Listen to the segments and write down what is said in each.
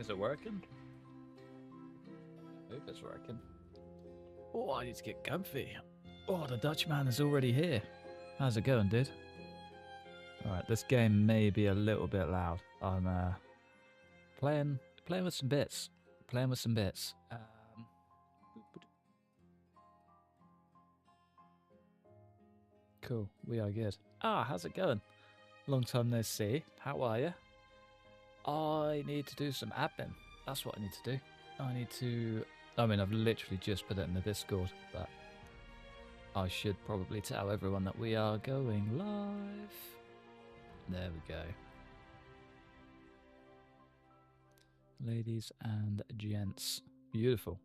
Is it working? I hope it's working. Oh, I need to get comfy. Oh, the Dutchman is already here. How's it going, dude? Alright, this game may be a little bit loud. I'm playing with some bits. Cool, we are good. Ah, how's it going? Long time no see. How are you? I need to do some admin. That's what I need to do. I mean, I've literally just put it in the Discord, but I should probably tell everyone that we are going live. There we go. Ladies and gents. Beautiful.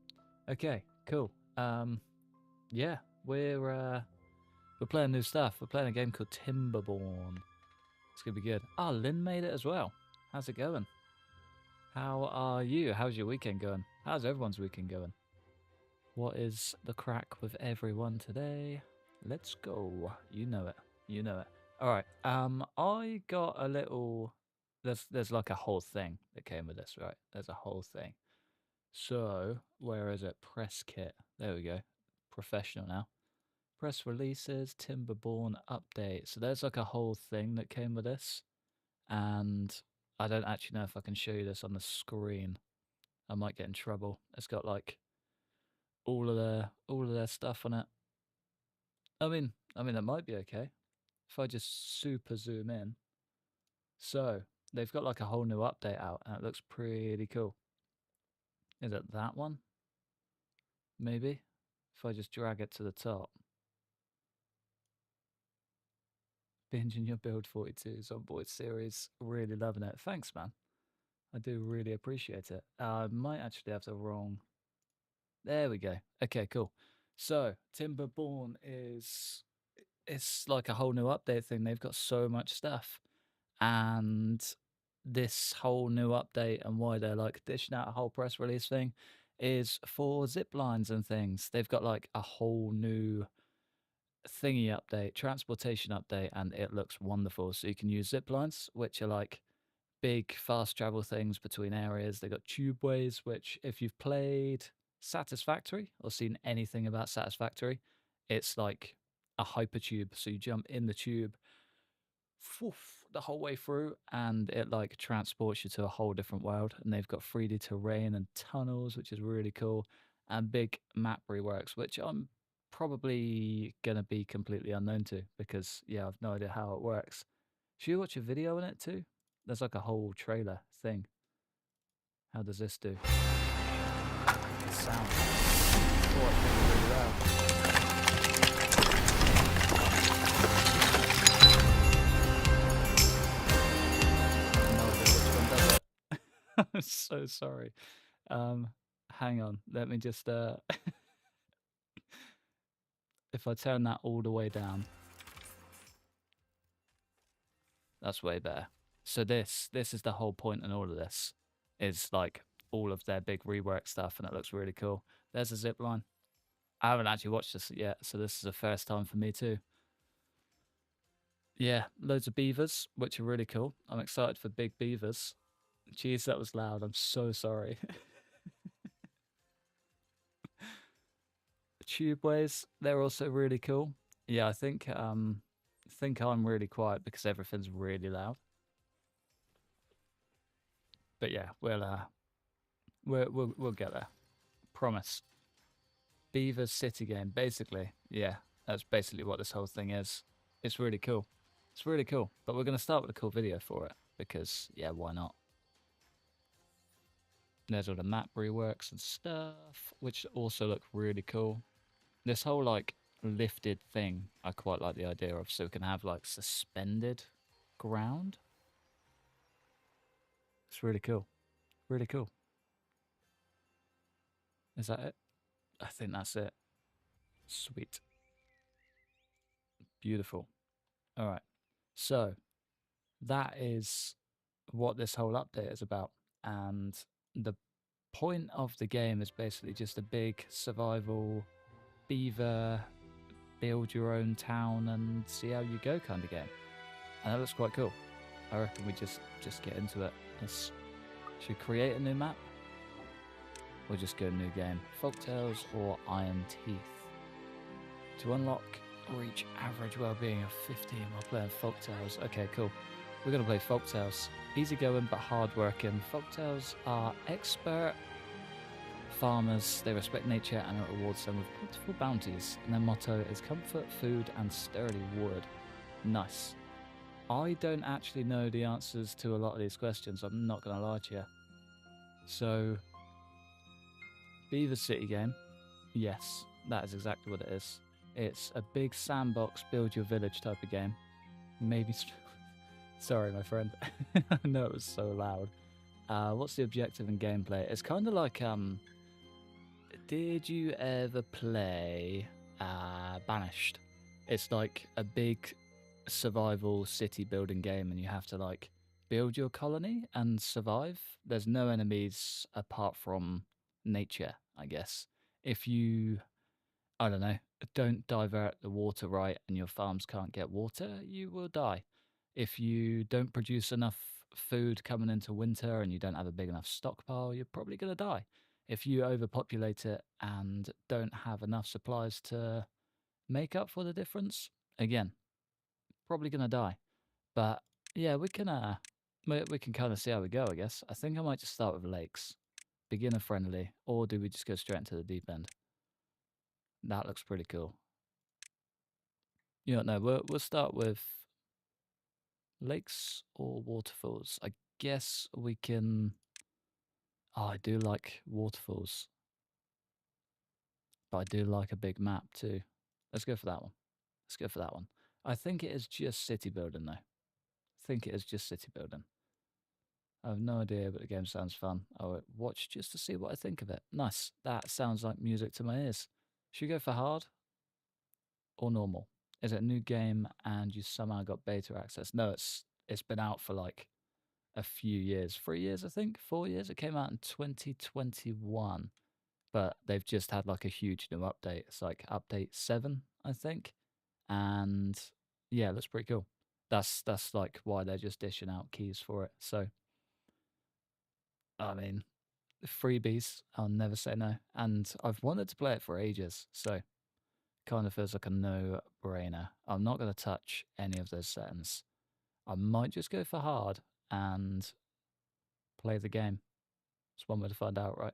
Okay, cool. Yeah, we're playing new stuff. We're playing a game called Timberborn. It's gonna be good. Oh, Lynn made it as well. How's it going? How are you? How's your weekend going? How's everyone's weekend going? What is the crack with everyone today? Let's go. You know it. All right. I got a little. There's like a whole thing that came with this, right? There's a whole thing. So where is it? Press kit. There we go. Professional now. Press releases, Timberborn update. So there's like a whole thing that came with this, and I don't actually know if I can show you this on the screen. I might get in trouble. It's got like all of their stuff on it. I mean that might be okay if I just super zoom in. So they've got like a whole new update out, and it looks pretty cool. Is it that one? Maybe if I just drag it to the top. Binging your build 42s on board series. Really loving it. Thanks, man. I do really appreciate it. I might actually have the wrong. There we go. Okay, cool. So Timberborn it's like a whole new update thing. They've got so much stuff, and this whole new update and why they're like dishing out a whole press release thing is for zip lines and things. They've got like a whole new thingy update, transportation update, and it looks wonderful. So you can use zip lines, which are like big fast travel things between areas. They got tubeways, which if you've played Satisfactory or seen anything about Satisfactory, it's like a hypertube. So you jump in the tube the whole way through, and it like transports you to a whole different world. And they've got 3D terrain and tunnels, which is really cool, and big map reworks, which I'm probably gonna be completely unknown to because yeah, I've no idea how it works. Should you watch a video on it too? There's like a whole trailer thing. How does this do? The sound. Oh, it's really loud. No idea which one does it. I'm so sorry. Hang on. Let me just if I turn that all the way down. That's way better. So this is the whole point in all of this. Is like all of their big rework stuff, and it looks really cool. There's a zip line. I haven't actually watched this yet, so this is the first time for me too. Yeah, loads of beavers, which are really cool. I'm excited for big beavers. Jeez, that was loud. I'm so sorry. Tubeways, they're also really cool. Yeah, I think I'm really quiet because everything's really loud. But yeah, we'll get there. Promise. Beavers city game, basically. Yeah, that's basically what this whole thing is. It's really cool. It's really cool. But we're going to start with a cool video for it because, yeah, why not? There's all the map reworks and stuff, which also look really cool. This whole, like, lifted thing, I quite like the idea of, so we can have, like, suspended ground. It's really cool. Really cool. Is that it? I think that's it. Sweet. Beautiful. All right. So that is what this whole update is about. And the point of the game is basically just a big survival beaver, build your own town and see how you go kind of game. And that looks quite cool. I reckon we just get into it. Let's Should we create a new map? We'll just go new game. Folktales or Iron Teeth. To unlock or reach average well-being of 15 while playing Folktales. Okay, cool. We're going to play Folktales. Easygoing but hard-working. Folktales are expert farmers. They respect nature and it rewards them with plentiful bounties. And their motto is comfort, food, and sturdy wood. Nice. I don't actually know the answers to a lot of these questions. I'm not going to lie to you. So, Beaver City game. Yes, that is exactly what it is. It's a big sandbox, build your village type of game. Maybe... Sorry, my friend. I know it was so loud. What's the objective and gameplay? It's kind of like... Did you ever play Banished? It's like a big survival city building game and you have to like build your colony and survive. There's no enemies apart from nature, I guess. If you, I don't know, don't divert the water right and your farms can't get water, you will die. If you don't produce enough food coming into winter and you don't have a big enough stockpile, you're probably going to die. If you overpopulate it and don't have enough supplies to make up for the difference, again, probably going to die. But yeah, we can kind of see how we go, I guess. I think I might just start with lakes. Beginner friendly, or do we just go straight into the deep end? That looks pretty cool. You don't know, we'll start with lakes or waterfalls. I guess we can... Oh, I do like waterfalls. But I do like a big map too. Let's go for that one. Let's go for that one. I think it is just city building though. I think it is just city building. I have no idea, but the game sounds fun. I'll watch just to see what I think of it. Nice. That sounds like music to my ears. Should we go for hard or normal? Is it a new game and you somehow got beta access? No, it's been out for like a few years. 3 years, I think. 4 years. It came out in 2021. But they've just had like a huge new update. It's like update 7, I think. And yeah, it looks pretty cool. That's like why they're just dishing out keys for it. So I mean, freebies, I'll never say no. And I've wanted to play it for ages, so kind of feels like a no-brainer. I'm not going to touch any of those settings. I might just go for hard and play the game. It's one way to find out, right?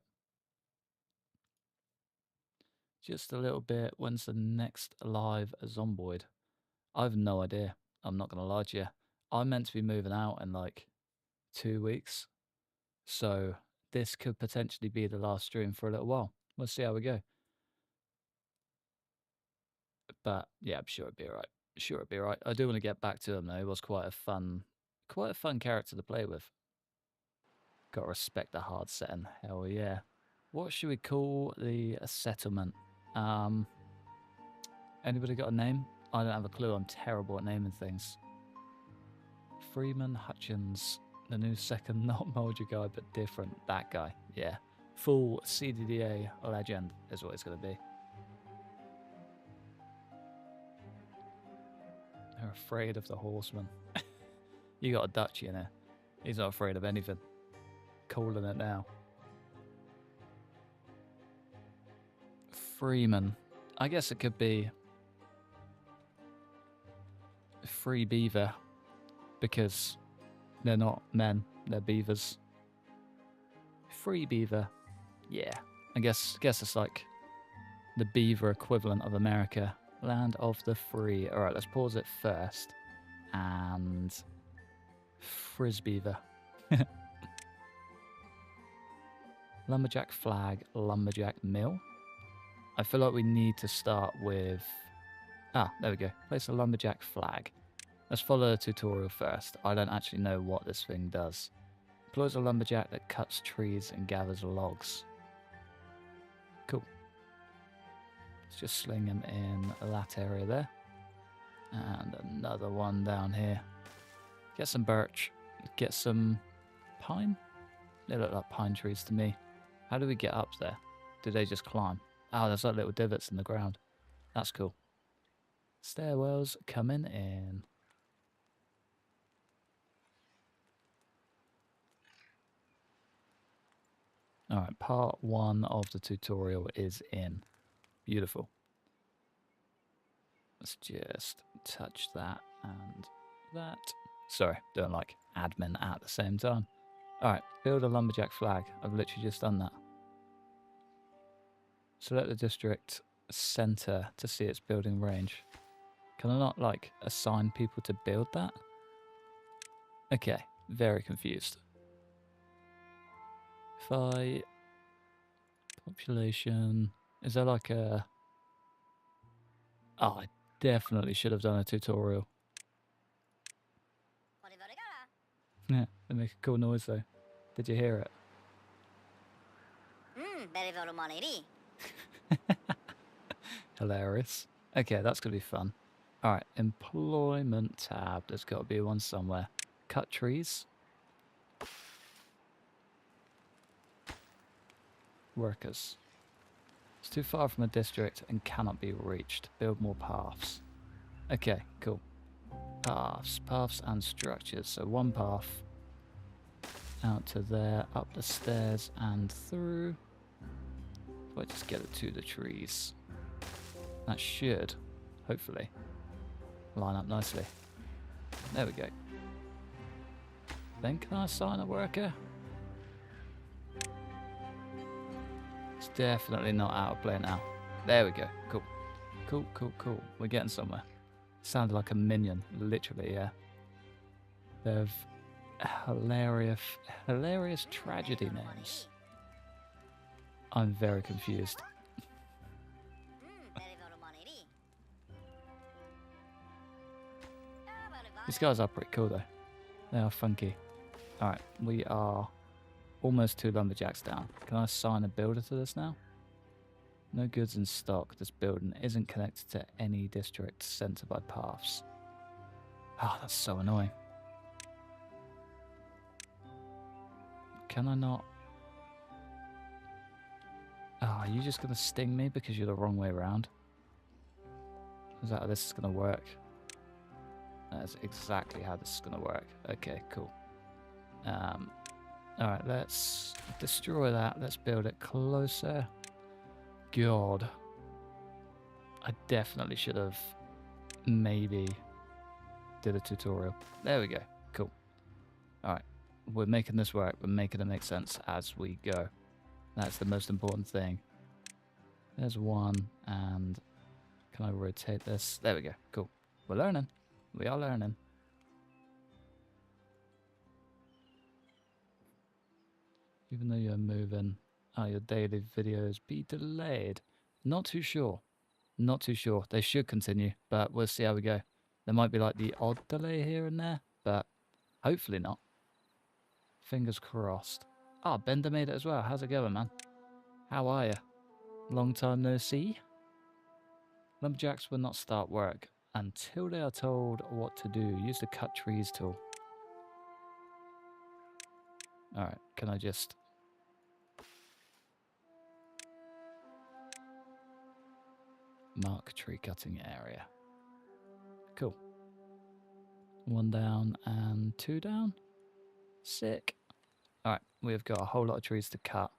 Just a little bit. When's the next live Zomboid? I have no idea. I'm not going to lie to you. I'm meant to be moving out in like 2 weeks. So this could potentially be the last stream for a little while. We'll see how we go. But yeah, I'm sure it'd be alright. Sure it'd be alright. I do want to get back to him though. He was quite a fun character to play with. Gotta respect the hard setting. Hell yeah. What should we call the settlement? Anybody got a name? I don't have a clue. I'm terrible at naming things. Freeman Hutchins, the new second not Moldy guy, but different. That guy, yeah. Full CDDA legend is what it's going to be. They're afraid of the horseman. You got a Dutchie in there. He's not afraid of anything. Calling it now. Freeman. I guess it could be Free Beaver, because they're not men, they're beavers. Free Beaver. Yeah. I guess it's like the beaver equivalent of America. Land of the free. Alright, let's pause it first. And Frisbeaver. Lumberjack flag, lumberjack mill. I feel like we need to start with... Ah, there we go. Place a lumberjack flag. Let's follow the tutorial first. I don't actually know what this thing does. Employs a lumberjack that cuts trees and gathers logs. Cool. Let's just sling him in that area there. And another one down here. Get some birch. Get some pine. They look like pine trees to me. How do we get up there? Do they just climb? Oh, there's like little divots in the ground. That's cool. Stairwells coming in. Alright, part 1 of the tutorial is in. Beautiful. Let's just touch that and that. Sorry, doing like admin at the same time. Alright, build a lumberjack flag. I've literally just done that. Select the district center to see its building range. Can I not like assign people to build that? Okay, very confused. If I... population... Is there like a... Oh, I definitely should have done a tutorial. Yeah, they make a cool noise though. Did you hear it? Hilarious. Okay, that's going to be fun. Alright, employment tab. There's got to be one somewhere. Cut trees. Workers. It's too far from a district and cannot be reached. Build more paths. Okay, cool. Paths and structures. So one path out to there, up the stairs and through. If I just get it to the trees. That should, hopefully, line up nicely. There we go. Then can I assign a worker? It's definitely not out of play now. There we go. Cool. Cool, cool, cool. We're getting somewhere. Sounded like a minion, literally, yeah. They've hilarious tragedy names. I'm very confused. These guys are pretty cool though. They are funky. Alright, we are almost 2 lumberjacks down. Can I assign a builder to this now? No goods in stock. This building isn't connected to any district centered by paths. Oh, that's so annoying. Can I not? Oh, are you just going to sting me because you're the wrong way around? Is that how this is going to work? That's exactly how this is going to work. Okay, cool. Alright, let's destroy that. Let's build it closer. God. I definitely should have maybe did a tutorial. There we go. Cool. Alright. We're making this work. We're making it make sense as we go. That's the most important thing. There's one, and can I rotate this? There we go. Cool. We're learning. We are learning. Even though you're moving, your daily videos be delayed. Not too sure. Not too sure. They should continue, but we'll see how we go. There might be like the odd delay here and there, but hopefully not. Fingers crossed. Ah, Bender made it as well. How's it going, man? How are you? Long time no see. Lumberjacks will not start work until they are told what to do. Use the cut trees tool. Alright, can I just... mark tree cutting area. Cool. 1 down and 2 down. Sick. Alright, we've got a whole lot of trees to cut.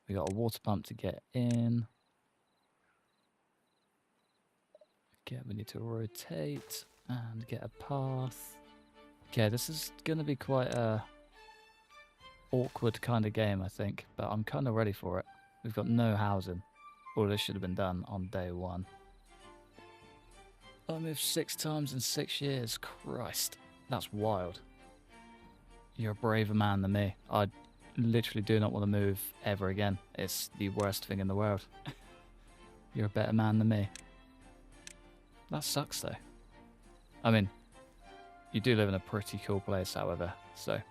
We got a water pump to get in. Okay, we need to rotate and get a path. Okay, this is going to be quite a awkward kind of game, I think, but I'm kind of ready for it. We've got no housing. All this should have been done on day 1. I moved 6 times in 6 years. Christ, that's wild. You're a braver man than me. I literally do not want to move ever again. It's the worst thing in the world. You're a better man than me. That sucks though. I mean, you do live in a pretty cool place, however, so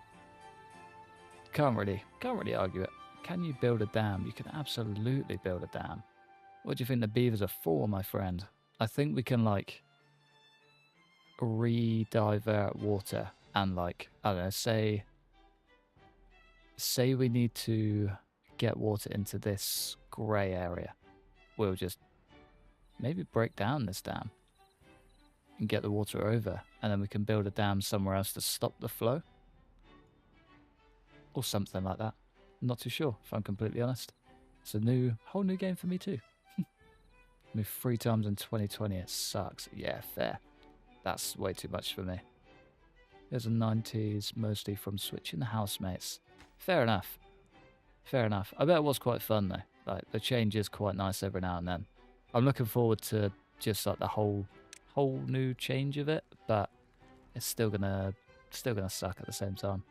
can't really argue it. Can you build a dam? You can absolutely build a dam. What do you think the beavers are for, my friend? I think we can like re-divert water and like, I don't know, say we need to get water into this grey area. We'll just maybe break down this dam and get the water over, and then we can build a dam somewhere else to stop the flow. Or something like that. Not too sure, if I'm completely honest. It's a whole new game for me too. Moved 3 times in 2020, it sucks. Yeah, fair. That's way too much for me. There's a 90s, mostly from switching the housemates. Fair enough. Fair enough. I bet it was quite fun though. Like, the change is quite nice every now and then. I'm looking forward to just like the whole new change of it, but it's still gonna suck at the same time.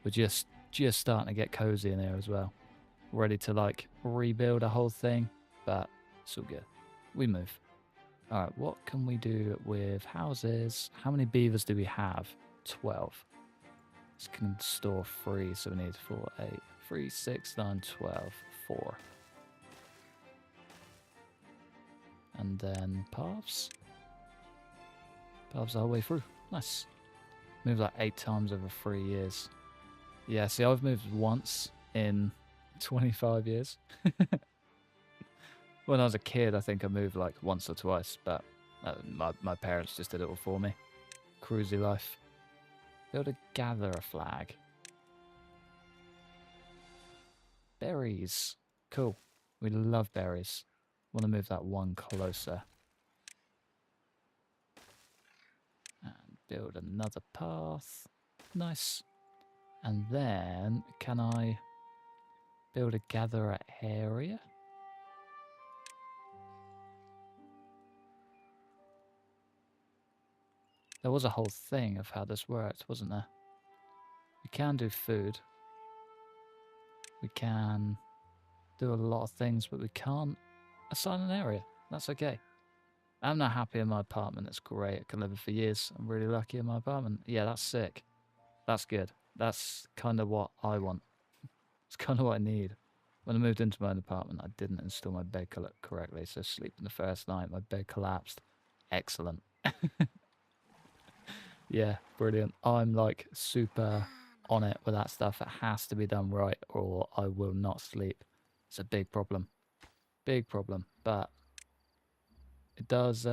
We're just starting to get cozy in here as well. Ready to like rebuild a whole thing, but it's all good. We move. Alright, what can we do with houses? How many beavers do we have? 12. This can store 3, so we need 4, 8, 3, 6, 9, 12, 4. And then paths. Paths the whole way through. Nice. Moved like 8 times over 3 years. Yeah, see, I've moved once in 25 years. When I was a kid, I think I moved like once or twice, but my parents just did it all for me. Cruisy life. Be able to gather a flag. Berries. Cool. We love berries. Want to move that one closer. And build another path. Nice. And then, can I build a gatherer area? There was a whole thing of how this worked, wasn't there? We can do food. We can do a lot of things, but we can't assign an area. That's okay. I'm not happy in my apartment. It's great. I can live it for years. I'm really lucky in my apartment. Yeah, that's sick. That's good. That's kind of what I want. It's kind of what I need. When I moved into my own apartment, I didn't install my bed correctly, so sleeping the first night, my bed collapsed. Excellent. Yeah, brilliant. I'm like super on it with that stuff. It has to be done right or I will not sleep. It's a big problem. Big problem. But it does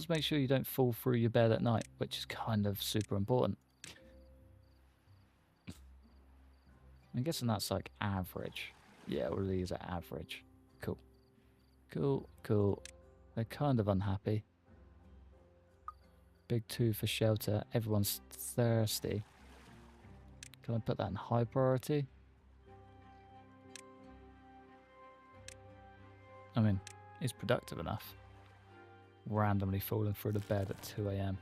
make sure you don't fall through your bed at night, which is kind of super important. I'm guessing that's like average. Yeah, we'll leave it at average. Cool. Cool, cool. They're kind of unhappy. Big 2 for shelter. Everyone's thirsty. Can I put that in high priority? I mean, it's productive enough. Randomly falling through the bed at 2 a.m.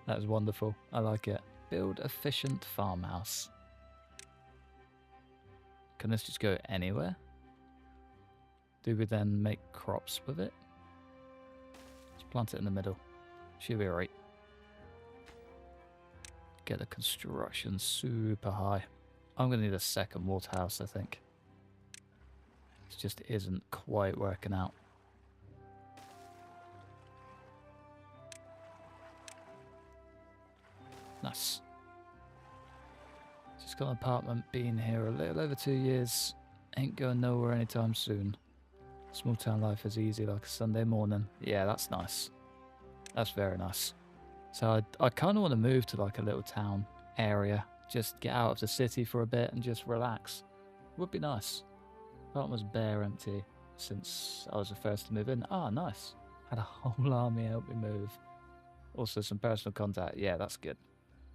That is wonderful. I like it. Build efficient farmhouse. Can this just go anywhere? Do we then make crops with it? Let's plant it in the middle. Should be alright. Get the construction super high. I'm going to need a second water house, I think. It just isn't quite working out. Nice. Just got an apartment, been here a little over 2 years. Ain't going nowhere anytime soon. Small town life is easy like a Sunday morning. Yeah, that's nice. That's very nice. So I kind of want to move to like a little town area. Just get out of the city for a bit and just relax. Would be nice. Apartment was bare empty since I was the first to move in. Ah, nice. Had a whole army help me move. Also some personal contact. Yeah, that's good.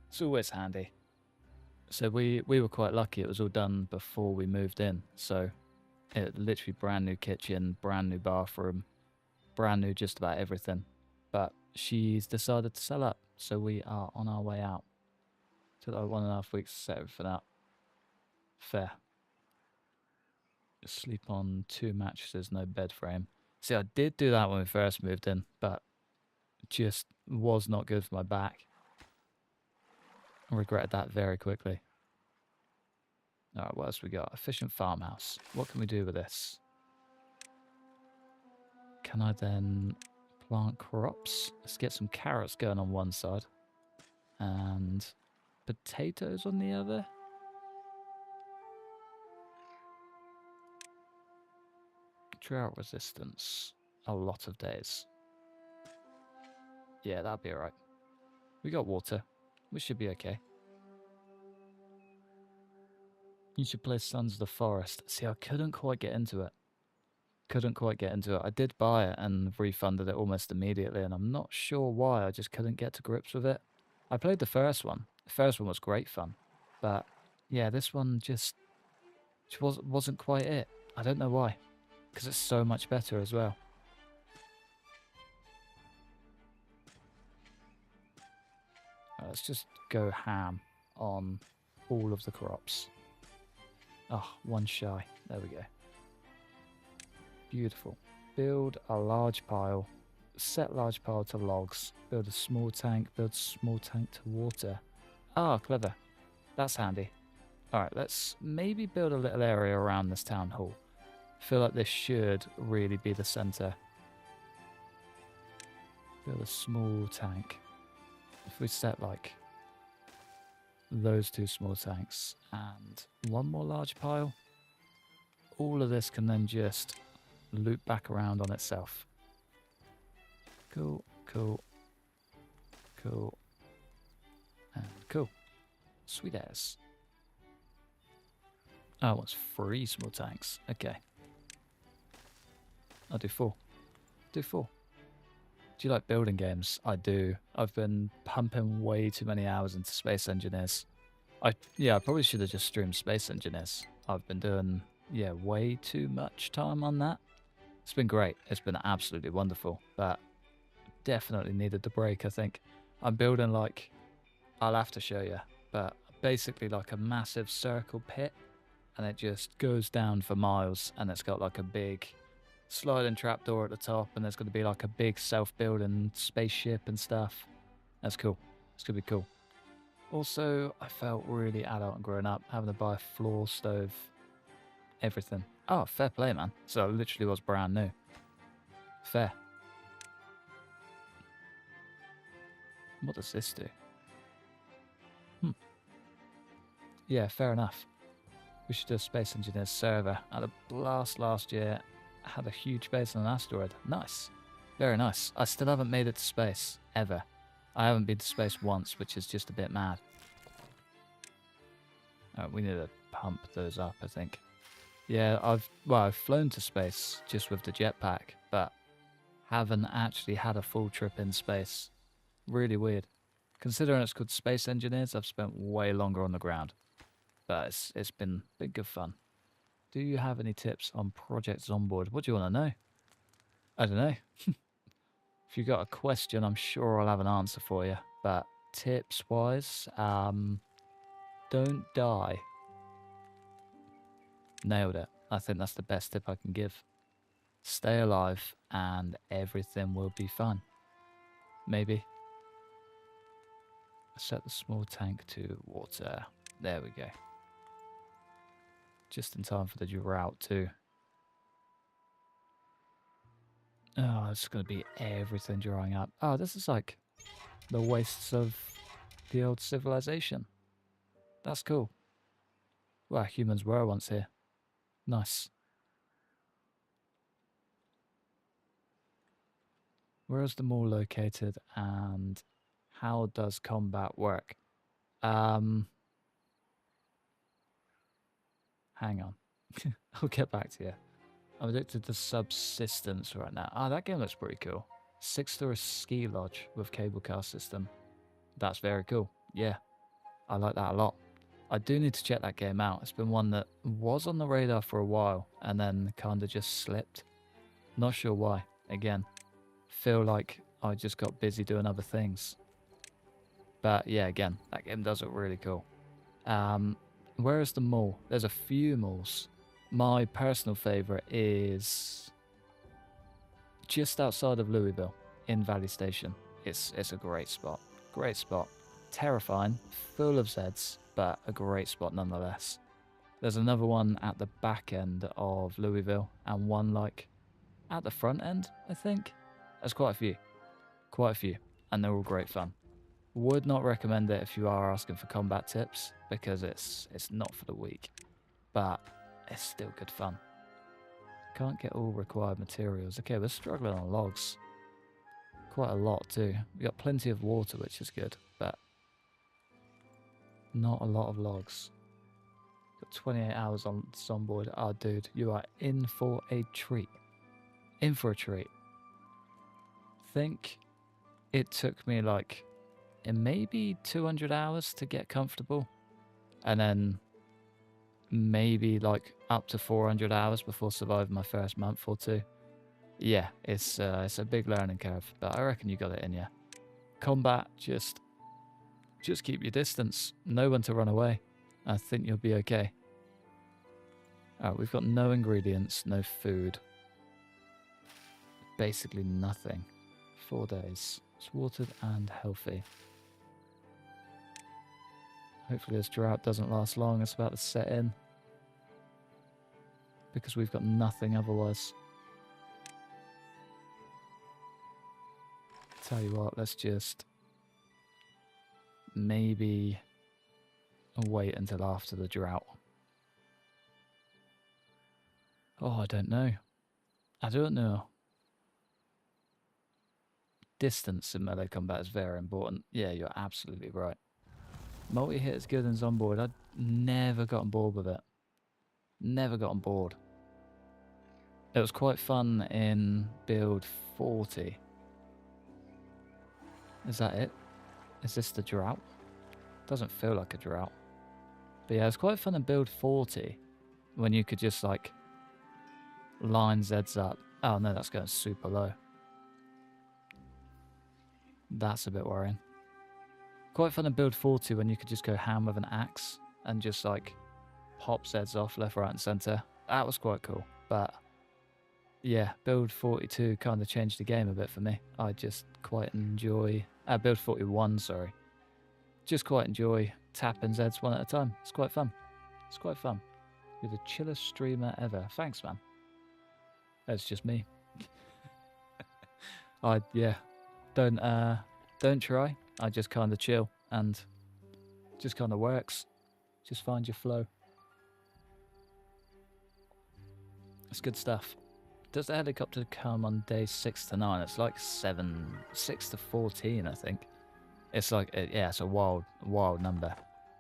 It's always handy. So we were quite lucky. It was all done before we moved in. So it literally brand new kitchen, brand new bathroom, brand new just about everything. But she's decided to sell up. So we are on our way out. Took like 1.5 weeks to set everything up. Fair. Sleep on 2 mattresses, no bed frame. See, I did do that when we first moved in, but it just was not good for my back. I regretted that very quickly. Alright, what else we got? Efficient farmhouse. What can we do with this? Can I then plant crops? Let's get some carrots going on one side. And potatoes on the other. Drought resistance. A lot of days. Yeah, that'll be alright. We got water. We should be okay. You should play Sons of the Forest. See, I couldn't quite get into it. I did buy it and refunded it almost immediately, and I'm not sure why. I just couldn't get to grips with it. I played the first one. The first one was great fun. But yeah, this one just wasn't quite it. I don't know why. Because it's so much better as well. Let's just go ham on all of the crops. Oh, one shy. There we go. Beautiful. Build a large pile. Set large pile to logs. Build a small tank. Build small tank to water. Ah, clever. That's handy. Alright, let's maybe build a little area around this town hall. I feel like this should really be the centre. Build a small tank. If we set like those two small tanks and one more large pile, all of this can then just loop back around on itself. Cool, cool, cool, and cool. Sweet as. Oh, it's 3 small tanks. Okay. I'll do 4. Do 4. Do you like building games? I do. I've been pumping way too many hours into Space Engineers. I probably should have just streamed Space Engineers. I've been doing, way too much time on that. It's been great. It's been absolutely wonderful. But definitely needed the break, I think. I'm building like, I'll have to show you, but basically like a massive circle pit. And it just goes down for miles. And it's got like a big sliding trapdoor at the top, and there's going to be like a big self-building spaceship and stuff. That's cool. It's going to be cool. Also, I felt really adult and grown up having to buy a floor stove, everything. Oh, fair play, man. So it literally was brand new. Fair. What does this do? Yeah, fair enough. We should do a Space Engineers server. I had a blast last year. Had a huge base on an asteroid. Nice. Very nice. I still haven't made it to space, ever. I haven't been to space once, which is just a bit mad. We need to pump those up, I think. Yeah, I've flown to space just with the jetpack, but haven't actually had a full trip in space. Really weird. Considering it's called Space Engineers, I've spent way longer on the ground. But it's been good fun. Do you have any tips on projects on board? What do you want to know? I don't know. If you've got a question, I'm sure I'll have an answer for you. But tips-wise, don't die. Nailed it. I think that's the best tip I can give. Stay alive and everything will be fun. Maybe. Set the small tank to water. There we go. Just in time for the drought too. Oh, it's going to be everything drying up. Oh, this is like the wastes of the old civilization. That's cool. Well, humans were once here. Nice. Where is the mall located and how does combat work? Hang on. I'll get back to you. I'm addicted to subsistence right now. Ah, that game looks pretty cool. 6-story ski lodge with cable car system. That's very cool. Yeah, I like that a lot. I do need to check that game out. It's been one that was on the radar for a while and then kind of just slipped. Not sure why. Again, feel like I just got busy doing other things. But yeah, again, that game does look really cool. Where is the mall? There's a few malls. My personal favourite is just outside of Louisville in Valley Station. It's a great spot. Great spot. Terrifying, full of Zeds, but a great spot nonetheless. There's another one at the back end of Louisville and one like at the front end, I think. There's quite a few. Quite a few. And they're all great fun. Would not recommend it if you are asking for combat tips because it's not for the weak. But it's still good fun. Can't get all required materials. Okay, we're struggling on logs. Quite a lot too. We got plenty of water, which is good, but not a lot of logs. Got 28 hours on board. Oh, dude, you are in for a treat. In for a treat. Think it took me like maybe 200 hours to get comfortable. And then maybe like up to 400 hours before surviving my first month or two. Yeah, it's a big learning curve, but I reckon you got it in you. Combat, just keep your distance. Know when to run away. I think you'll be okay. Alright, we've got no ingredients, no food. Basically nothing. 4 days. It's watered and healthy. Hopefully this drought doesn't last long. It's about to set in. Because we've got nothing otherwise. Tell you what, let's just maybe wait until after the drought. Oh, I don't know. I don't know. Distance in melee combat is very important. Yeah, you're absolutely right. Multi-hit is good in Zomboid. I'd never got on board with it. Never got on board. It was quite fun in build 40. Is that it? Is this the drought? Doesn't feel like a drought. But yeah, it was quite fun in build 40. When you could just like line Zeds up. Oh no, that's going super low. That's a bit worrying. Quite fun in build 40 when you could just go ham with an axe and just like pop Zeds off left, right and centre. That was quite cool. But yeah, build 42 kind of changed the game a bit for me. I just quite enjoy... build 41, sorry. Just quite enjoy tapping Zeds one at a time. It's quite fun. It's quite fun. You're the chillest streamer ever. Thanks, man. That's just me. Yeah, don't try. I just kind of chill and just kind of works. Just find your flow. It's good stuff. Does the helicopter come on day 6 to 9? It's like 6 to 14, I think. It's like, yeah, it's a wild number.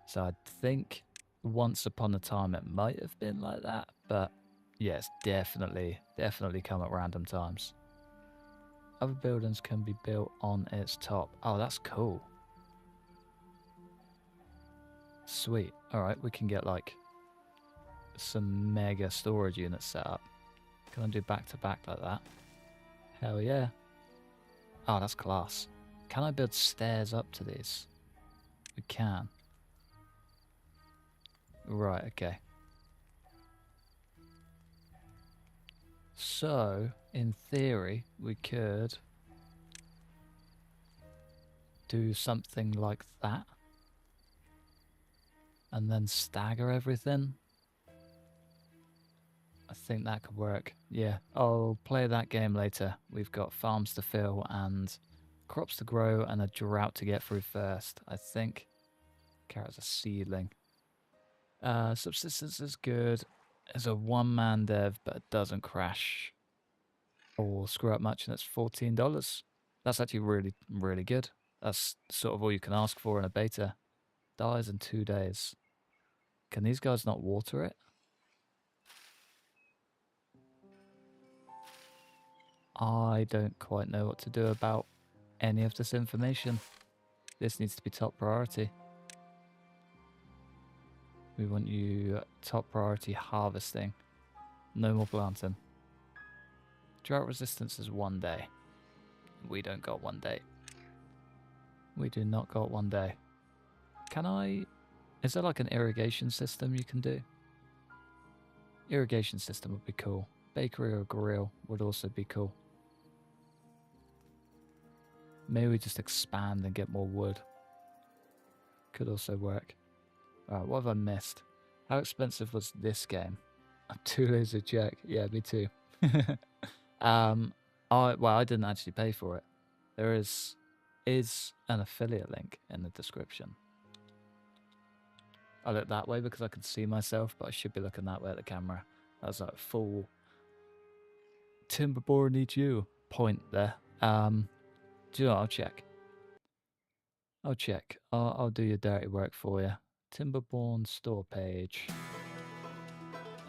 So I think once upon a time it might have been like that, but yeah, it's definitely come at random times. Other buildings can be built on its top. Oh, that's cool. Sweet. Alright, we can get like some mega storage units set up. Can I do back to back like that? Hell yeah. Oh, that's class. Can I build stairs up to these? We can. Right, okay. So, in theory, we could do something like that. And then stagger everything. I think that could work. Yeah, I'll play that game later. We've got farms to fill and crops to grow and a drought to get through first. I think carrot's a seedling. Subsistence is good. It's a one-man dev, but it doesn't crash or screw up much, and it's $14. That's actually really, really good. That's sort of all you can ask for in a beta. Dies in 2 days. Can these guys not water it? I don't quite know what to do about any of this information. This needs to be top priority. We want you top priority harvesting. No more planting. Drought resistance is 1 day. We don't got 1 day. We do not got 1 day. Can I... Is there like an irrigation system you can do? Irrigation system would be cool. Bakery or grill would also be cool. Maybe we just expand and get more wood. Could also work. Alright, what have I missed? How expensive was this game? I'm too lazy to check. Yeah, me too. I didn't actually pay for it. There is an affiliate link in the description. I look that way because I can see myself, but I should be looking that way at the camera. That's like full Timberborn needs you point there. Do you know what? I'll check. I'll check. I'll do your dirty work for you. Timberborn store page.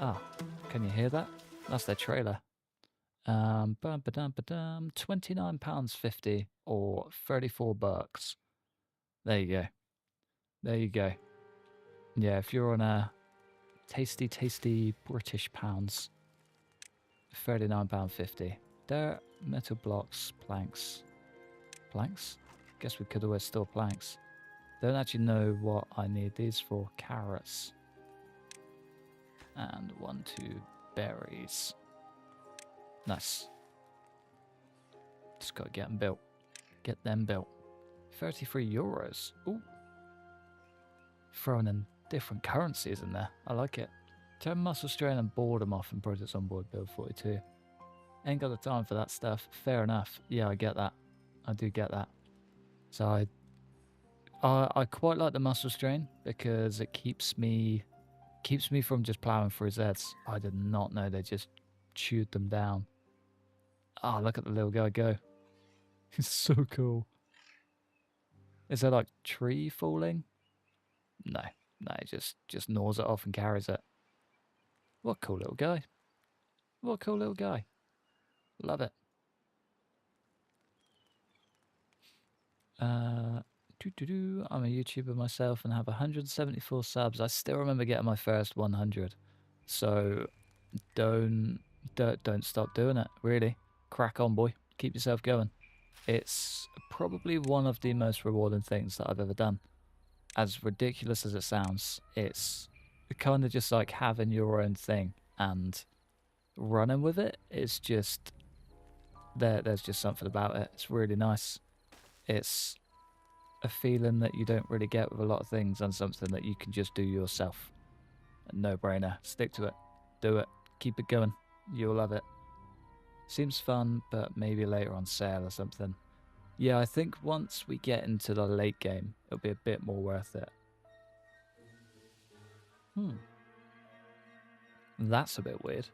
Ah, can you hear that? That's their trailer. £29.50 or 34 bucks. There you go. There you go. Yeah, if you're on a tasty British pounds, £39.50. Dirt, metal blocks, planks. Planks? Guess we could always store planks. Don't actually know what I need these for. Carrots. And 1, 2 berries. Nice. Just gotta get them built. Get them built. 33 euros. Ooh. Throwing in different currencies in there. I like it. Turn muscle strain and boredom off in Projects on Board build 42. Ain't got the time for that stuff. Fair enough. Yeah, I get that. I do get that. So I quite like the muscle strain because it keeps me from just plowing through Zeds. I did not know they just chewed them down. Oh, look at the little guy go. He's so cool. Is there like tree falling? No, he just gnaws it off and carries it. What a cool little guy. What a cool little guy. Love it. I'm a YouTuber myself and have 174 subs. I still remember getting my first 100. So don't stop doing it, really. Crack on, boy. Keep yourself going. It's probably one of the most rewarding things that I've ever done. As ridiculous as it sounds, it's kind of just like having your own thing and running with it. It's just there's just something about it. It's really nice. It's a feeling that you don't really get with a lot of things and something that you can just do yourself. A no-brainer. Stick to it. Do it. Keep it going. You'll love it. Seems fun, but maybe later on sale or something. Yeah, I think once we get into the late game, it'll be a bit more worth it. That's a bit weird.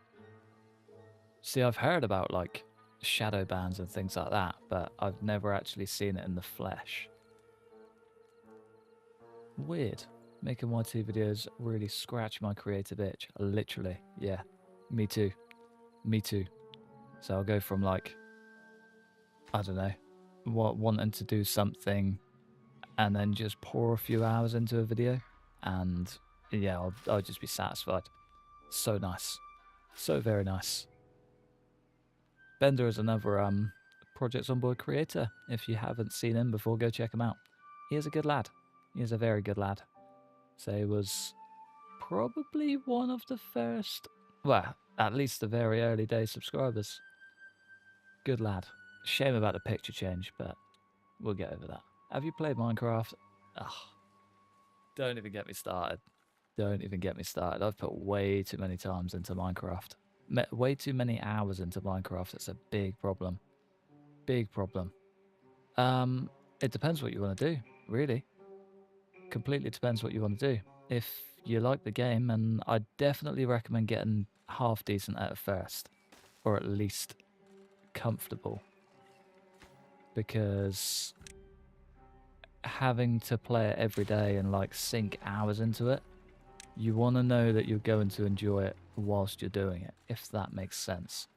See, I've heard about like shadow bans and things like that, but I've never actually seen it in the flesh. Weird. Making YT videos really scratch my creative itch. Literally, yeah. Me too. Me too. So I'll go from like, I don't know, wanting to do something and then just pour a few hours into a video and yeah, I'll just be satisfied. So nice. So very nice. Bender is another Projects on Board creator. If you haven't seen him before, go check him out. He is a good lad. He is a very good lad. So he was probably one of the first, well, at least the very early day subscribers. Good lad. Shame about the picture change, but we'll get over that. Have you played Minecraft? Ugh. Don't even get me started. Don't even get me started. I've put way too many times into Minecraft. Way too many hours into Minecraft. It's a big problem. Big problem. It depends what you want to do, really. Completely depends what you want to do. If you like the game, and I definitely recommend getting half decent at it first, or at least comfortable, because having to play it every day and like sink hours into it, you want to know that you're going to enjoy it whilst you're doing it, if that makes sense.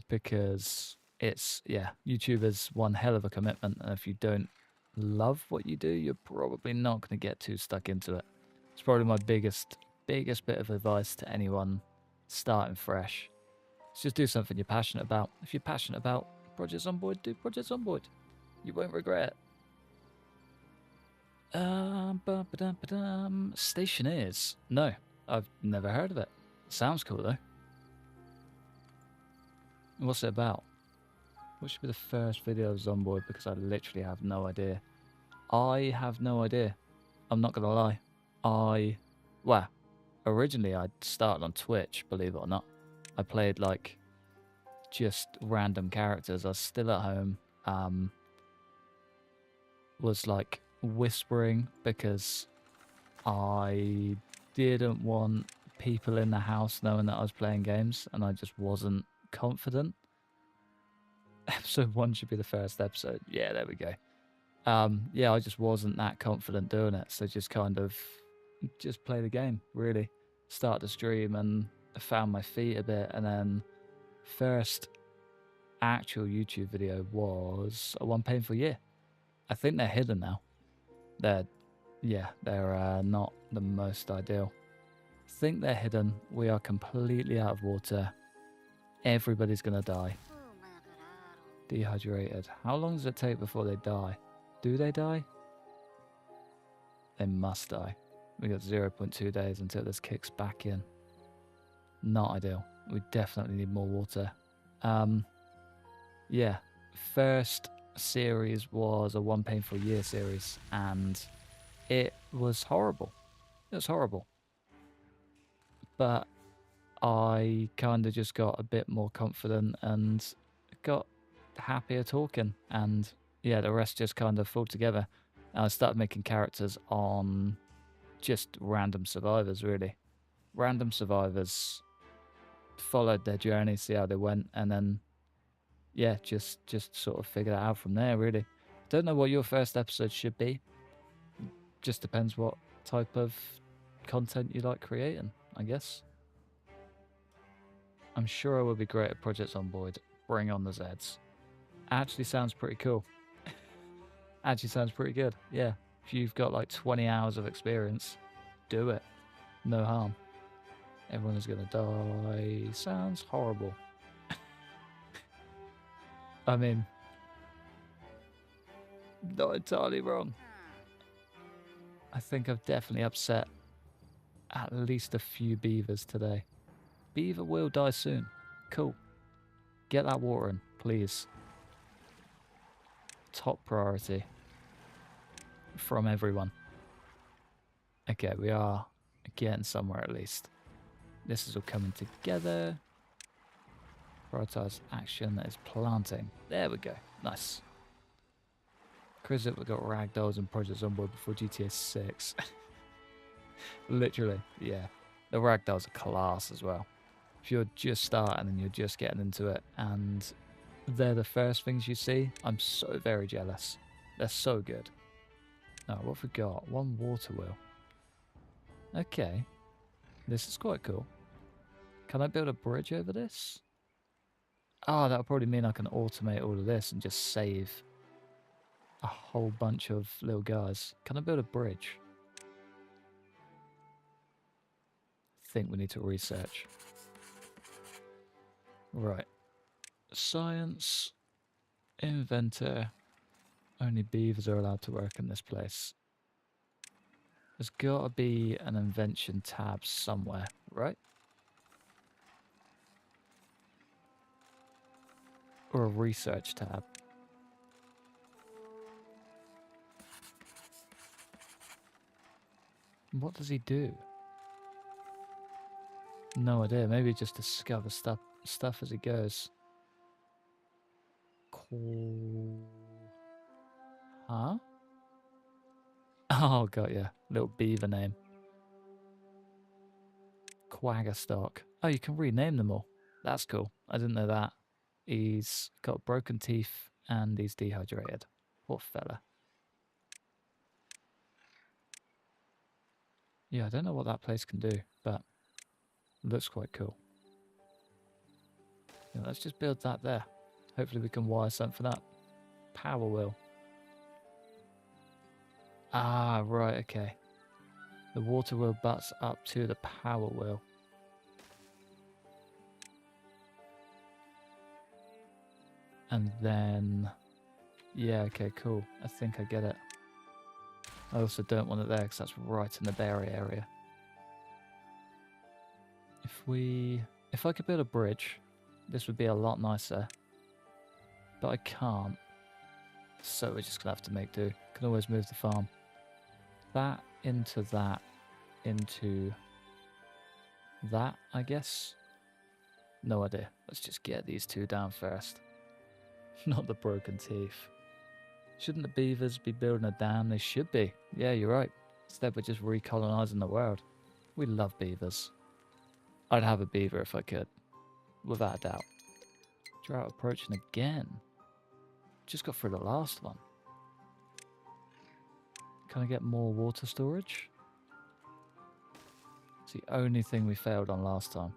Because it's, yeah, YouTube is one hell of a commitment, and if you don't love what you do, you're probably not going to get too stuck into it. It's probably my biggest bit of advice to anyone starting fresh. It's just do something you're passionate about. If you're passionate about Projects on Board, do Projects on Board. You won't regret it. Stationeers. No, I've never heard of it. Sounds cool though. What's it about? What should be the first video of Zomboid? Because I literally have no idea. I have no idea. I'm not gonna lie. Well, originally I started on Twitch, believe it or not. I played like just random characters. I was still at home. Was like whispering because I didn't want people in the house knowing that I was playing games, and I just wasn't confident. Episode 1 should be the first episode. Yeah, there we go. Yeah, I just wasn't that confident doing it, so just kind of just play the game, really. Start the stream and found my feet a bit, and then first actual YouTube video was a One Painful Year. I think they're hidden now. They're not the most ideal. I think they're hidden. We are completely out of water. Everybody's gonna die. Dehydrated. How long does it take before they die? Do they die? They must die. We got 0.2 days until this kicks back in. Not ideal. We definitely need more water. Yeah. First series was a One Painful Year series, and it was horrible. It was horrible. But I kind of just got a bit more confident and got happier talking, and yeah, the rest just kind of fell together. And I started making characters on just random survivors, really. Random survivors, followed their journey, see how they went, and then yeah, just sort of figured it out from there, really. Don't know what your first episode should be. Just depends what type of content you like creating, I guess. I'm sure I will be great at projects on board. Bring on the Zeds. Actually sounds pretty cool. Actually sounds pretty good. Yeah. If you've got like 20 hours of experience, do it. No harm. Everyone is going to die. Sounds horrible. I mean, not entirely wrong. I think I've definitely upset at least a few beavers today. Beaver will die soon. Cool. Get that water in, please. Top priority from everyone. Okay, we are getting somewhere at least. This is all coming together. Prioritize action that is planting. There we go. Nice. Chris, we got ragdolls and projects on board before GTA 6. Literally, yeah. The ragdolls are class as well. If you're just starting and you're just getting into it and they're the first things you see, I'm so very jealous. They're so good. Now, what have we got? One water wheel. Okay. This is quite cool. Can I build a bridge over this? Oh, that'll probably mean I can automate all of this and just save a whole bunch of little guys. Can I build a bridge? I think we need to research. Right. Science. Inventor. Only beavers are allowed to work in this place. There's got to be an invention tab somewhere, right? Or a research tab. What does he do? No idea. Maybe just discover stuff as he goes. Cool. Huh? Oh, got ya. Little beaver name. Quaggerstock. Oh, you can rename them all. That's cool. I didn't know that. He's got broken teeth and he's dehydrated. Poor fella. Yeah, I don't know what that place can do, but it looks quite cool. Yeah, let's just build that there. Hopefully we can wire something for that. Power wheel. Ah, right, okay. The water wheel butts up to the power wheel. And then... yeah, okay, cool. I think I get it. I also don't want it there because that's right in the berry area. If I could build a bridge, this would be a lot nicer. But I can't. So we're just going to have to make do. Can always move the farm. That, into that, into that, I guess. No idea. Let's just get these two down first. Not the broken teeth. Shouldn't the beavers be building a dam? They should be. Yeah, you're right. Instead, we're just recolonizing the world. We love beavers. I'd have a beaver if I could. Without a doubt. Drought approaching again. Just got through the last one. Can I get more water storage? It's the only thing we failed on last time.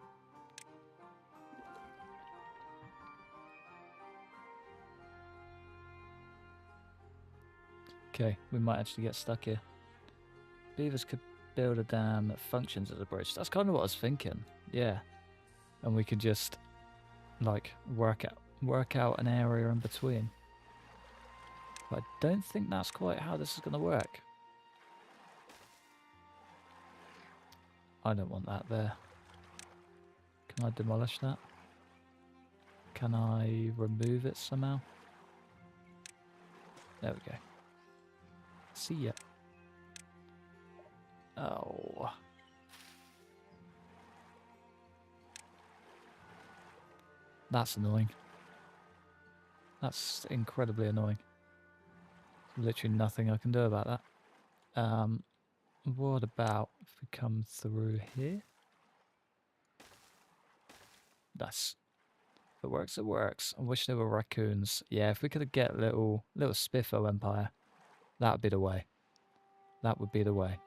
Okay, we might actually get stuck here. Beavers could build a dam that functions as a bridge. That's kind of what I was thinking. Yeah. And we could just, like, work out an area in between. But I don't think that's quite how this is going to work. I don't want that there. Can I demolish that? Can I remove it somehow? There we go. See ya. Oh. That's annoying. That's incredibly annoying. Literally nothing I can do about that. What about if we come through here? That's... If it works, it works. I wish there were raccoons. Yeah, if we could get little Spiffo Empire, that would be the way. That would be the way.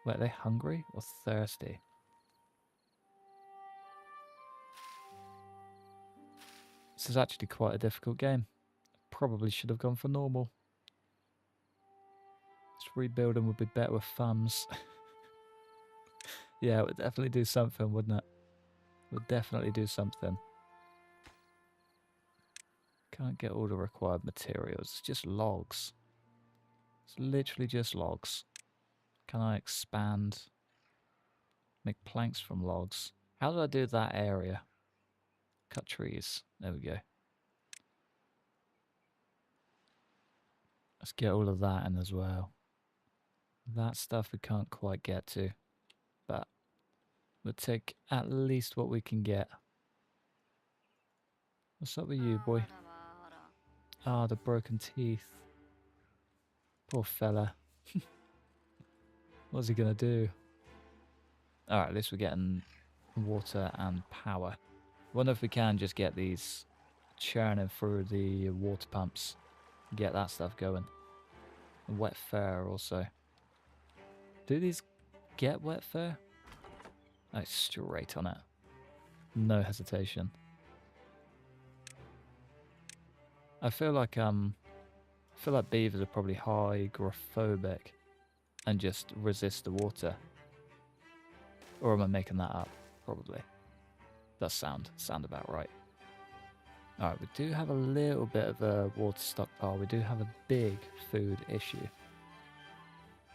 Wait, are they hungry or thirsty? This is actually quite a difficult game. Probably should have gone for normal. This rebuilding would be better with thumbs. Yeah, it would definitely do something, wouldn't it? It would definitely do something. Can't get all the required materials. It's just logs. It's literally just logs. Can I expand? Make planks from logs. How do I do that area? Cut trees. There we go. Let's get all of that in as well. That stuff we can't quite get to. But we'll take at least what we can get. What's up with you, boy? Ah, the broken teeth. Poor fella. What's he gonna do? Alright, at least we're getting water and power. Wonder if we can just get these churning through the water pumps. Get that stuff going. And wet fur also. Do these get wet fur? Oh, straight on it. No hesitation. I feel like beavers are probably hygrophobic and just resist the water. Or am I making that up? Probably. Does sound about right. Alright, we do have a little bit of a water stockpile. We do have a big food issue.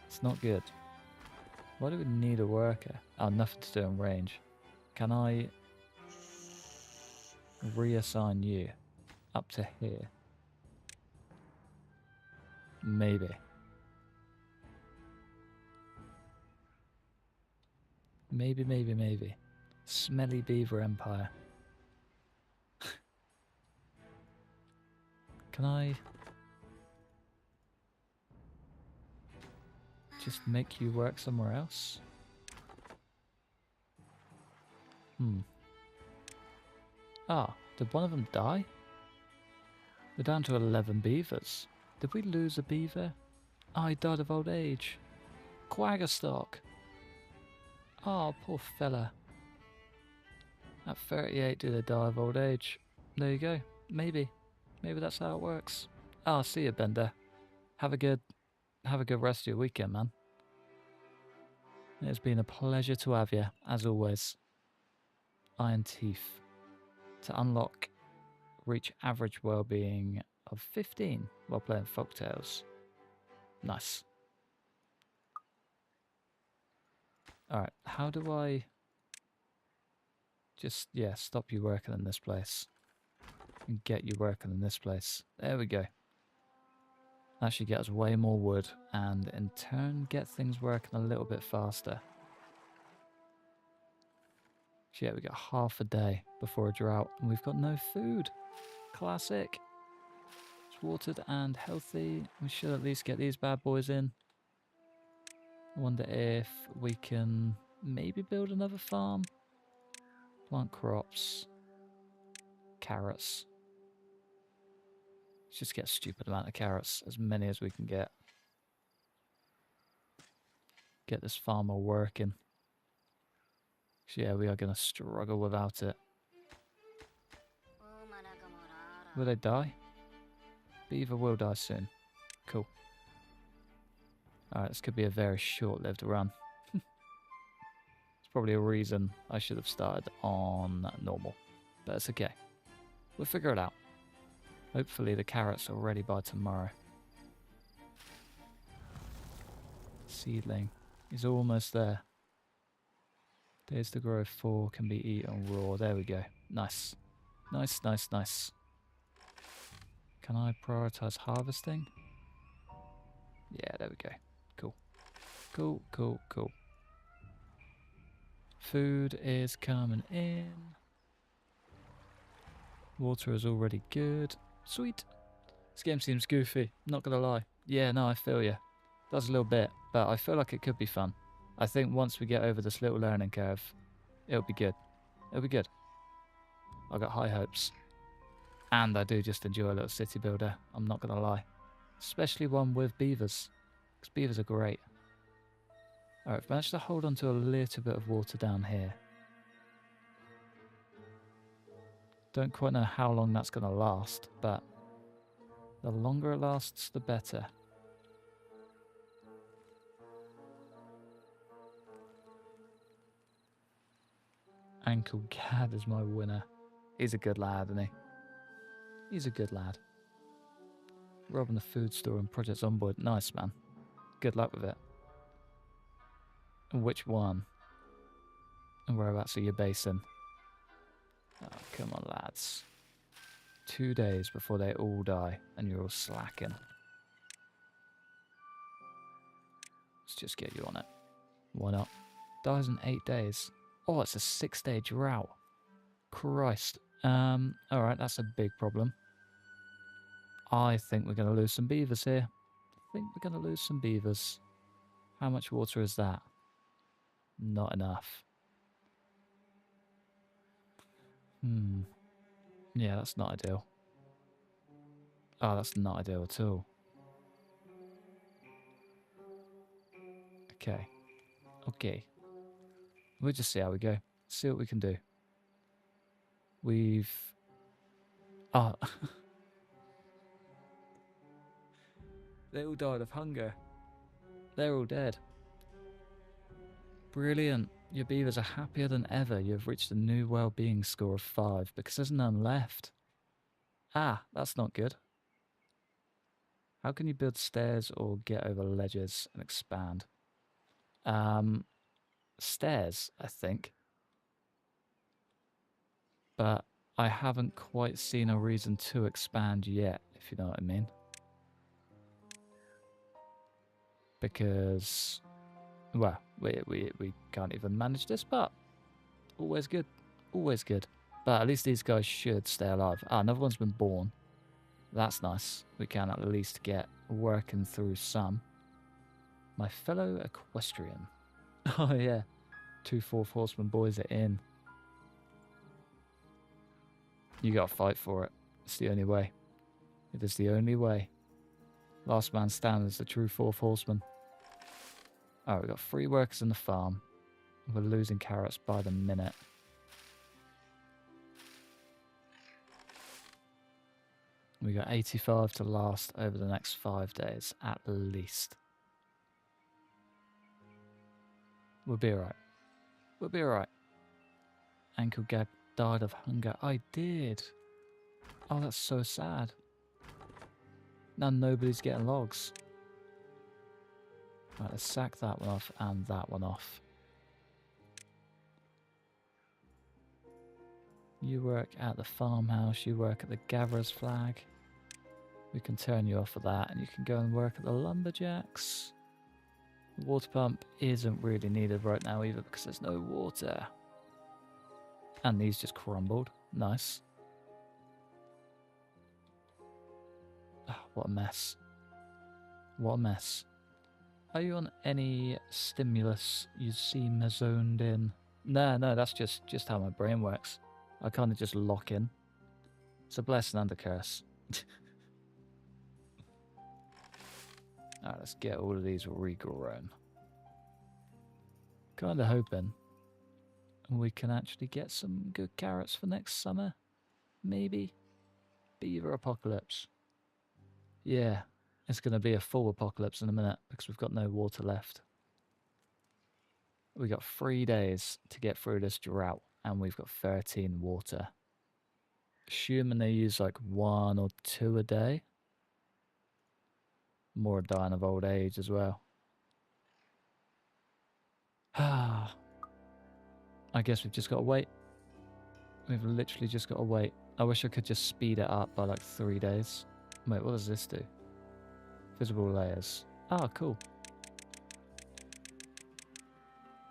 It's not good. Why do we need a worker? Oh, nothing to do in range. Can I reassign you up to here? Maybe. Maybe. Smelly beaver empire. Can I just make you work somewhere else? Ah, did one of them die? We're down to 11 beavers. Did we lose a beaver? Oh, he died of old age. Quaggerstock. Oh, poor fella. At 38, did they die of old age? There you go. Maybe that's how it works. Oh, see you, Bender. Have a good rest of your weekend, man. It's been a pleasure to have you, as always. Iron Teeth. To unlock, reach average well-being of 15 while playing Folktales. Nice. Alright, how do I just, stop you working in this place? And get you working in this place. There we go. That should get us way more wood, and in turn get things working a little bit faster. So yeah, we got half a day before a drought, and we've got no food. Classic. It's watered and healthy. We should at least get these bad boys in. I wonder if we can maybe build another farm. Plant crops. Carrots. Let's just get a stupid amount of carrots, as many as we can get. Get this farmer working. Yeah, we are going to struggle without it. Will they die? Beaver will die soon. Cool. Alright, this could be a very short-lived run. It's probably a reason I should have started on normal. But it's okay. We'll figure it out. Hopefully the carrots are ready by tomorrow. Seedling is almost there. Days to grow 4 can be eaten raw. There we go. Nice. Nice, nice, nice. Can I prioritize harvesting? Yeah, there we go. Cool. Cool, cool, cool. Food is coming in. Water is already good. Sweet. This game seems goofy, not gonna lie. Yeah, no, I feel you. Does a little bit, but I feel like it could be fun. I think once we get over this little learning curve, it'll be good. It'll be good. I got high hopes. And I do just enjoy a little city builder, I'm not gonna lie. Especially one with beavers. Because beavers are great. Alright, we've managed to hold on to a little bit of water down here. Don't quite know how long that's gonna last, but the longer it lasts, the better. Ankle Gad is my winner. He's a good lad, isn't he? He's a good lad. Robbing the food store and projects on board. Nice, man. Good luck with it. And which one? And whereabouts are you basing? Oh, come on, lads. 2 days before they all die, and you're all slacking. Let's just get you on it. Why not? Dies in 8 days. Oh, it's a 6-day drought. Christ. Alright, that's a big problem. I think we're going to lose some beavers here. I think we're going to lose some beavers. How much water is that? Not enough. Yeah, that's not ideal. Oh, that's not ideal at all. Okay. Okay. We'll just see how we go. See what we can do. We've... Oh. They all died of hunger. They're all dead. Brilliant. Your beavers are happier than ever. You've reached a new well-being score of 5 because there's none left. Ah, that's not good. How can you build stairs or get over ledges and expand? Stairs, I think. But I haven't quite seen a reason to expand yet, if you know what I mean. Because, well, we can't even manage this, but always good. Always good. But at least these guys should stay alive. Ah, another one's been born. That's nice. We can at least get working through some. My fellow equestrian. Oh, yeah. 2 4th horseman boys are in. You gotta fight for it. It's the only way. It is the only way. Last man standing is the true 4th horseman. Alright, we've got 3 workers in the farm. We're losing carrots by the minute. We got 85 to last over the next 5 days, at least. We'll be alright. We'll be alright. Ankle Gag died of hunger. I did. Oh, that's so sad. Now nobody's getting logs. Right, let's sack that one off and that one off. You work at the farmhouse, you work at the gatherer's flag. We can turn you off of that and you can go and work at the lumberjacks. The water pump isn't really needed right now either because there's no water. And these just crumbled. Nice. Oh, what a mess. What a mess. Are you on any stimulus? You seem zoned in. No, that's just how my brain works. I kind of just lock in. It's a blessing and a curse. Alright, let's get all of these regrown. Kind of hoping We can actually get some good carrots for next summer. Maybe. Beaver apocalypse. Yeah, it's going to be a full apocalypse in a minute because we've got no water left. We got 3 days to get through this drought and we've got 13 water. Assuming they use like 1 or 2 a day. More dying of old age as well. I guess we've just got to wait. We've literally just got to wait. I wish I could just speed it up by like 3 days. Wait, what does this do? Visible layers. Ah, cool.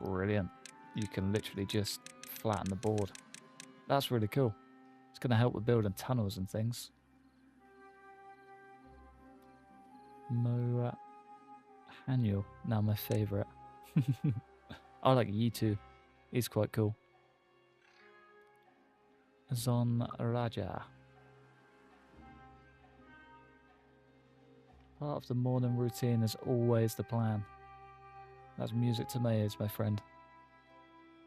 Brilliant. You can literally just flatten the board. That's really cool. It's going to help with building tunnels and things. Haniel, now my favourite. I like Yitu. He's quite cool. Zon Raja. Part of the morning routine is always the plan. That's music to my ears, my friend.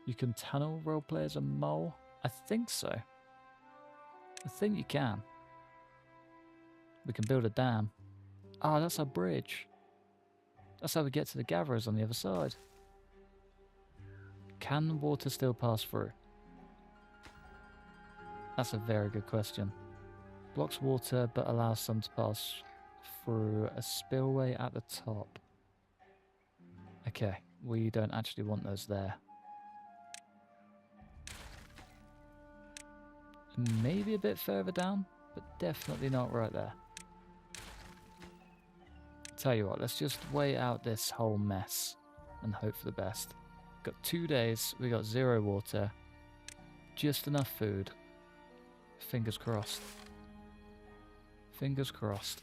You can tunnel roleplay as a mole? I think so. I think you can. We can build a dam. Ah, that's our bridge. That's how we get to the gatherers on the other side. Can water still pass through? That's a very good question. Blocks water but allows some to pass through a spillway at the top. Okay, we don't actually want those there. Maybe a bit further down, but definitely not right there. Tell you what, let's just wait out this whole mess and hope for the best. Got 2 days, we got 0 water, just enough food. Fingers crossed. Fingers crossed.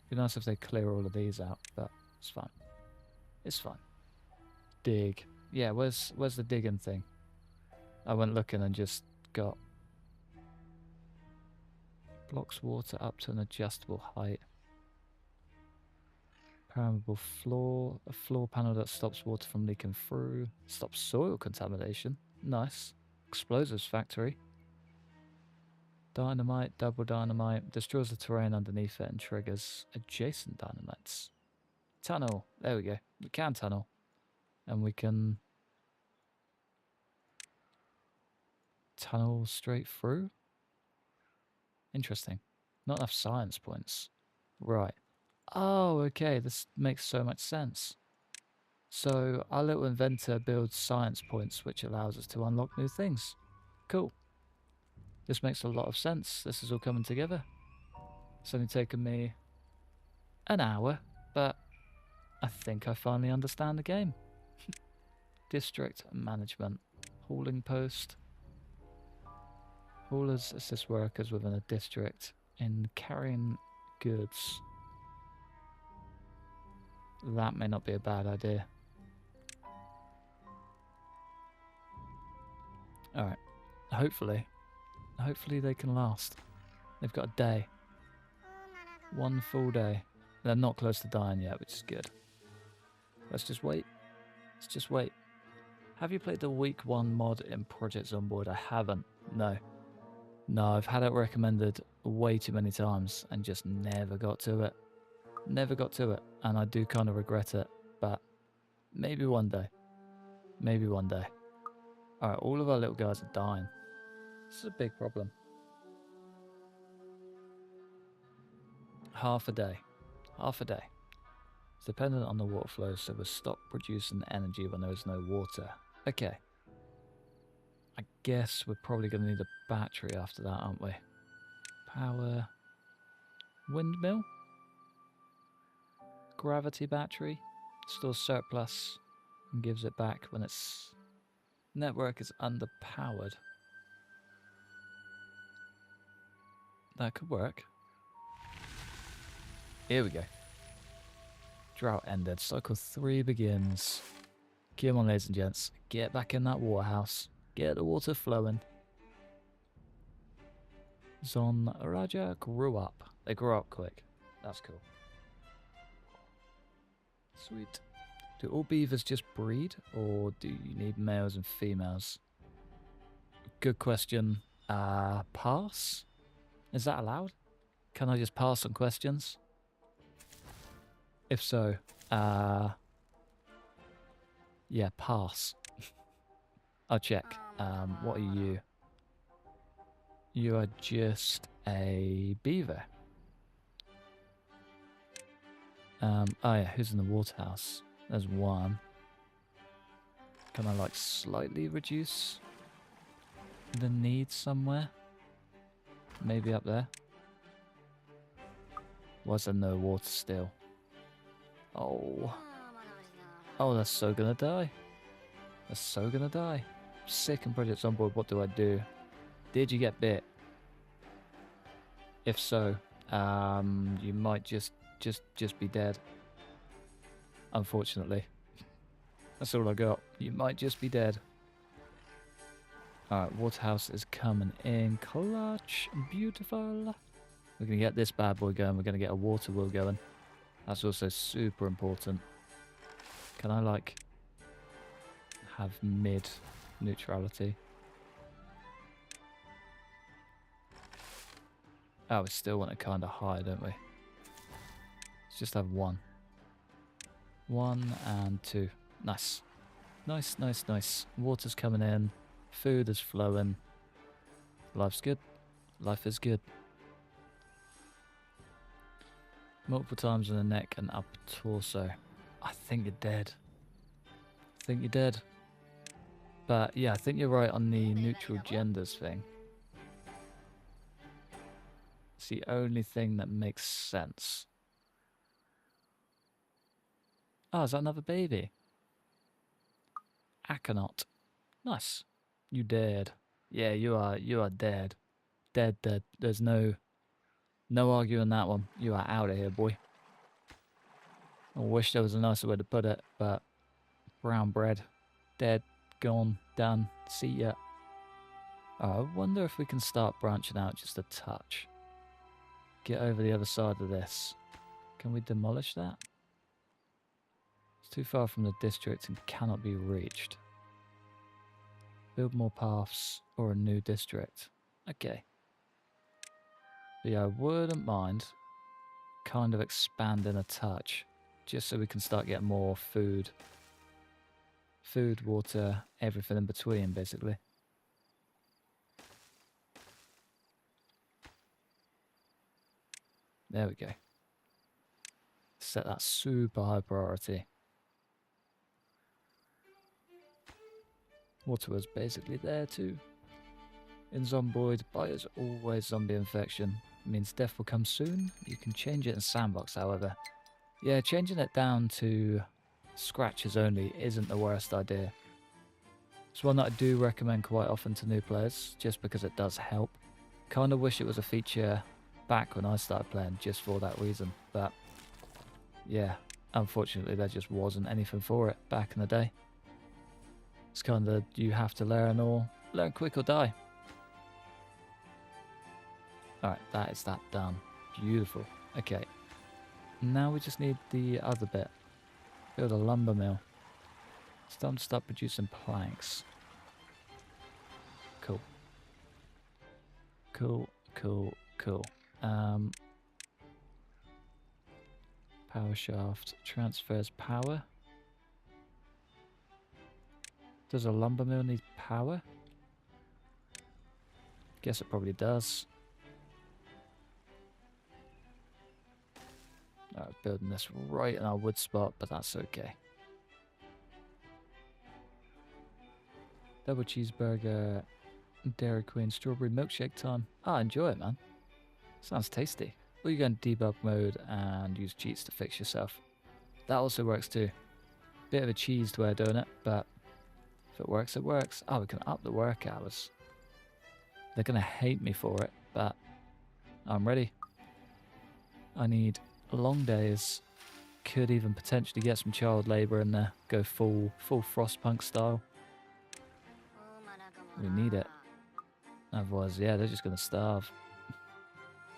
Be nice if they clear all of these out, but it's fine. It's fine. Dig. Yeah, where's the digging thing? I went looking and just got... Blocks water up to an adjustable height. Permeable floor. A floor panel that stops water from leaking through. Stops soil contamination. Nice. Explosives factory. Dynamite, double dynamite. Destroys the terrain underneath it and triggers adjacent dynamites. Tunnel. There we go. We can tunnel. And we can... tunnel straight through? Interesting. Not enough science points. Right. Oh, okay. This makes so much sense. So our little inventor builds science points, which allows us to unlock new things. Cool. This makes a lot of sense. This is all coming together. It's only taken me an hour, but I think I finally understand the game. District management. Hauling post. Haulers assist workers within a district in carrying goods. That may not be a bad idea. Alright. Hopefully they can last. They've got a day. 1 full day. They're not close to dying yet, which is good. Let's just wait. Let's just wait. Have you played the week 1 mod in Project Zomboid? I haven't. No. No, I've had it recommended way too many times and just never got to it. Never got to it, and I do kind of regret it, but maybe one day. Maybe one day. Alright, all of our little guys are dying. This is a big problem. Half a day. Half a day. It's dependent on the water flow, so we'll stop producing energy when there is no water. Okay. I guess we're probably going to need a battery after that, aren't we? Power. Windmill? Gravity battery. Stores surplus and gives it back when its network is underpowered. That could work. Here we go. Drought ended. Cycle 3 begins. Come on, ladies and gents. Get back in that water house. Get the water flowing. Zon Raja grew up. They grew up quick. That's cool. Sweet. Do all beavers just breed, or do you need males and females? Good question. Pass? Is that allowed? Can I just pass on questions? If so, yeah, pass. I'll check. What are you? You are just a beaver. Oh yeah, who's in the water house? There's one. Can I like slightly reduce the need somewhere? Maybe up there? Was there no water still? Oh. Oh, that's so gonna die. That's so gonna die. Second project's on board, what do I do? Did you get bit? If so, you might just be dead. Unfortunately. That's all I got. You might just be dead. Alright, Waterhouse is coming in clutch. Beautiful. We're going to get this bad boy going. We're going to get a water wheel going. That's also super important. Can I, like, have mid neutrality? Oh, we still want it kind of high, don't we? Let's just have one. 1 and 2. Nice. Nice, nice, nice. Water's coming in. Food is flowing. Life's good. Life is good. Multiple times in the neck and upper torso. I think you're dead. I think you're dead. But yeah, I think you're right on the neutral genders thing. It's the only thing that makes sense. Oh, is that another baby? Aconot. Nice. You dead. Yeah, you are dead. Dead, dead. There's no arguing that one. You are out of here, boy. I wish there was a nicer way to put it, but brown bread. Dead, gone, done. See ya. Oh, I wonder if we can start branching out just a touch. Get over the other side of this. Can we demolish that? It's too far from the district and cannot be reached. Build more paths or a new district. Okay. But yeah, I wouldn't mind kind of expanding a touch. Just so we can start getting more food. Food, water, everything in between, basically. There we go. Set that super high priority. Water was basically there too. In Zomboid, bite is always zombie infection. It means death will come soon. You can change it in Sandbox, however. Yeah, changing it down to scratches only isn't the worst idea. It's one that I do recommend quite often to new players, just because it does help. Kind of wish it was a feature back when I started playing, just for that reason. But yeah, unfortunately there just wasn't anything for it back in the day. It's kind of, you have to learn quick or die. Alright, that is that done. Beautiful. Okay. Now we just need the other bit. Build a lumber mill. It's time to start producing planks. Cool. Cool, cool, cool. Power shaft transfers power. Does a lumber mill need power? Guess it probably does. Alright, building this right in our wood spot, but that's okay. Double cheeseburger, Dairy Queen, strawberry milkshake time. Ah, enjoy it, man. Sounds tasty. Or you go in debug mode and use cheats to fix yourself. That also works too. Bit of a cheesed way of doing it, but if it works, it works. Oh, we can up the work hours. They're going to hate me for it, but I'm ready. I need long days. Could even potentially get some child labour in there. Go full Frostpunk style. We need it. Otherwise, yeah, they're just going to starve.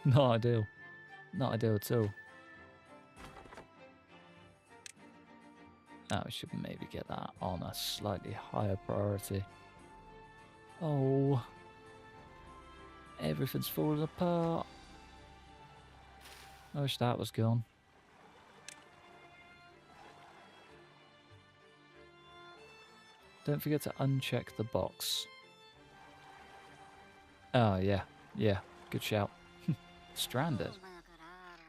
Not ideal. Not ideal at all. Oh, we should maybe get that on a slightly higher priority. Oh. Everything's falling apart. I wish that was gone. Don't forget to uncheck the box. Oh, yeah. Yeah. Good shout. Stranded.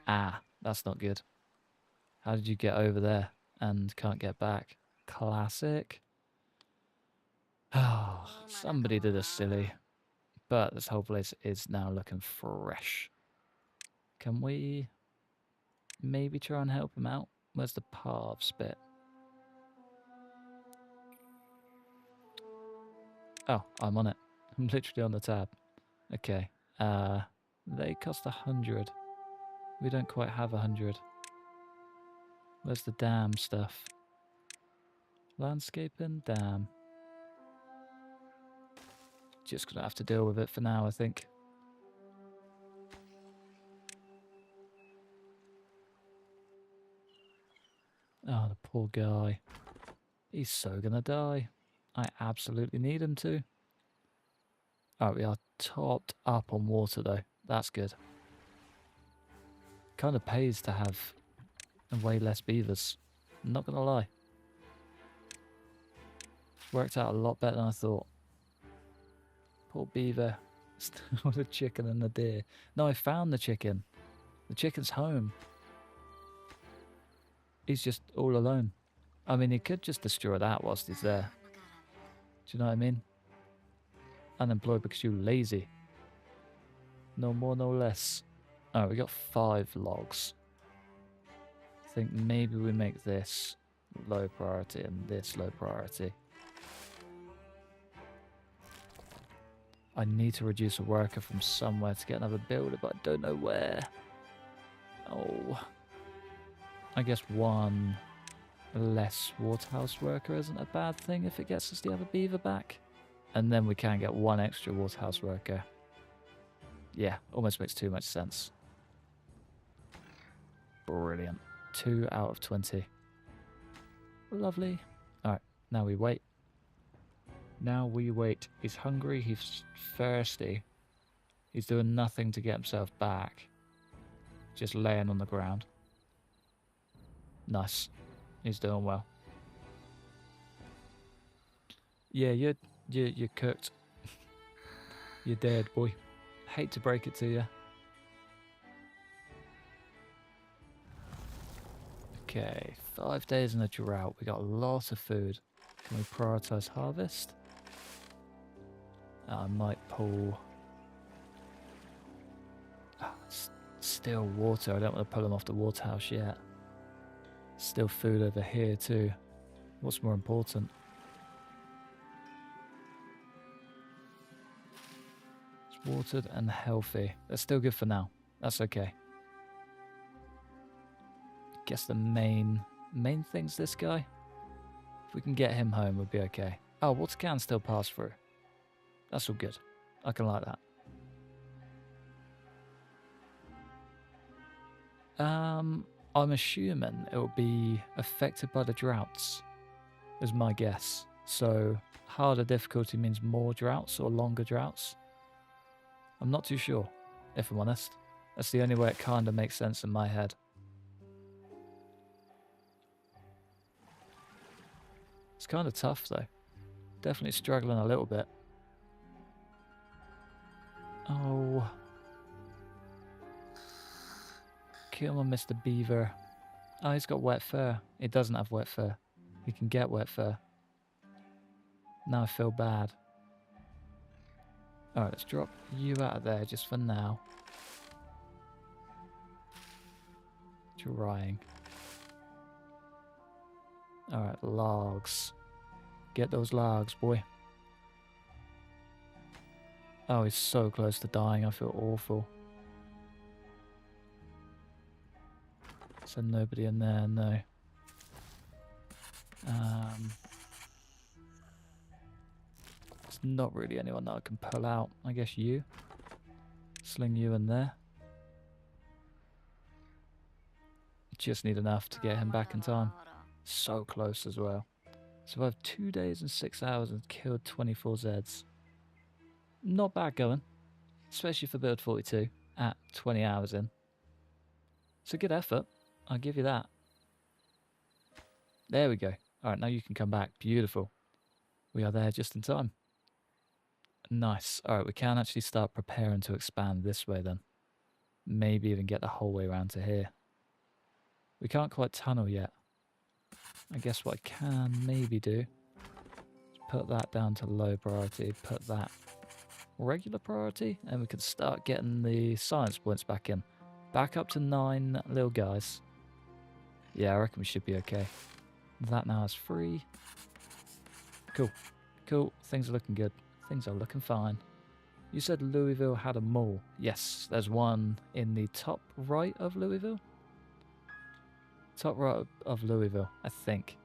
Ah, that's not good. How did you get over there and can't get back? Classic. Oh, somebody did us silly. But this whole place is now looking fresh. Can we maybe try and help him out? Where's the paths bit? Oh, I'm on it. I'm literally on the tab. Okay. They cost 100. We don't quite have 100. Where's the dam stuff? Landscaping, dam. Just gonna have to deal with it for now, I think. Oh, the poor guy. He's so gonna die. I absolutely need him to. Oh, we are topped up on water though. That's good. Kind of pays to have way less beavers. I'm not gonna lie. Worked out a lot better than I thought. Poor beaver. Still the chicken and the deer. No, I found the chicken. The chicken's home. He's just all alone. I mean, he could just destroy that whilst he's there. Do you know what I mean? Unemployed because you're lazy. No more, no less. Oh, we got 5 logs. I think maybe we make this low priority and this low priority. I need to reduce a worker from somewhere to get another builder, but I don't know where. Oh. I guess 1 less waterhouse worker isn't a bad thing if it gets us the other beaver back. And then we can get 1 extra waterhouse worker. Yeah, almost makes too much sense. Brilliant. 2 out of 20. Lovely. Alright, now we wait. Now we wait. He's hungry, he's thirsty. He's doing nothing to get himself back. Just laying on the ground. Nice. He's doing well. Yeah, you're cooked. You're dead, boy. Hate to break it to you. Okay, 5 days in a drought. We got a lot of food. Can we prioritize harvest? I might pull... Oh, it's still water. I don't want to pull them off the waterhouse yet. Still food over here too. What's more important? It's watered and healthy. That's still good for now. That's okay. Guess the main thing's this guy. If we can get him home, we'll be okay. Oh, water can still pass through. That's all good. I can like that. I'm assuming it will be affected by the droughts, is my guess. So harder difficulty means more droughts or longer droughts. I'm not too sure, if I'm honest. That's the only way it kind of makes sense in my head. It's kind of tough though. Definitely struggling a little bit. Oh. Come on, Mr. Beaver. Oh, he's got wet fur. He doesn't have wet fur. He can get wet fur. Now I feel bad. Alright, let's drop you out of there just for now. Drying. Alright, logs. Get those logs, boy. Oh, he's so close to dying. I feel awful. So nobody in there, no. There's not really anyone that I can pull out. I guess you. Sling you in there. Just need enough to get him back in time. So close as well. So I have 2 days and 6 hours and killed 24 Zeds. Not bad going, especially for build 42 at 20 hours in. It's a good effort. I'll give you that. There we go. All right, now you can come back. Beautiful. We are there just in time. Nice. All right, we can actually start preparing to expand this way then. Maybe even get the whole way around to here. We can't quite tunnel yet. I guess what I can maybe do is put that down to low priority, put that regular priority, and we can start getting the science points back in. Back up to 9 little guys. Yeah, I reckon we should be okay. That now is free. Cool. Cool. Things are looking good. Things are looking fine. You said Louisville had a mall. Yes, there's one in the top right of Louisville. Top right of Louisville, I think.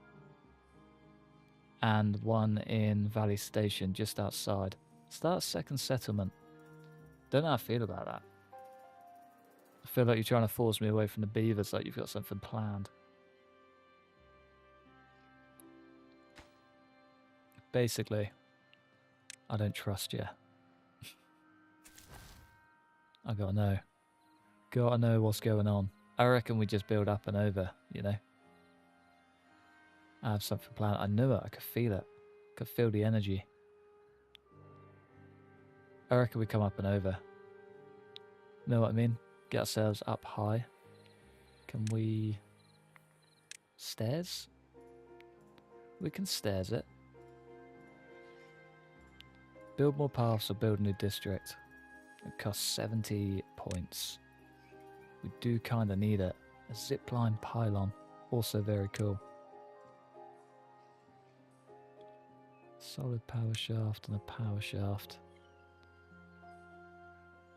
And one in Valley Station, just outside. Start second settlement. Don't know how I feel about that. I feel like you're trying to force me away from the beavers, like you've got something planned. Basically, I don't trust you. I gotta know. Gotta know what's going on. I reckon we just build up and over, you know. I have something planned. I knew it. I could feel it. I could feel the energy. I reckon we come up and over. Know what I mean? Get ourselves up high. Can we... Stairs? We can stairs it. Build more paths or build a new district. It costs 70 points. We do kind of need it. A zipline pylon. Also very cool. Solid power shaft and a power shaft.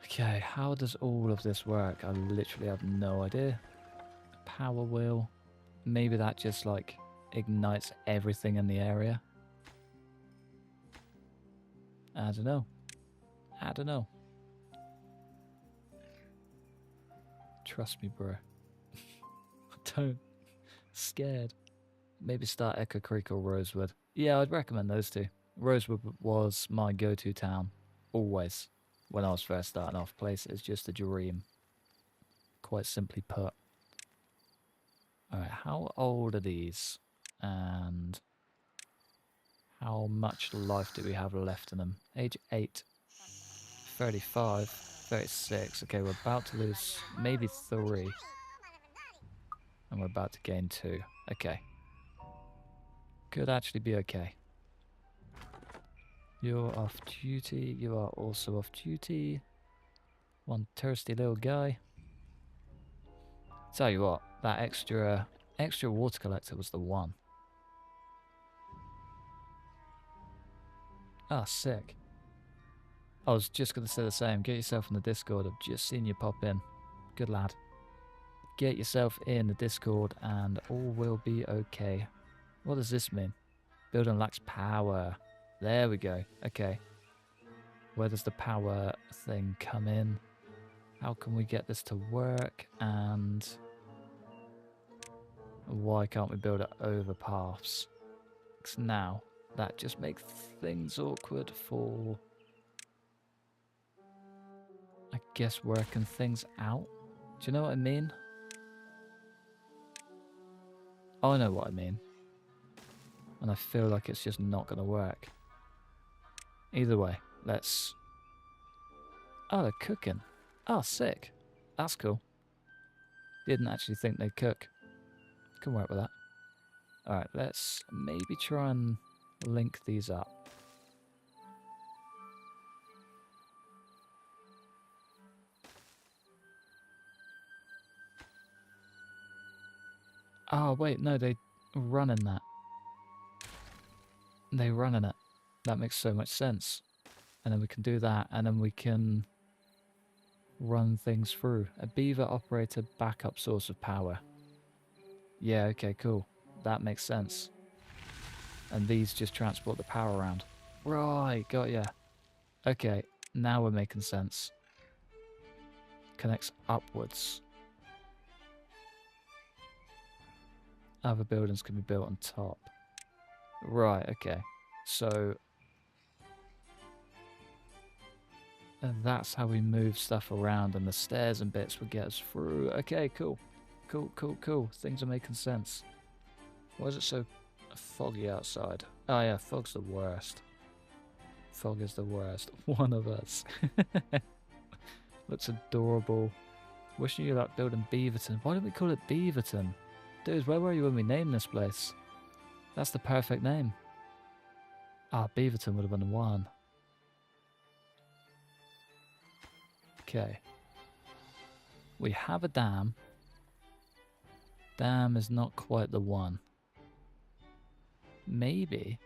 Okay, how does all of this work? I literally have no idea. Power wheel. Maybe that just like ignites everything in the area. I don't know. I don't know. Trust me, bro. I don't. Scared. Maybe start Echo Creek or Rosewood. Yeah, I'd recommend those two. Rosewood was my go-to town. Always. When I was first starting off. Place is just a dream. Quite simply put. Alright, how old are these? And how much life do we have left in them? Age 8. 35. 36. Okay, we're about to lose maybe 3. And we're about to gain 2. Okay. Could actually be okay. You're off duty. You are also off duty. One thirsty little guy. Tell you what, that extra water collector was the one. Ah, sick. I was just going to say the same. Get yourself in the Discord. I've just seen you pop in. Good lad. Get yourself in the Discord and all will be okay. What does this mean? Building lacks power. There we go. Okay. Where does the power thing come in? How can we get this to work? And why can't we build it over paths? Because now that just makes things awkward for, I guess, working things out. Do you know what I mean? I know what I mean. And I feel like it's just not going to work. Either way, let's... Oh, they're cooking. Oh, sick. That's cool. Didn't actually think they'd cook. Can work with that. Alright, let's maybe try and link these up. Oh, wait, no, they run in that. They run in it. That makes so much sense. And then we can do that, and then we can run things through. A beaver operated backup source of power. Yeah, okay, cool. That makes sense. And these just transport the power around. Right, got ya. Okay, now we're making sense. Connects upwards. Other buildings can be built on top. Right, okay. So And that's how we move stuff around, and the stairs and bits would get us through. Okay, cool. Cool. Things are making sense. Why is it so foggy outside? Oh yeah, fog's the worst. Fog is the worst. One of us. Looks adorable. Wishing you luck building Beaverton. Why don't we call it Beaverton? Dude, where were you when we named this place? That's the perfect name. Ah, Beaverton would have been one. Okay. We have a dam. Dam is not quite the one. Maybe.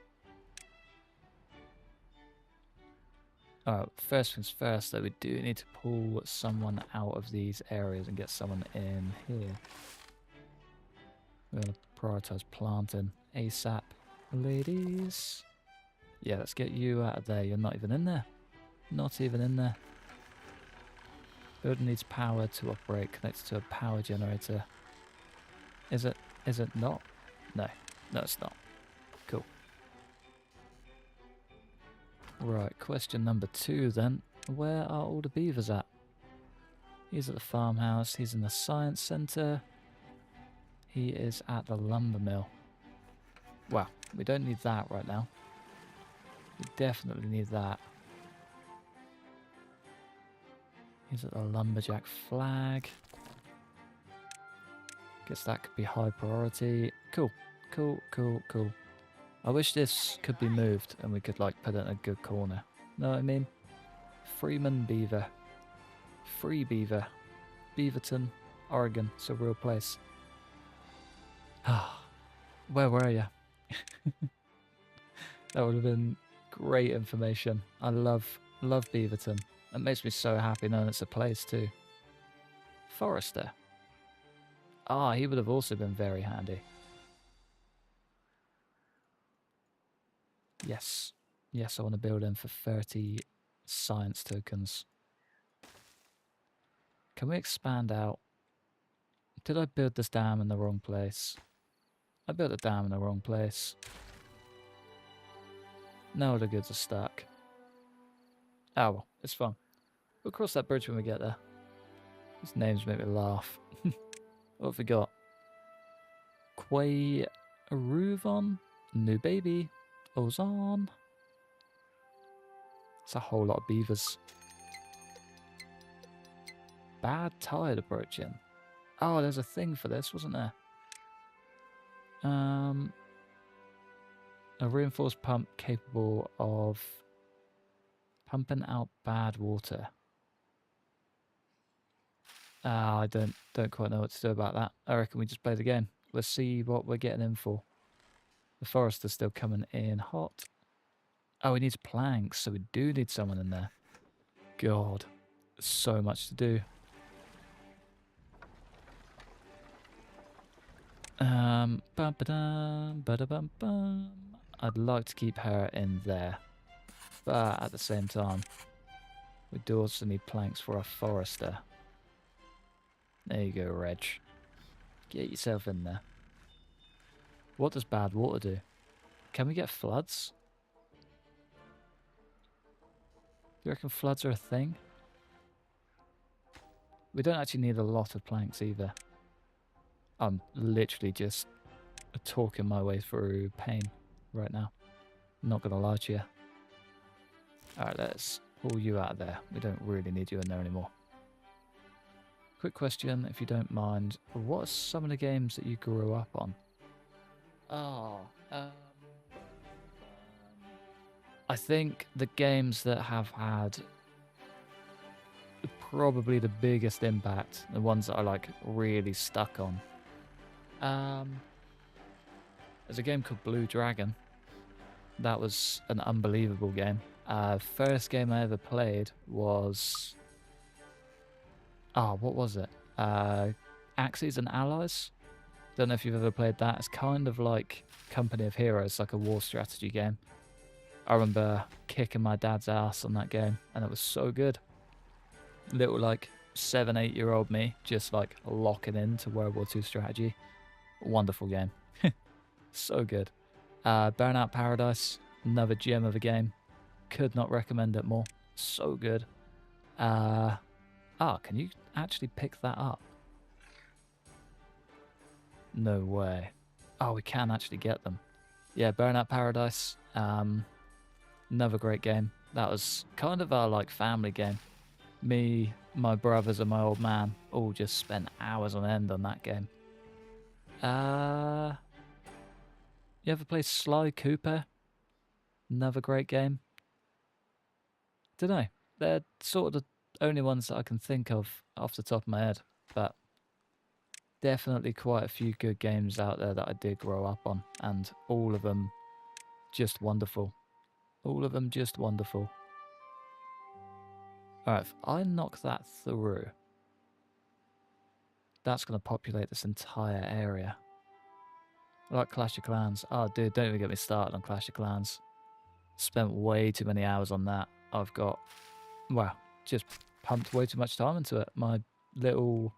Alright, first things first though, we do need to pull someone out of these areas and get someone in here. We're going to prioritise planting ASAP. Ladies. Yeah, let's get you out of there. You're not even in there. Not even in there. Building needs power to operate, connected to a power generator. Is it not? No, it's not. Cool. Right, question number 2 then. Where are all the beavers at? He's at the farmhouse, he's in the science centre. He is at the lumber mill. Well, we don't need that right now. We definitely need that. He's at the lumberjack flag. Guess that could be high priority. Cool. I wish this could be moved and we could like put it in a good corner. Know what I mean? Freeman Beaver. Free Beaver. Beaverton, Oregon. It's a real place. Where were you? That would have been great information. I love Beaverton. It makes me so happy knowing it's a place too. Forester. Ah, he would have also been very handy. Yes. Yes, I want to build him for 30 science tokens. Can we expand out? Did I build this dam in the wrong place? I built the dam in the wrong place. No, the goods are stuck. Oh well, it's fine. We'll cross that bridge when we get there. These names make me laugh. What have we got? Quadruped, new baby, Ozon. It's a whole lot of beavers. Bad tide approaching. Oh, there's a thing for this, wasn't there? A reinforced pump capable of pumping out bad water. I don't quite know what to do about that. I reckon we just play the game. Let's see what we're getting in for. The forester's still coming in hot. Oh, we need planks, so we do need someone in there. God, so much to do. I'd like to keep her in there, but at the same time, we do also need planks for our forester. There you go, Reg. Get yourself in there. What does bad water do? Can we get floods? Do you reckon floods are a thing? We don't actually need a lot of planks either. I'm literally just talking my way through pain right now. I'm not going to lie to you. Alright, let's pull you out of there. We don't really need you in there anymore. Quick question, if you don't mind. What are some of the games that you grew up on? I think the games that have had probably the biggest impact, the ones that I like really stuck on. There's a game called Blue Dragon. That was an unbelievable game. First game I ever played was... what was it? Axes and Allies? Don't know if you've ever played that. It's kind of like Company of Heroes, like a war strategy game. I remember kicking my dad's ass on that game, and it was so good. Little like 7-8-year-old me, just like locking into World War II strategy. Wonderful game. So good. Burnout Paradise, another gem of a game. Could not recommend it more. So good. Can you actually pick that up? No way. Oh, we can actually get them. Yeah, Burnout Paradise. Another great game. That was kind of our like family game. Me, my brothers, and my old man all just spent hours on end on that game. You ever play Sly Cooper? Another great game. Don't know. They're sort of the only ones that I can think of off the top of my head, but definitely quite a few good games out there that I did grow up on, and all of them just wonderful. All of them just wonderful. Alright, if I knock that through, that's going to populate this entire area. Like Clash of Clans. Oh, dude, don't even get me started on Clash of Clans. Spent way too many hours on that. I've got, well, just pumped way too much time into it. My little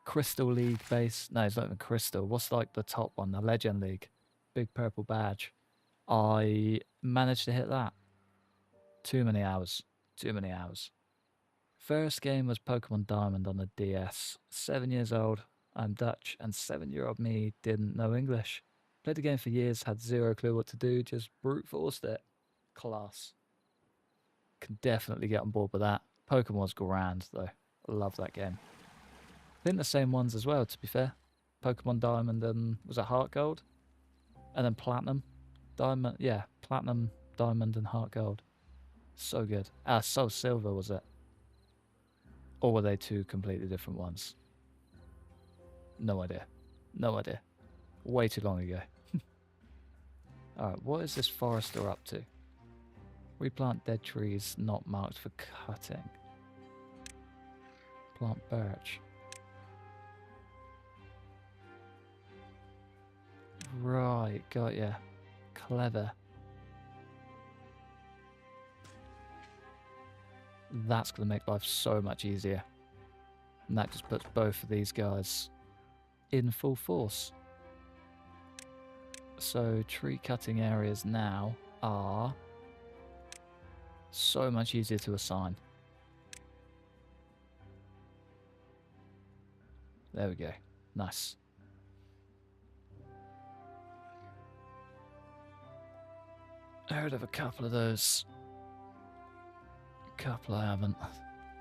Crystal League base. No, it's not even Crystal. What's like the top one? The Legend League. Big purple badge. I managed to hit that. Too many hours. Too many hours. First game was Pokemon Diamond on the DS. 7 years old. I'm Dutch, and 7-year-old me didn't know English. Played the game for years, had zero clue what to do, just brute forced it. Class. Can definitely get on board with that. Pokemon's grand, though. I love that game. I think the same ones as well, to be fair. Pokemon Diamond and, was it Heart Gold? And then Platinum. Diamond, yeah, Platinum, Diamond, and Heart Gold. So good. Soul Silver, was it? Or were they two completely different ones? No idea. No idea. Way too long ago. Alright, what is this forester up to? Replant dead trees not marked for cutting. Plant birch. Right, got ya. Clever. That's going to make life so much easier. And that just puts both of these guys in full force. So tree cutting areas now are so much easier to assign. There we go. Nice. I heard of a couple of those. A couple I haven't.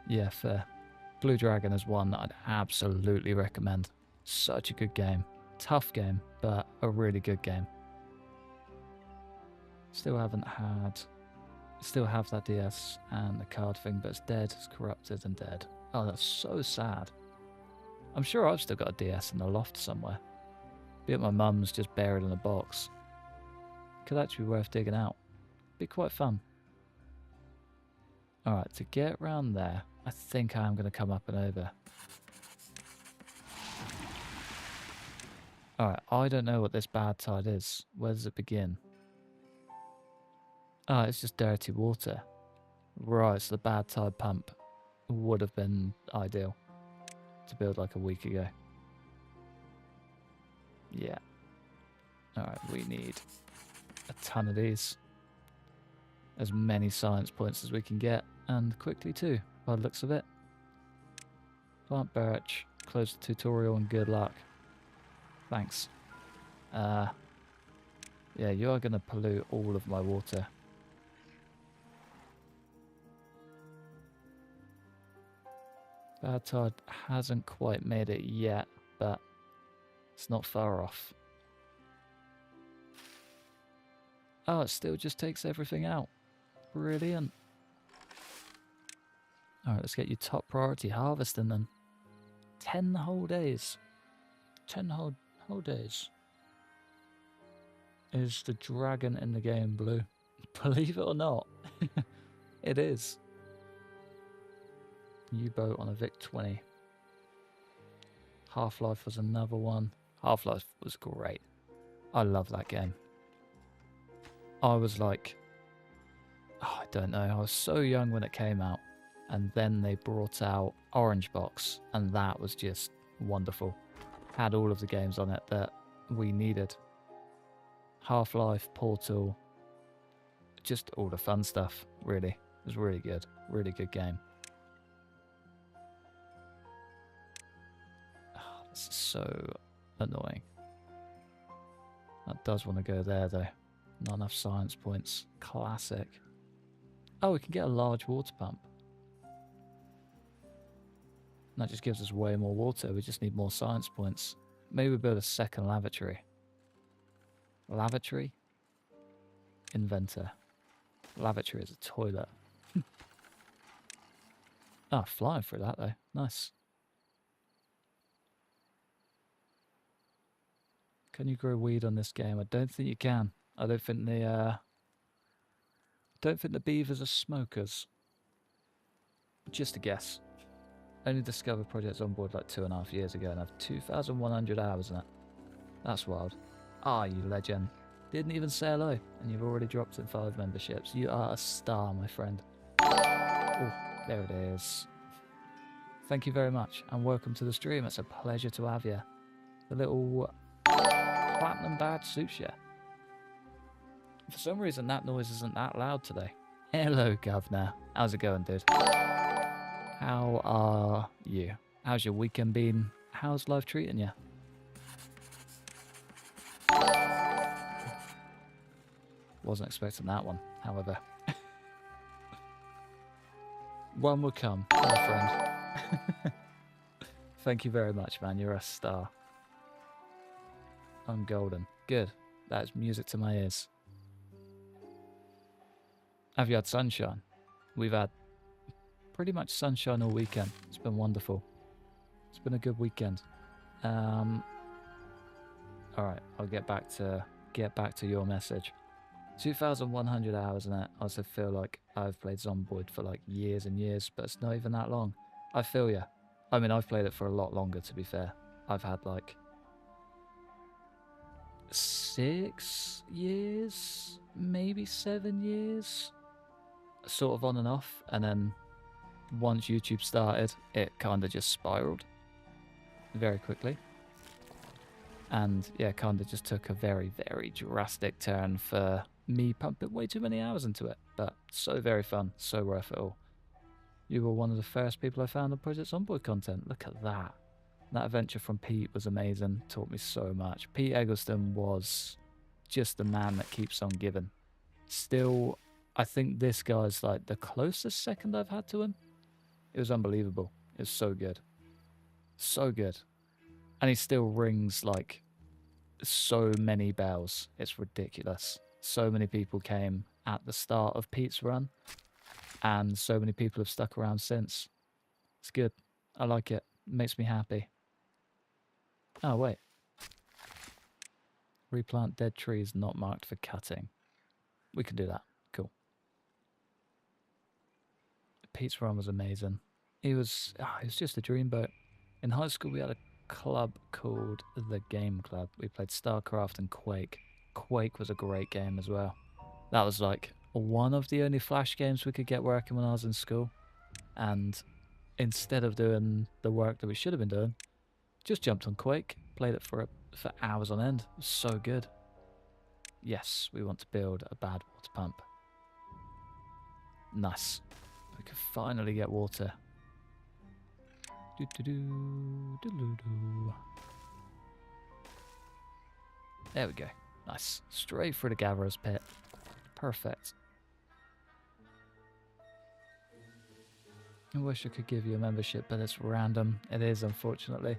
Yeah, fair. Blue Dragon is one that I'd absolutely recommend. Such a good game. Tough game, but a really good game. Still have that DS and the card thing, but it's dead, it's corrupted and dead. Oh, that's so sad. I'm sure I've still got a DS in the loft somewhere. Be it my mum's just buried in a box. Could actually be worth digging out. Be quite fun. Alright, to get round there, I think I am going to come up and over. Alright, I don't know what this bad tide is. Where does it begin? Oh, it's just dirty water. Right, so the bad tide pump would have been ideal to build like a week ago. Yeah. Alright, we need a ton of these. As many science points as we can get, and quickly too, by the looks of it. Plant birch, close the tutorial and good luck. Thanks. Yeah, you are going to pollute all of my water. Bad tide hasn't quite made it yet, but it's not far off. Oh, it still just takes everything out. Brilliant. Alright, let's get you top priority harvesting then. 10 whole days. 10 whole days. Is the dragon in the game blue? Believe it or not, it is. U-boat on a Vic-20. Half-Life was another one. Half-Life was great. I love that game. I was like, oh, I don't know, I was so young when it came out. And then they brought out Orange Box, and that was just wonderful. Had all of the games on it that we needed. Half-Life, Portal, just all the fun stuff, really. It was really good game. This is so annoying. That does want to go there, though. Not enough science points. Classic. Oh, we can get a large water pump. That just gives us way more water. We just need more science points. Maybe we build a second lavatory. Lavatory? Inventor. Lavatory is a toilet. Oh, flying through that, though. Nice. Can you grow weed on this game? I don't think you can. I don't think the beavers are smokers. Just a guess. Only discovered projects on board like 2.5 years ago and have 2,100 hours in it. That's wild. Ah, you legend. Didn't even say hello, and you've already dropped in 5 memberships. You are a star, my friend. Oh, there it is. Thank you very much, and welcome to the stream. It's a pleasure to have you. The little platinum badge suits you. For some reason, that noise isn't that loud today. Hello, Governor. How's it going, dude? How are you? How's your weekend been? How's life treating you? Wasn't expecting that one, however. One will come, my friend. Thank you very much, man. You're a star. I'm golden. Good. That's music to my ears. Have you had sunshine? We've had pretty much sunshine all weekend. It's been wonderful. It's been a good weekend. All right, I'll get back to your message. 2,100 hours in it. I also feel like I've played Zomboid for like years and years, but it's not even that long. I feel ya. I mean, I've played it for a lot longer, to be fair. I've had like 6 years, maybe 7 years, sort of on and off, and then once YouTube started, it kind of just spiraled very quickly. And yeah, kind of just took a very, very drastic turn for me pumping way too many hours into it. But so very fun, so worth it all. You were one of the first people I found on Project Zomboid content. Look at that. That adventure from Pete was amazing, taught me so much. Pete Eggleston was just the man that keeps on giving. Still, I think this guy's like the closest second I've had to him. It was unbelievable. It was so good. So good. And he still rings like so many bells. It's ridiculous. So many people came at the start of Pete's run, and so many people have stuck around since. It's good. I like it. It makes me happy. Oh, wait. Replant dead trees not marked for cutting. We can do that. Cool. Pete's run was amazing. It was just a dreamboat. In high school, we had a club called the Game Club. We played StarCraft and Quake. Quake was a great game as well. That was like one of the only Flash games we could get working when I was in school. And instead of doing the work that we should have been doing, just jumped on Quake, played it for hours on end. It was so good. Yes, we want to build a bad water pump. Nice. We can finally get water. There we go. Nice. Straight through the gatherer's pit. Perfect. I wish I could give you a membership, but it's random. It is, unfortunately.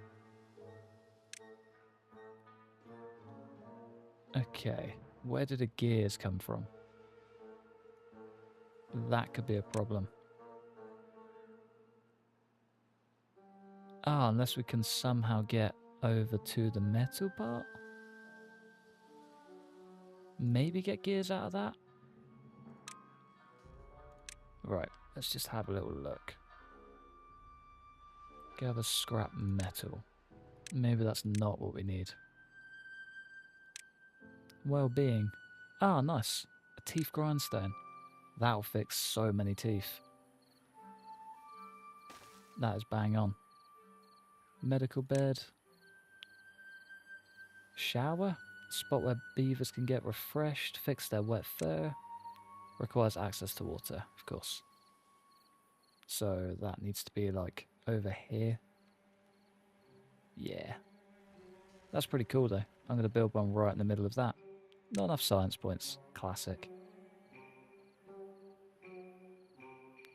Okay. Where did the gears come from? That could be a problem. Ah, unless we can somehow get over to the metal part? Maybe get gears out of that? Right, let's just have a little look. Gather scrap metal. Maybe that's not what we need. Well-being. Ah, nice. A teeth grindstone. That'll fix so many teeth. That is bang on. Medical bed. Shower. Spot where beavers can get refreshed. Fix their wet fur. Requires access to water, of course. So that needs to be like over here. Yeah. That's pretty cool though. I'm going to build one right in the middle of that. Not enough science points. Classic.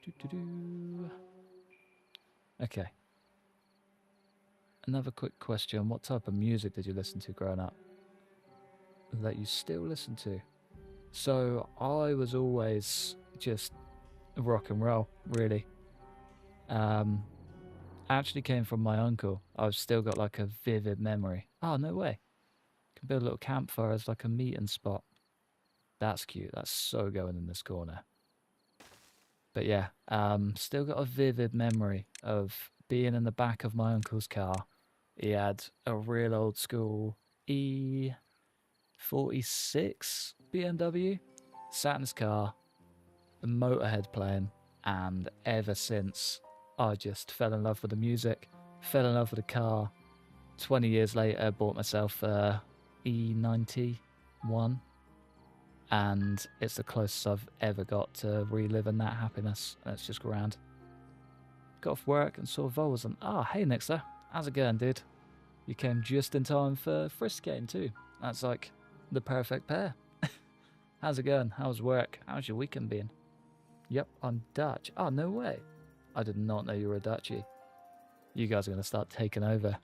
Doo-doo-doo. Okay. Another quick question. What type of music did you listen to growing up? That you still listen to? So I was always just rock and roll, really. Actually came from my uncle. I've still got like a vivid memory. Oh, no way. Can build a little campfire as like a meeting spot. That's cute. That's so going in this corner. But yeah, still got a vivid memory of being in the back of my uncle's car. He had a real old school E46 BMW. Sat in his car, the Motorhead playing, and ever since I just fell in love with the music, fell in love with the car. 20 years later, bought myself a E91, and it's the closest I've ever got to reliving that happiness. It's just grand. Got off work and saw Vols and, hey Nixer, how's it going, dude? You came just in time for Frisk game too. That's like the perfect pair. How's it going? How's work? How's your weekend been? Yep, I'm Dutch. Oh, no way. I did not know you were a Dutchie. You guys are going to start taking over.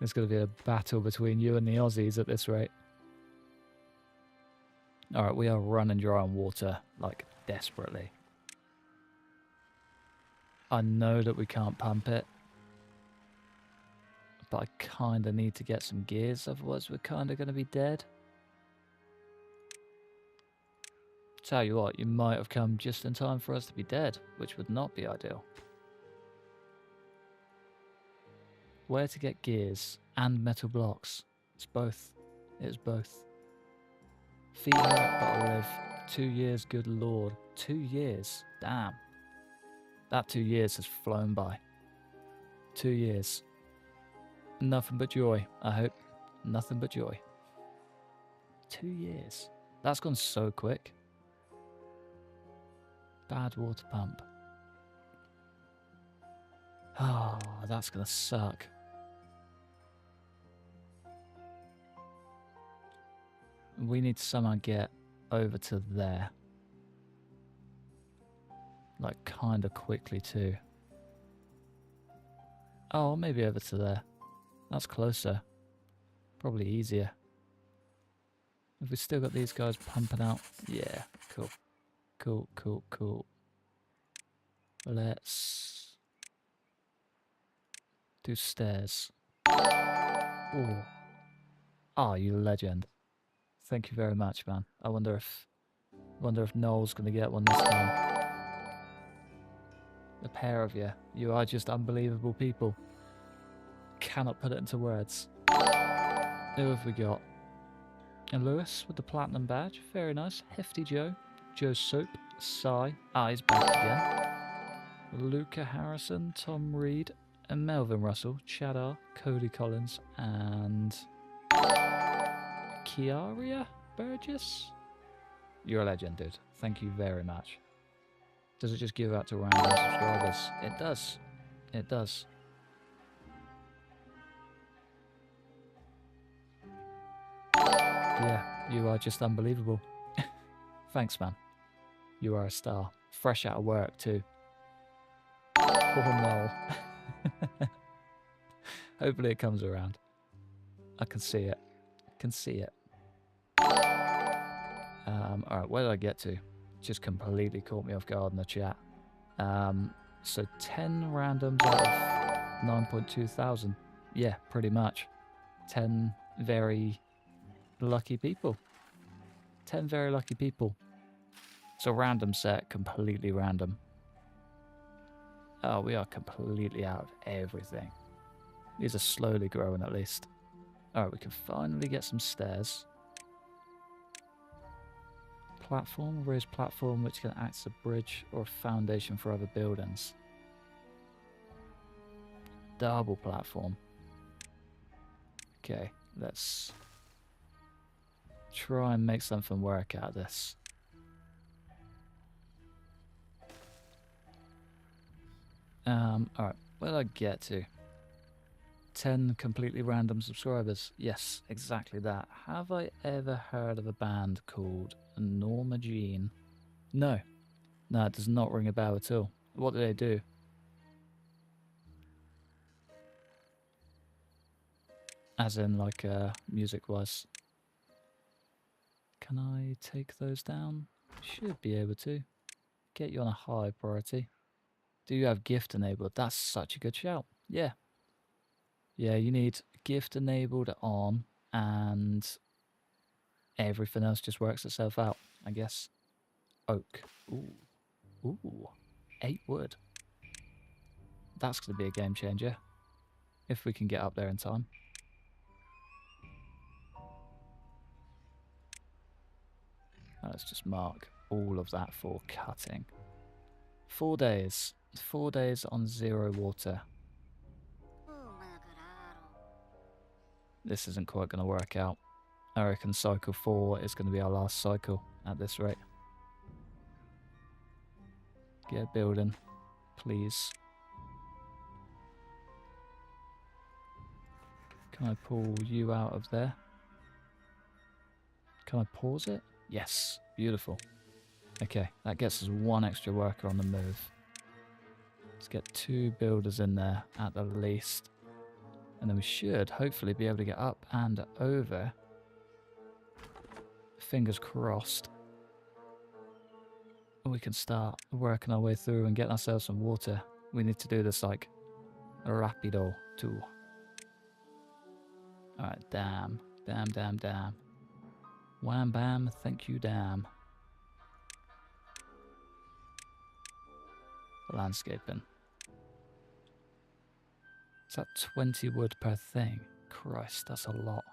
There's going to be a battle between you and the Aussies at this rate. Alright, we are running dry on water, like, desperately. I know that we can't pump it, but I kind of need to get some gears, otherwise we're kind of going to be dead. Tell you what, you might have come just in time for us to be dead, which would not be ideal. Where to get gears and metal blocks? It's both. It is both. Feet hurt, but I'll live. 2 years, good lord. 2 years. Damn. That 2 years has flown by. 2 years. Nothing but joy, I hope. Nothing but joy. 2 years. That's gone so quick. Bad water pump. Oh, that's gonna suck. We need to somehow get over to there. Like, kinda quickly too. Oh, maybe over to there. That's closer. Probably easier. Have we still got these guys pumping out? Yeah, cool. Cool, cool, cool. Let's do stairs. Oh. Ah, you legend. Thank you very much, man. I wonder if Noel's gonna get one this time. The pair of you. You are just unbelievable people. Cannot put it into words. Who have we got? And Lewis with the platinum badge. Very nice. Hefty Joe. Joe Soap. Sai. He's back again. Luca Harrison. Tom Reed. And Melvin Russell. Chadar. Cody Collins. And Kiaria Burgess. You're a legend, dude. Thank you very much. Does it just give out to random subscribers? It does. It does. Yeah, you are just unbelievable. Thanks, man. You are a star. Fresh out of work, too. Oh, no. Hopefully it comes around. I can see it. Can see it. Alright, where did I get to? Just completely caught me off guard in the chat. So 10 randoms out of 9.2 thousand. Yeah, pretty much. 10 very lucky people. 10 very lucky people. It's a random set, completely random. Oh, we are completely out of everything. These are slowly growing at least. Alright, we can finally get some stairs. Platform, raised platform which can act as a bridge or a foundation for other buildings. Double platform. Okay, let's try and make something work out of this. Alright, where did I get to? 10 completely random subscribers. Yes, exactly that. Have I ever heard of a band called Norma Jean? No. No, it does not ring a bell at all. What do they do? As in, like, music-wise. Can I take those down? Should be able to. Get you on a high priority. Do you have gift enabled? That's such a good shout. Yeah. Yeah, you need gift enabled on, and everything else just works itself out, I guess. Oak. Ooh. Ooh. 8 wood. That's going to be a game changer. If we can get up there in time. Let's just mark all of that for cutting. 4 days. 4 days on 0 water. This isn't quite going to work out. I reckon cycle 4 is going to be our last cycle at this rate. Get building, please. Can I pull you out of there? Can I pause it? Yes, beautiful. Okay, that gets us 1 extra worker on the move. Let's get 2 builders in there at the least. And then we should hopefully be able to get up and over. Fingers crossed. We can start working our way through and getting ourselves some water. We need to do this like rapido too. Alright, damn. Damn, damn, damn. Wham bam, thank you, damn. Landscaping. Is that 20 wood per thing? Christ, that's a lot.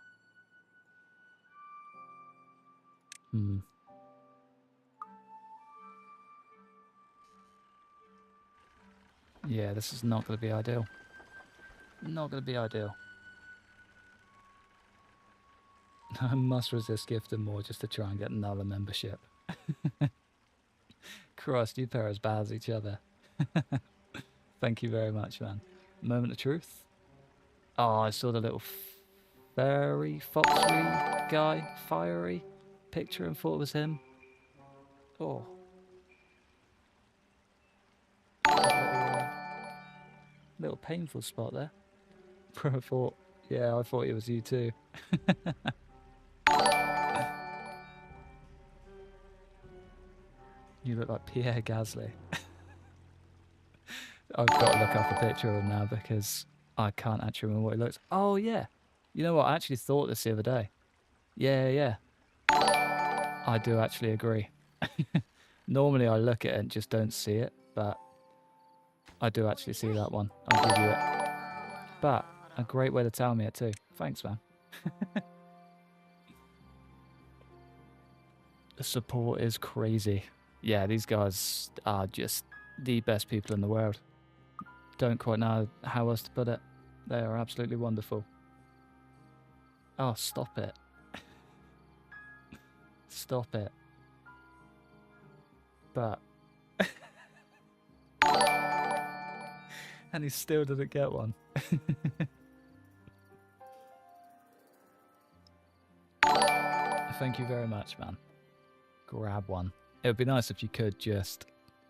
Yeah, this is not going to be ideal. Not going to be ideal. I must resist gifting more just to try and get another membership. Christ, you pair as bad as each other. Thank you very much, man. Moment of truth. Oh, I saw the little fairy, foxy guy, fiery picture and thought it was him. Oh. Little painful spot there. I thought, yeah, I thought it was you too. You look like Pierre Gasly. I've got to look up a picture of him now because I can't actually remember what he looks. Oh, yeah. You know what? I actually thought this the other day. Yeah. I do actually agree. Normally I look at it and just don't see it, but I do actually see that one. I'll give you it. But a great way to tell me it too. Thanks, man. The support is crazy. Yeah, these guys are just the best people in the world. Don't quite know how else to put it. They are absolutely wonderful. Oh, stop it. Stop it. But... and he still didn't get one. Thank you very much, man. Grab one. It would be nice if you could just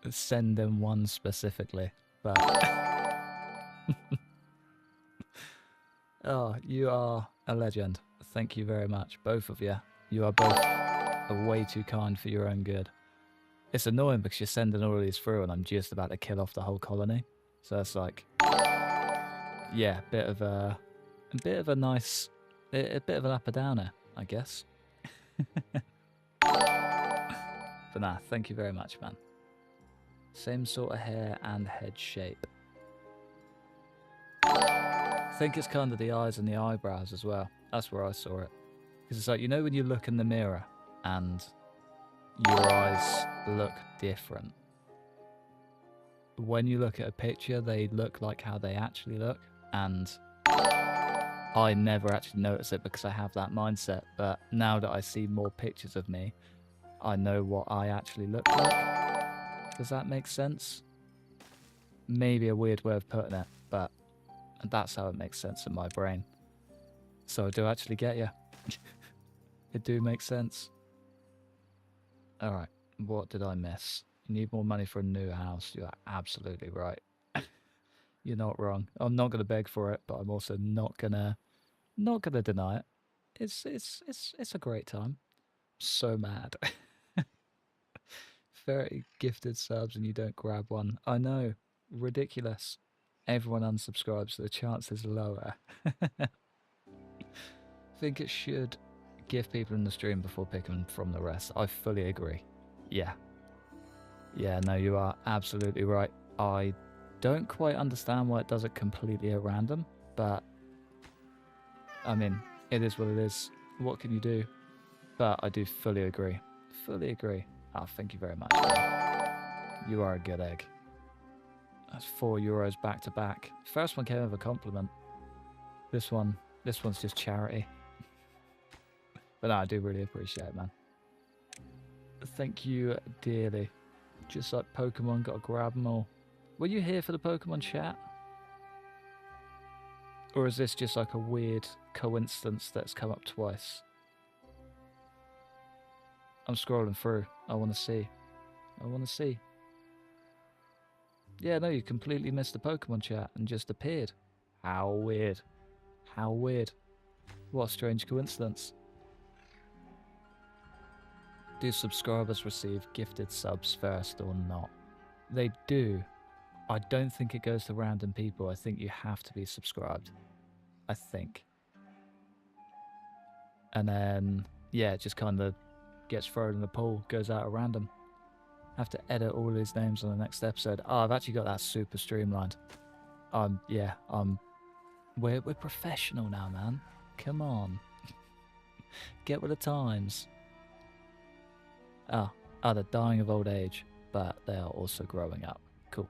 send them one specifically, but... Oh, you are a legend. Thank you very much, both of you. You are both way too kind for your own good. It's annoying because you're sending all of these through and I'm just about to kill off the whole colony. So it's like, yeah, a bit of a nice, a bit of an up and downer, I guess. But nah, thank you very much, man. Same sort of hair and head shape. I think it's kind of the eyes and the eyebrows as well. That's where I saw it. Because it's like, you know when you look in the mirror and your eyes look different. When you look at a picture, they look like how they actually look. And I never actually notice it because I have that mindset. But now that I see more pictures of me, I know what I actually look like. Does that make sense? Maybe a weird way of putting it, but And that's how it makes sense in my brain. So I do actually get you. It do make sense. All right, what did I miss? You need more money for a new house. You're absolutely right. You're not wrong. I'm not gonna beg for it, but I'm also not gonna deny it. It's a great time. So mad. 30 gifted subs and you don't grab one. I know. Ridiculous. Everyone unsubscribes, so the chance is lower. Think it should give people in the stream before picking from the rest. I fully agree. Yeah. Yeah, no, you are absolutely right. I don't quite understand why it does it completely at random, but I mean, it is what it is. What can you do? But I do fully agree. Fully agree. Oh, thank you very much. You are a good egg. That's €4 back to back. First one came with a compliment. This one's just charity. But no, I do really appreciate it, man. Thank you dearly. Just like Pokemon, gotta grab them all. Were you here for the Pokemon chat? Or is this just like a weird coincidence that's come up twice? I'm scrolling through. I want to see. I want to see. Yeah, no, you completely missed the Pokemon chat and just appeared. How weird. How weird. What a strange coincidence. Do subscribers receive gifted subs first or not? They do. I don't think it goes to random people. I think you have to be subscribed. I think. And then, yeah, it just kind of gets thrown in the pool, goes out at random. Have to edit all these names on the next episode. Oh, I've actually got that super streamlined. Yeah, we're professional now, man. Come on. Get with the times. Oh, they're dying of old age, but they are also growing up. Cool.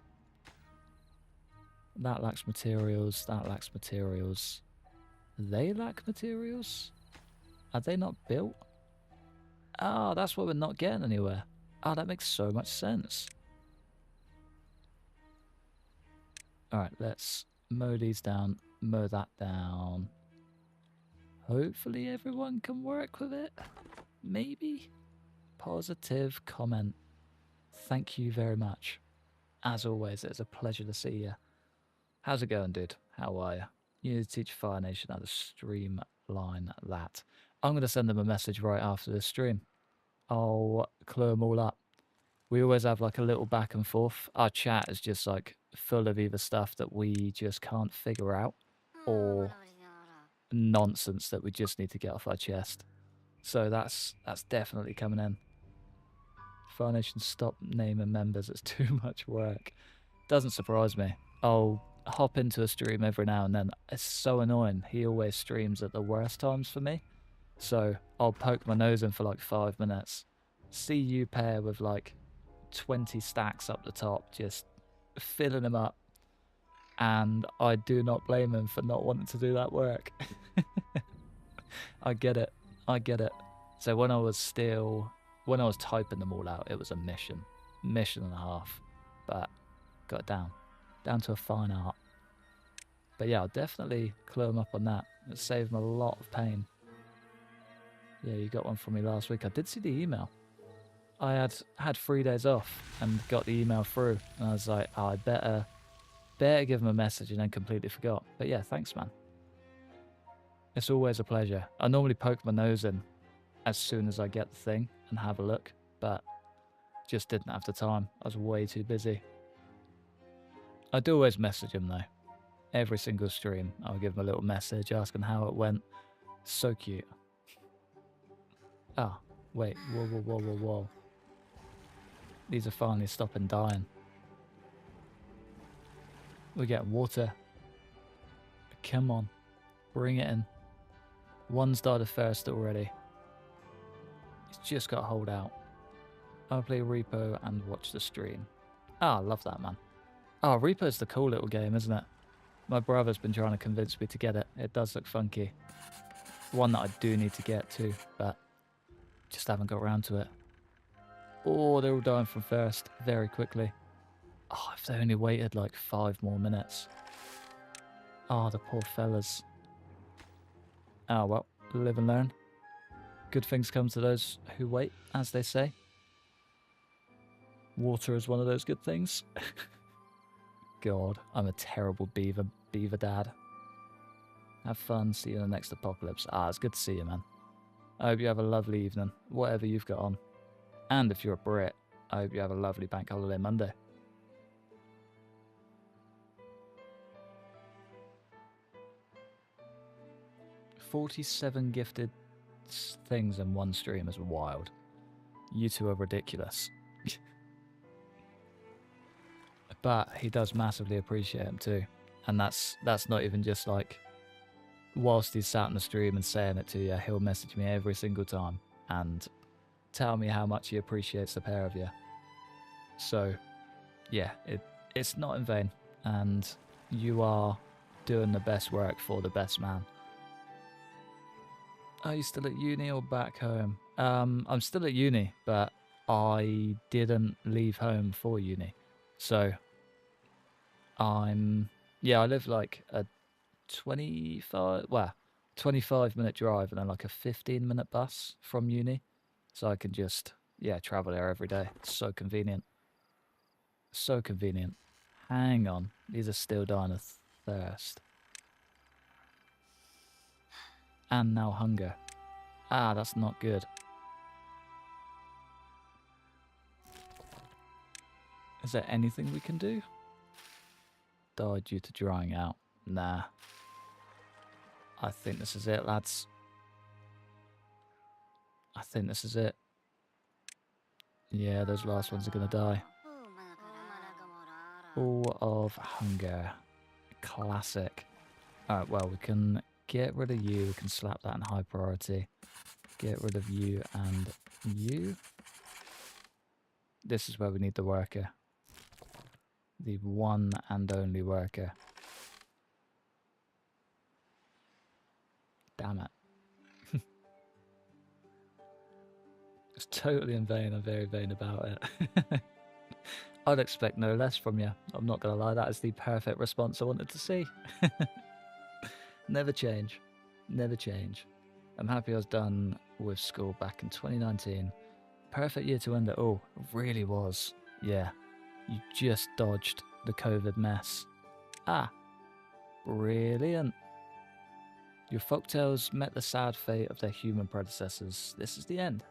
That lacks materials, that lacks materials. They lack materials? Are they not built? Oh, that's why we're not getting anywhere. Oh, that makes so much sense. Alright, let's mow these down, mow that down. Hopefully everyone can work with it. Maybe? Positive comment. Thank you very much. As always, it's a pleasure to see you. How's it going, dude? How are you? You need to teach Fire Nation how to streamline that. I'm going to send them a message right after this stream. I'll clue them all up. We always have like a little back and forth. Our chat is just like full of either stuff that we just can't figure out or nonsense that we just need to get off our chest. So that's definitely coming in. Fire Nation, stop naming members. It's too much work. Doesn't surprise me. I'll hop into a stream every now and then. It's so annoying. He always streams at the worst times for me. So I'll poke my nose in for like 5 minutes. See you pair with like 20 stacks up the top, just filling them up. And I do not blame him for not wanting to do that work. I get it. I get it. So when I was typing them all out, it was a mission and a half, but got it down to a fine art. But yeah, I'll definitely clue him up on that. It saved him a lot of pain. Yeah, you got one from me last week. I did see the email. I had 3 days off and got the email through, and I was like, oh, I better give him a message, and then completely forgot. But yeah, thanks, man. It's always a pleasure. I normally poke my nose in as soon as I get the thing and have a look, but just didn't have the time. I was way too busy. I do always message him though. Every single stream, I'll give him a little message asking how it went. So cute. Oh, wait, whoa. These are finally stopping dying. We're getting water. Come on, bring it in. One's died of thirst already. He's just got to hold out. I'll play Repo and watch the stream. Ah, I love that, man. Oh, Repo's the cool little game, isn't it? My brother's been trying to convince me to get it. It does look funky. One that I do need to get to, but just haven't got around to it. Oh, they're all dying from thirst very quickly. Oh, if they only waited like 5 more minutes. Oh, the poor fellas. Oh, well, live and learn. Good things come to those who wait, as they say. Water is one of those good things. God, I'm a terrible beaver dad. Have fun. See you in the next apocalypse. Ah, it's good to see you, man. I hope you have a lovely evening, whatever you've got on. And if you're a Brit, I hope you have a lovely bank holiday Monday. $47 gifted things in one stream is wild. You two are ridiculous. But he does massively appreciate him too. And that's not even just like whilst he's sat in the stream and saying it to you, he'll message me every single time and tell me how much he appreciates the pair of you. So yeah, it's not in vain, and you are doing the best work for the best man. Are you still at uni or back home? I'm still at uni, but I didn't leave home for uni. So I live like a 25-minute drive and then like a 15-minute bus from uni. So I can just, travel there every day. It's so convenient. So convenient. Hang on. These are still dying of thirst. And now hunger. Ah, that's not good. Is there anything we can do? Die due to drying out. Nah. I think this is it, lads. I think this is it. Yeah, those last ones are going to die. All of hunger. Classic. Alright, well, we can get rid of you. We can slap that in high priority. Get rid of you and you. This is where we need the worker. The one and only worker. Damn it. It's totally in vain. I'm very vain about it. I'd expect no less from you. I'm not going to lie. That is the perfect response I wanted to see. Never change. Never change. I'm happy I was done with school back in 2019. Perfect year to end it all. It really was. Yeah. You just dodged the COVID mess. Ah. Brilliant. Your folktales met the sad fate of their human predecessors. This is the end.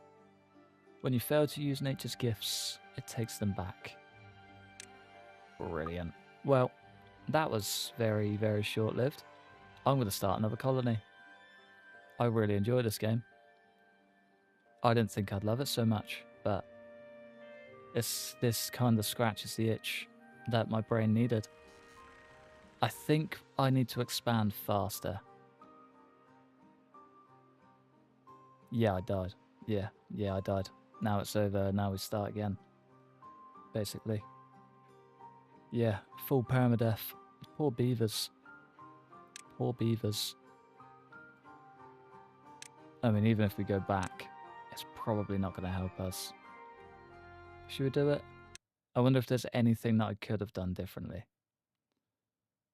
When you fail to use nature's gifts, it takes them back. Brilliant. Well, that was very, very short-lived. I'm going to start another colony. I really enjoy this game. I didn't think I'd love it so much, but this kind of scratches the itch that my brain needed. I think I need to expand faster. Yeah, I died. Yeah, I died. Now it's over. Now we start again. Basically. Yeah, full permadeath. Poor beavers. Poor beavers. I mean, even if we go back, it's probably not going to help us. Should we do it? I wonder if there's anything that I could have done differently.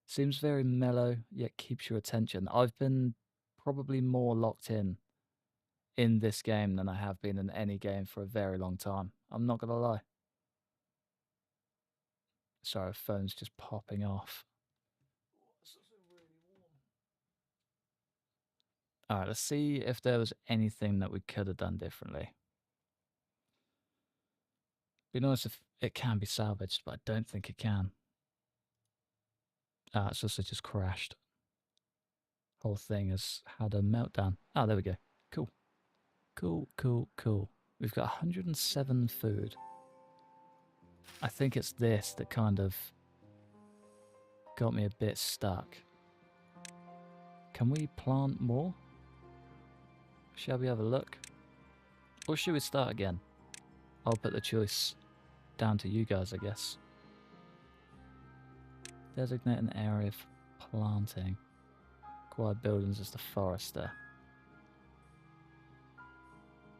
Seems very mellow, yet keeps your attention. I've been probably more locked in this game than I have been in any game for a very long time. I'm not going to lie. Sorry, phone's just popping off. Alright, let's see if there was anything that we could have done differently. Be nice if it can be salvaged, but I don't think it can. Ah, it's also just crashed. Whole thing has had a meltdown. Ah, there we go. Cool. Cool. We've got 107 food. I think it's this that kind of got me a bit stuck. Can we plant more? Shall we have a look? Or should we start again? I'll put the choice down to you guys, I guess. Designate an area for planting. Acquired buildings as the forester.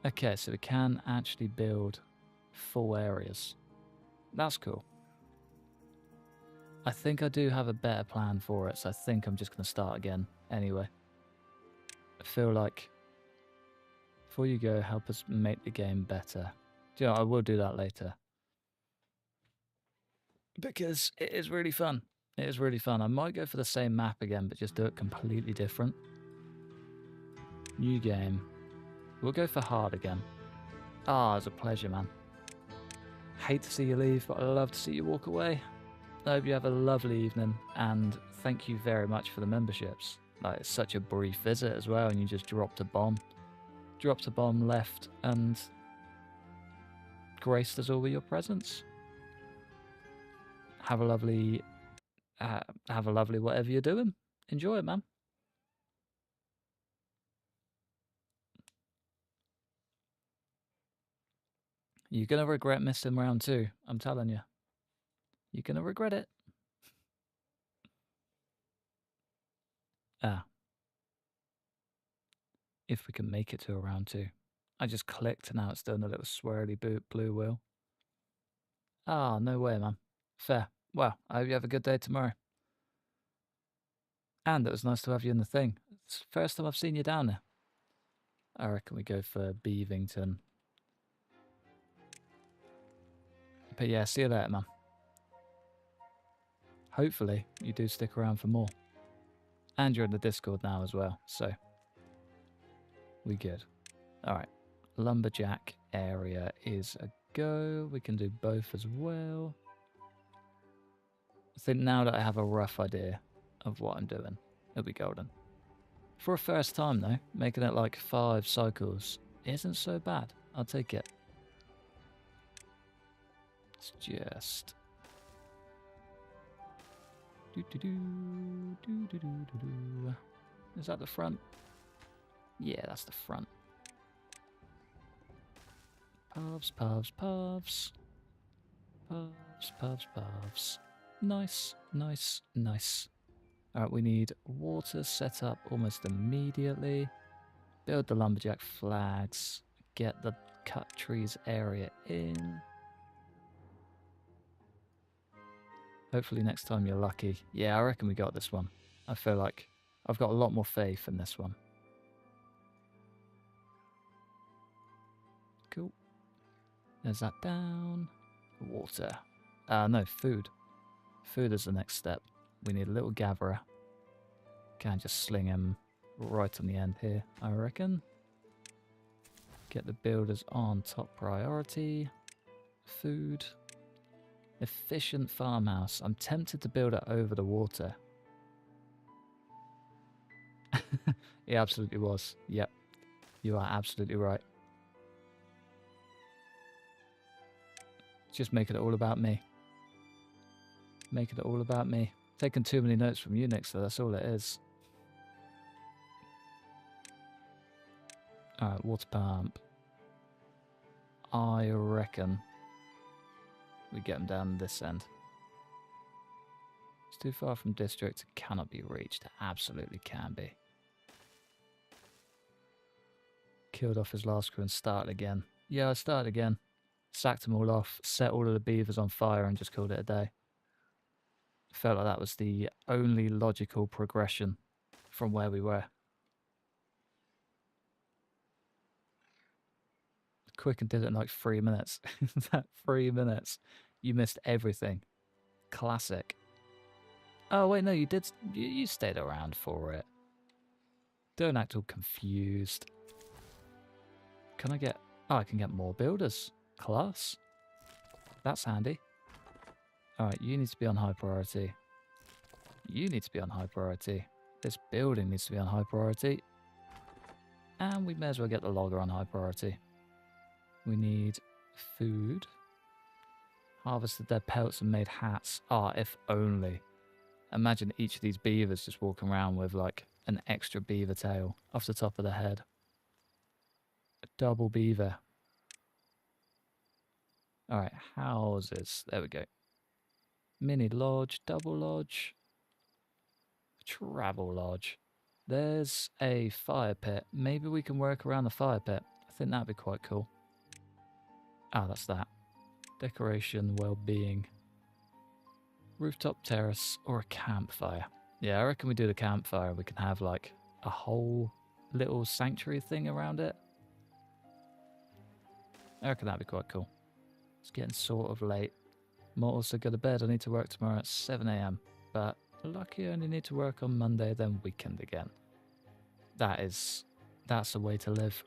Okay, so we can actually build full areas. That's cool. I think I do have a better plan for it, so I think I'm just going to start again anyway. I feel like before you go, help us make the game better. Do you know, I will do that later. Because it is really fun. It is really fun. I might go for the same map again, but just do it completely different. New game. We'll go for hard again. Ah, it's a pleasure, man. Hate to see you leave, but I love to see you walk away. I hope you have a lovely evening, and thank you very much for the memberships. Like, it's such a brief visit as well, and you just dropped a bomb. Dropped a bomb, left, and graced us all with your presence. Have a lovely whatever you're doing. Enjoy it, man. You're going to regret missing round 2. I'm telling you. You're going to regret it. Ah. If we can make it to a round 2. I just clicked and now it's doing a little swirly blue wheel. Ah, no way, man. Fair. Well, I hope you have a good day tomorrow. And it was nice to have you in the thing. It's the first time I've seen you down there. I reckon we go for Beavington. But yeah, see you later, man. Hopefully, you do stick around for more. And you're in the Discord now as well, so we good. Alright, Lumberjack area is a go. We can do both as well. I think now that I have a rough idea of what I'm doing, it'll be golden. For a first time though, making it like 5 cycles isn't so bad. I'll take it. It's just... Is that the front? Yeah, that's the front. Puffs, puffs, puffs. Puffs, puffs, puffs. Nice, nice, nice. Alright, we need water set up almost immediately. Build the lumberjack flags. Get the cut trees area in. Hopefully next time you're lucky. Yeah, I reckon we got this one. I feel like I've got a lot more faith in this one. Cool. There's that down. Water. No, food. Food is the next step. We need a little gatherer. Can't just sling him right on the end here, I reckon. Get the builders on top priority. Food. Efficient farmhouse. I'm tempted to build it over the water. It absolutely was. Yep. You are absolutely right. Just making it all about me. Making it all about me. Taking too many notes from you, Nick, so that's all it is. Alright, water pump. I reckon we get them down this end. It's too far from district. It cannot be reached. It absolutely can be. Killed off his last crew and started again. Yeah, I started again. Sacked them all off, set all of the beavers on fire and just called it a day. Felt like that was the only logical progression from where we were. Quick and did it in like 3 minutes. That 3 minutes. You missed everything. Classic. Oh wait, no, you did. You stayed around for it. Don't act all confused. Can I get... Oh, I can get more builders. Class. That's handy. Alright, you need to be on high priority. You need to be on high priority. This building needs to be on high priority. And we may as well get the logger on high priority. We need food. Harvested their pelts and made hats. Ah, if only. Imagine each of these beavers just walking around with like an extra beaver tail off the top of the head. A double beaver. Alright, houses. There we go. Mini lodge, double lodge, travel lodge. There's a fire pit. Maybe we can work around the fire pit. I think that'd be quite cool. Ah, that's that. Decoration, well-being. Rooftop terrace or a campfire. Yeah, I reckon we do the campfire. We can have like a whole little sanctuary thing around it. I reckon that'd be quite cool. It's getting sort of late. Might also go to bed. I need to work tomorrow at 7 a.m. But lucky I only need to work on Monday, then weekend again. That's a way to live.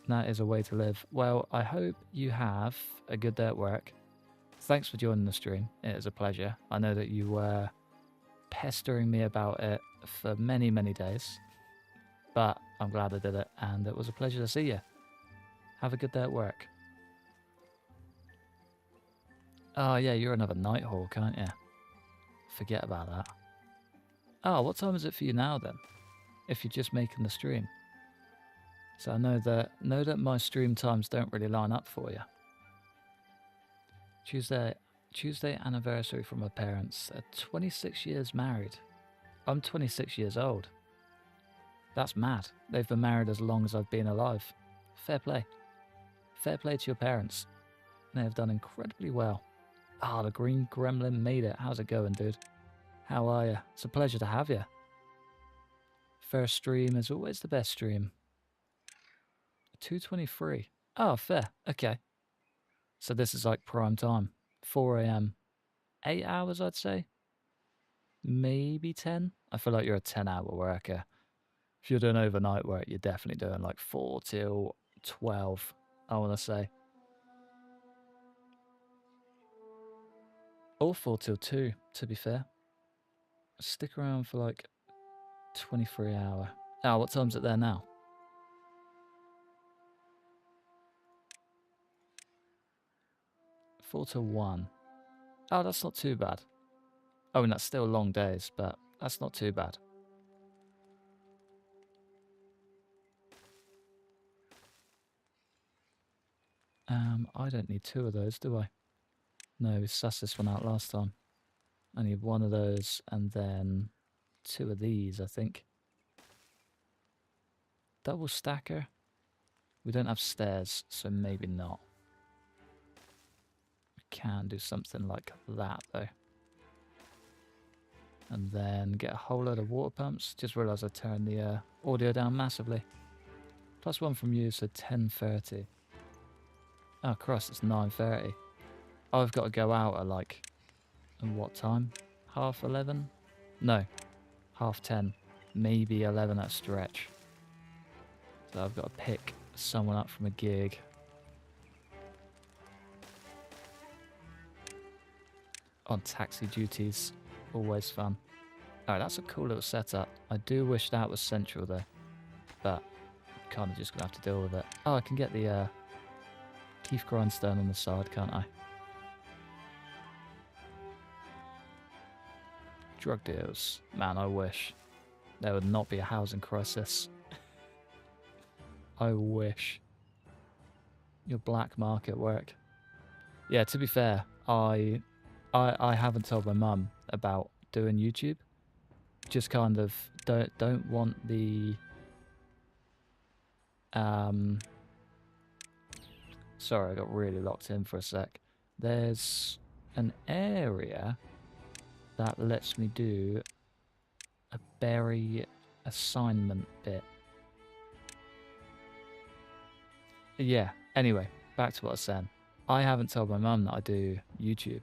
That is a way to live. Well, I hope you have a good day at work. Thanks for joining the stream. It is a pleasure. I know that you were pestering me about it for many, many days. But I'm glad I did it, and it was a pleasure to see you. Have a good day at work. Oh, yeah, you're another Nighthawk, aren't you? Forget about that. Oh, what time is it for you now, then? If you're just making the stream. So I know that my stream times don't really line up for you. Tuesday anniversary from my parents. They're 26 years married. I'm 26 years old. That's mad. They've been married as long as I've been alive. Fair play. Fair play to your parents. They have done incredibly well. Ah, the green gremlin made it. How's it going, dude? How are you? It's a pleasure to have you. First stream is always the best stream. 2:23. Oh, fair. Okay. So this is like prime time. 4 a.m. 8 hours, I'd say. Maybe 10. I feel like you're a 10-hour worker. If you're doing overnight work, you're definitely doing like 4 till 12, I want to say. Or 4 till 2, to be fair. Stick around for like 23 hour. Oh, what time's it there now? 4 till 1. Oh, that's not too bad. I mean, that's still long days, but that's not too bad. I don't need 2 of those, do I? No, we sussed this one out last time. I need 1 of those and then 2 of these, I think. Double stacker. We don't have stairs, so maybe not. We can do something like that, though. And then get a whole load of water pumps. Just realised I turned the audio down massively. +1 from you, so 10:30. Oh, Christ, it's 9:30. I've got to go out at like... And what time? 11:30? No, 10:30. Maybe 11 at stretch. So I've got to pick someone up from a gig. On taxi duties. Always fun. Alright, that's a cool little setup. I do wish that was central though. But kind of just going to have to deal with it. Oh, I can get the Keith grindstone on the side, can't I? Drug deals. Man, I wish. There would not be a housing crisis. I wish. Your black market work. Yeah, to be fair, I haven't told my mum about doing YouTube. Just kind of don't want the sorry, I got really locked in for a sec. There's an area that lets me do a berry assignment bit. Yeah, anyway, back to what I was saying. I haven't told my mum that I do YouTube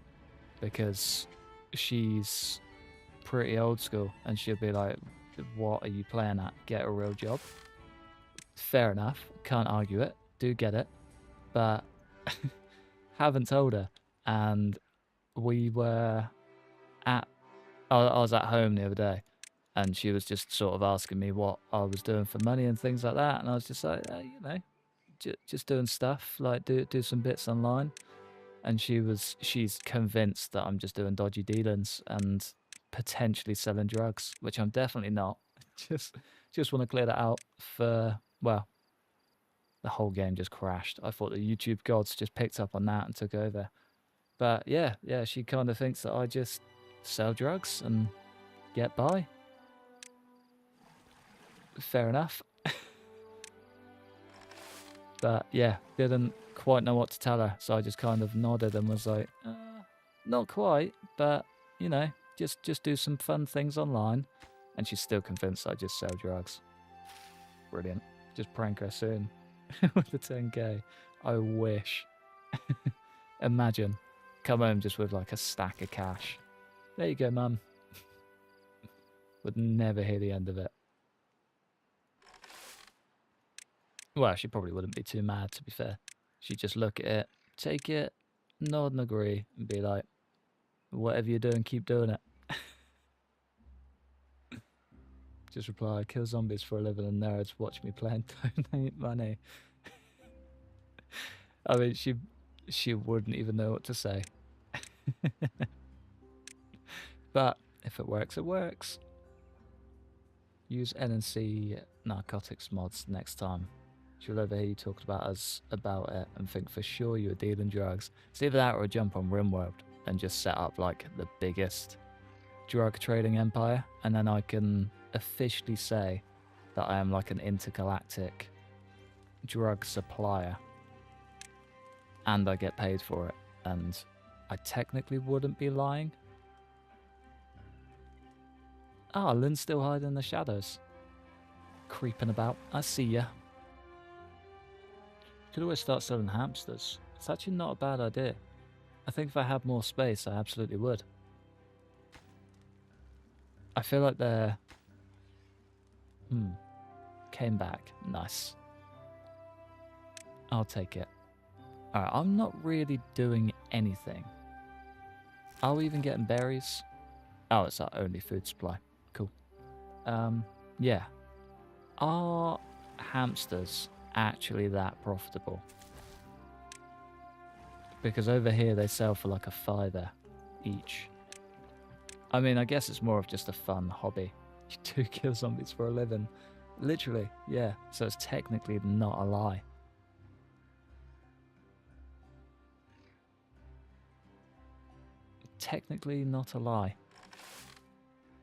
because she's pretty old school and she'll be like, what are you playing at? Get a real job. Fair enough, can't argue it, do get it, but haven't told her. And we were at, I was at home the other day and she was just sort of asking me what I was doing for money and things like that, and I was just like, you know, just doing stuff, like do some bits online. And she's convinced that I'm just doing dodgy dealings and potentially selling drugs, which I'm definitely not. Just want to clear that out for, well, the whole game just crashed. I thought the YouTube gods just picked up on that and took over. But yeah, she kind of thinks that I just sell drugs and get by. Fair enough. But yeah, didn't quite know what to tell her, so I just kind of nodded and was like, Not quite, but, you know, just do some fun things online. And she's still convinced I just sell drugs. Brilliant. Just prank her soon with the 10k. I wish. Imagine. Come home just with like a stack of cash. There you go, Mum. Would never hear the end of it. Well, she probably wouldn't be too mad, to be fair. She'd just look at it, take it, nod and agree, and be like, whatever you're doing, keep doing it. Just reply, kill zombies for a living and nerds watch me play and donate money. I mean, she wouldn't even know what to say. But if it works, it works. Use NNC narcotics mods next time. She'll overhear you talking about us about it and think for sure you were dealing drugs. It's either that or a jump on RimWorld and just set up like the biggest drug trading empire, and then I can officially say that I am like an intergalactic drug supplier and I get paid for it, and I technically wouldn't be lying. Ah, Lynn's still hiding in the shadows. Creeping about. I see ya. Could always start selling hamsters. It's actually not a bad idea. I think if I had more space, I absolutely would. I feel like they're... Came back. Nice. I'll take it. Alright, I'm not really doing anything. Are we even getting berries? Oh, it's our only food supply. Cool. Yeah. Are hamsters actually that profitable? Because over here they sell for like a £5 each. I mean, I guess it's more of just a fun hobby. You do kill zombies for a living. Literally, yeah. So it's technically not a lie. Technically not a lie.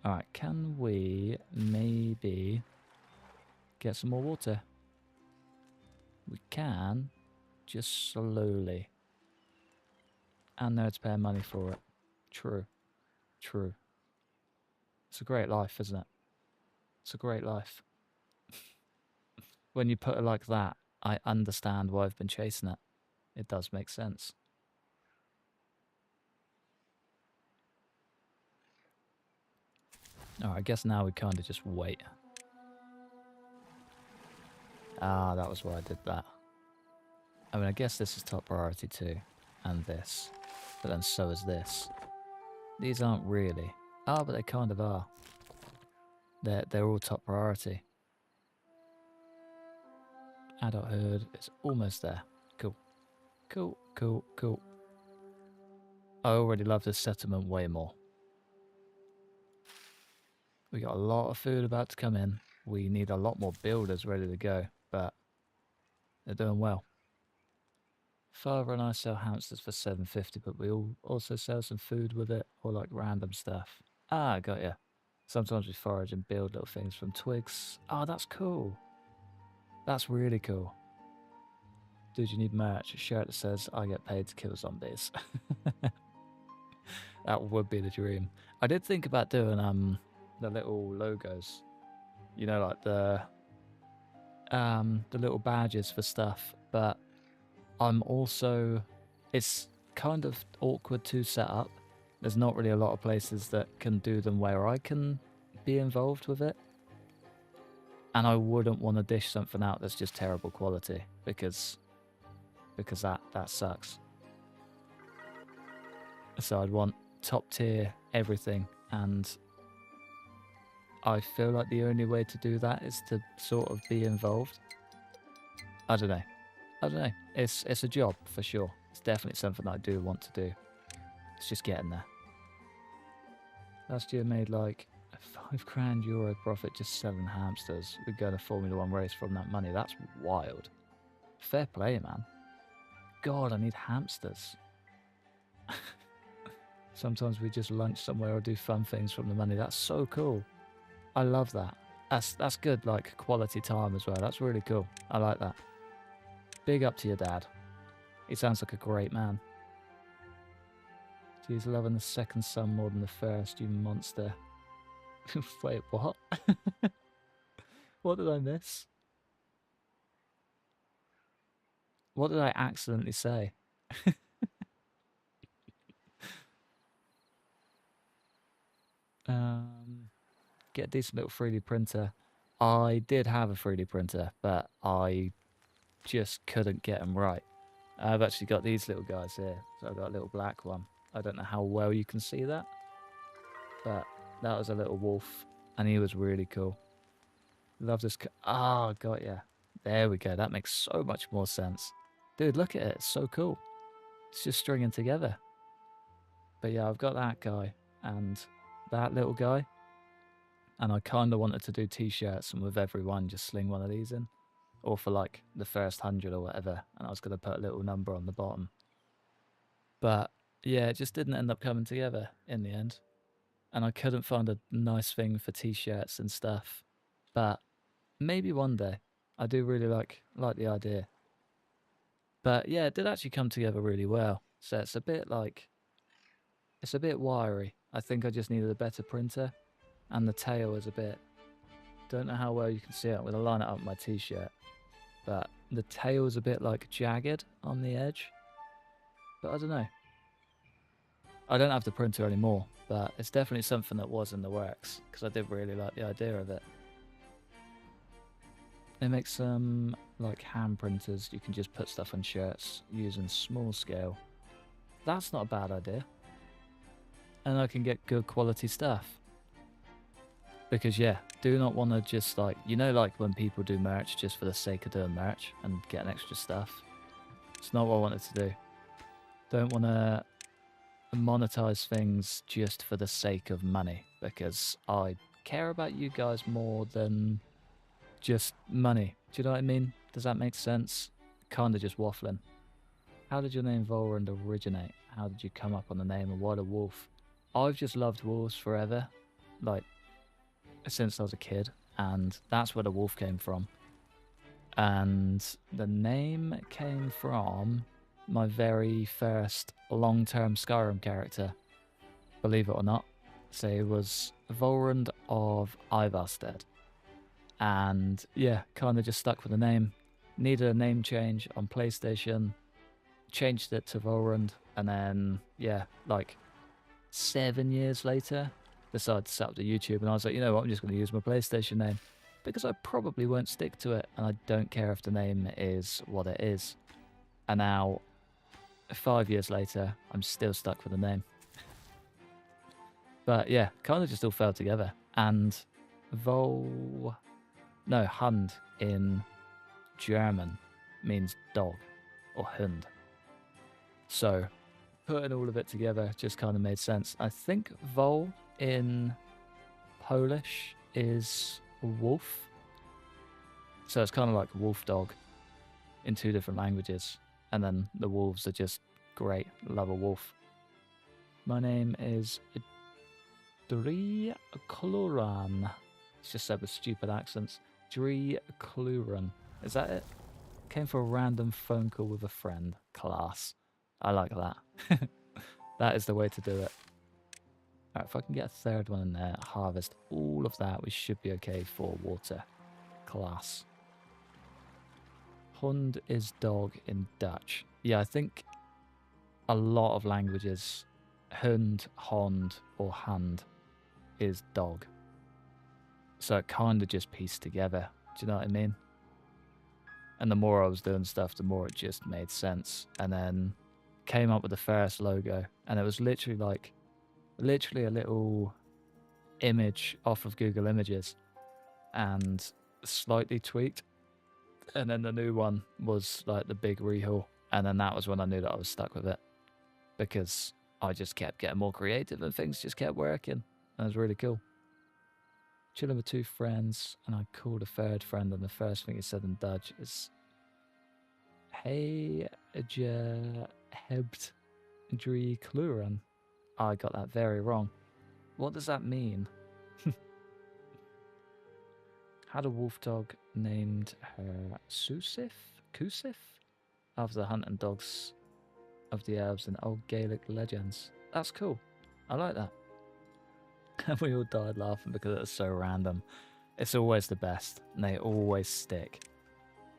Alright, can we maybe get some more water? We can, just slowly. And nerds pay money for it. True. True. It's a great life, isn't it? It's a great life. When you put it like that, I understand why I've been chasing it. It does make sense. Alright, I guess now we kind of just wait. Ah, that was why I did that. I mean, I guess this is top priority too. And this. But then so is this. These aren't really. Ah, but they kind of are. They're all top priority. Adulthood is almost there. Cool. Cool, cool, cool. I already love this settlement way more. We got a lot of food about to come in. We need a lot more builders ready to go, but they're doing well. Father and I sell hamsters for $7.50, but we also sell some food with it, or like random stuff. Ah, got ya. Sometimes we forage and build little things from twigs. Oh, that's cool. That's really cool. Dude, you need merch. A shirt that says, I get paid to kill zombies. That would be the dream. I did think about doing the little logos. You know, like the little badges for stuff, but I'm also... It's kind of awkward to set up. There's not really a lot of places that can do them where I can be involved with it. And I wouldn't want to dish something out that's just terrible quality, because that sucks. So I'd want top tier everything, and I feel like the only way to do that is to sort of be involved. I don't know. It's a job for sure. It's definitely something I do want to do. It's just getting there. Last year made like a €5,000 profit just selling hamsters. We're going to Formula 1 race from that money. That's wild. Fair play, man. God, I need hamsters. Sometimes we just lunch somewhere or do fun things from the money. That's so cool. I love that. That's good, like quality time as well. That's really cool. I like that. Big up to your dad. He sounds like a great man. He's loving the second son more than the first, you monster. Wait, what? What did I miss? What did I accidentally say? Get a decent little 3D printer. I did have a 3D printer, but I just couldn't get them right. I've actually got these little guys here. So I've got a little black one. I don't know how well you can see that, but that was a little wolf, and he was really cool. Love this. Oh, got ya. There we go. That makes so much more sense. Dude, look at it. It's so cool. It's just stringing together. But yeah, I've got that guy and that little guy. And I kind of wanted to do t-shirts and with every one just sling one of these in. Or for like the first 100 or whatever. And I was going to put a little number on the bottom. But yeah, it just didn't end up coming together in the end. And I couldn't find a nice thing for t-shirts and stuff. But maybe one day. I do really like the idea. But yeah, it did actually come together really well. So it's a bit wiry. I think I just needed a better printer. And the tail is a bit, don't know how well you can see it. I'm going to line it up with my t-shirt. But the tail is a bit like jagged on the edge. But I don't know. I don't have the printer anymore, but it's definitely something that was in the works because I did really like the idea of it. They make some like hand printers. You can just put stuff on shirts using small scale. That's not a bad idea. And I can get good quality stuff. Because yeah, do not want to just like, you know, like when people do merch just for the sake of doing merch and getting extra stuff. It's not what I wanted to do. Don't want to monetize things just for the sake of money, because I care about you guys more than just money. Do you know what I mean? Does that make sense? Kind of just waffling. How did your name Volrand originate? How did you come up on the name and why the wolf? I've just loved wolves forever. Like, since I was a kid, and that's where the wolf came from. And the name came from my very first long-term Skyrim character, believe it or not. So it was Volrand of Ivarstead. And yeah, kind of just stuck with the name. Needed a name change on PlayStation, changed it to Volrand, and then yeah, like 7 years later, decided to set up the YouTube, and I was like, you know what, I'm just going to use my PlayStation name because I probably won't stick to it, and I don't care if the name is what it is. And now, 5 years later, I'm still stuck with the name. But yeah, kind of just all fell together. And Hund in German means dog or Hund. So putting all of it together just kind of made sense. I think Vol in Polish is wolf. So it's kind of like wolf dog in 2 different languages. And then the wolves are just great. Love a wolf. My name is Dri Kluran. It's just said with stupid accents. Dri Kluran. Is that it? Came for a random phone call with a friend. Class. I like that. That is the way to do it. Alright, if I can get a third one in there, harvest all of that, we should be okay for water. Class. Hund is dog in Dutch. Yeah, I think a lot of languages, hund, hond, or hand is dog. So it kind of just pieced together. Do you know what I mean? And the more I was doing stuff, the more it just made sense. And then came up with the first logo, and it was literally a little image off of Google Images and slightly tweaked. And then the new one was like the big rehaul. And then that was when I knew that I was stuck with it, because I just kept getting more creative and things just kept working. And it was really cool. Chilling with 2 friends, and I called a third friend, and the first thing he said in Dutch is, "Hey, je hebt drie kleuren." I got that very wrong. What does that mean? Had a wolf dog named her Kusif, after the hunting dogs of the elves in old Gaelic legends. That's cool. I like that. And we all died laughing because it was so random. It's always the best, and they always stick.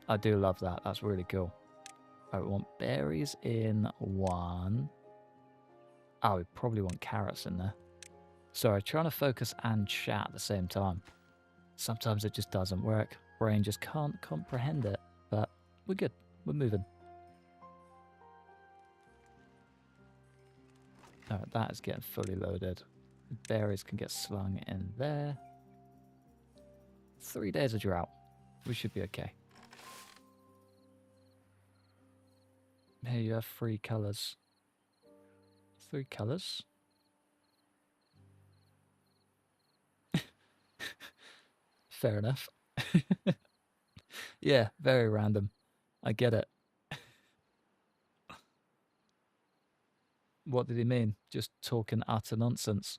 I do love that. That's really cool. Alright, we want berries in one. Oh, we probably want carrots in there. Sorry, trying to focus and chat at the same time. Sometimes it just doesn't work. Brain just can't comprehend it. But we're good. We're moving. Alright, that is getting fully loaded. Berries can get slung in there. 3 days of drought. We should be okay. Here you have 3 colours. 3 colours? Fair enough. Yeah, very random. I get it. What did he mean? Just talking utter nonsense.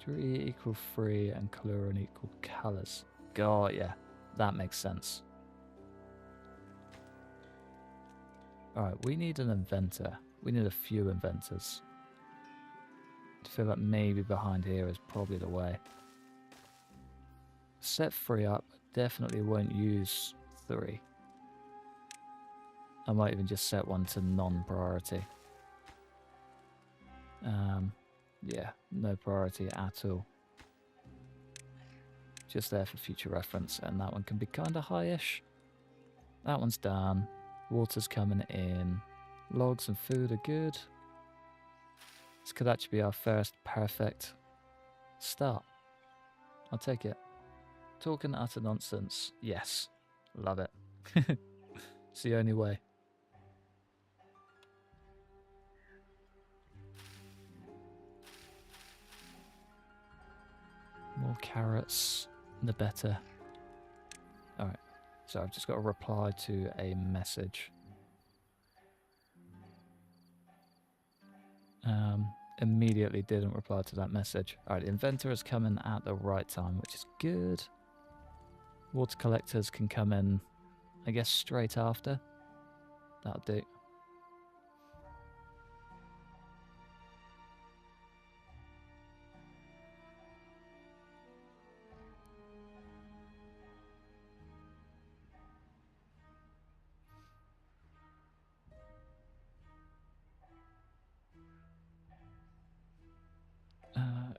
Tree equal 3 and colour and equal colours. God, yeah, that makes sense. Alright, we need an inventor. We need a few inventors. I feel like maybe behind here is probably the way. Set 3 up. Definitely won't use 3. I might even just set one to non-priority. Yeah, no priority at all. Just there for future reference, and that one can be kind of high-ish. That one's done. Water's coming in. Logs and food are good. This could actually be our first perfect start. I'll take it. Talking utter nonsense. Yes. Love it. It's the only way. More carrots, the better. Alright, so I've just got to reply to a message. Immediately didn't reply to that message. Alright, the inventor is coming at the right time, which is good. Water collectors can come in, I guess, straight after. That'll do.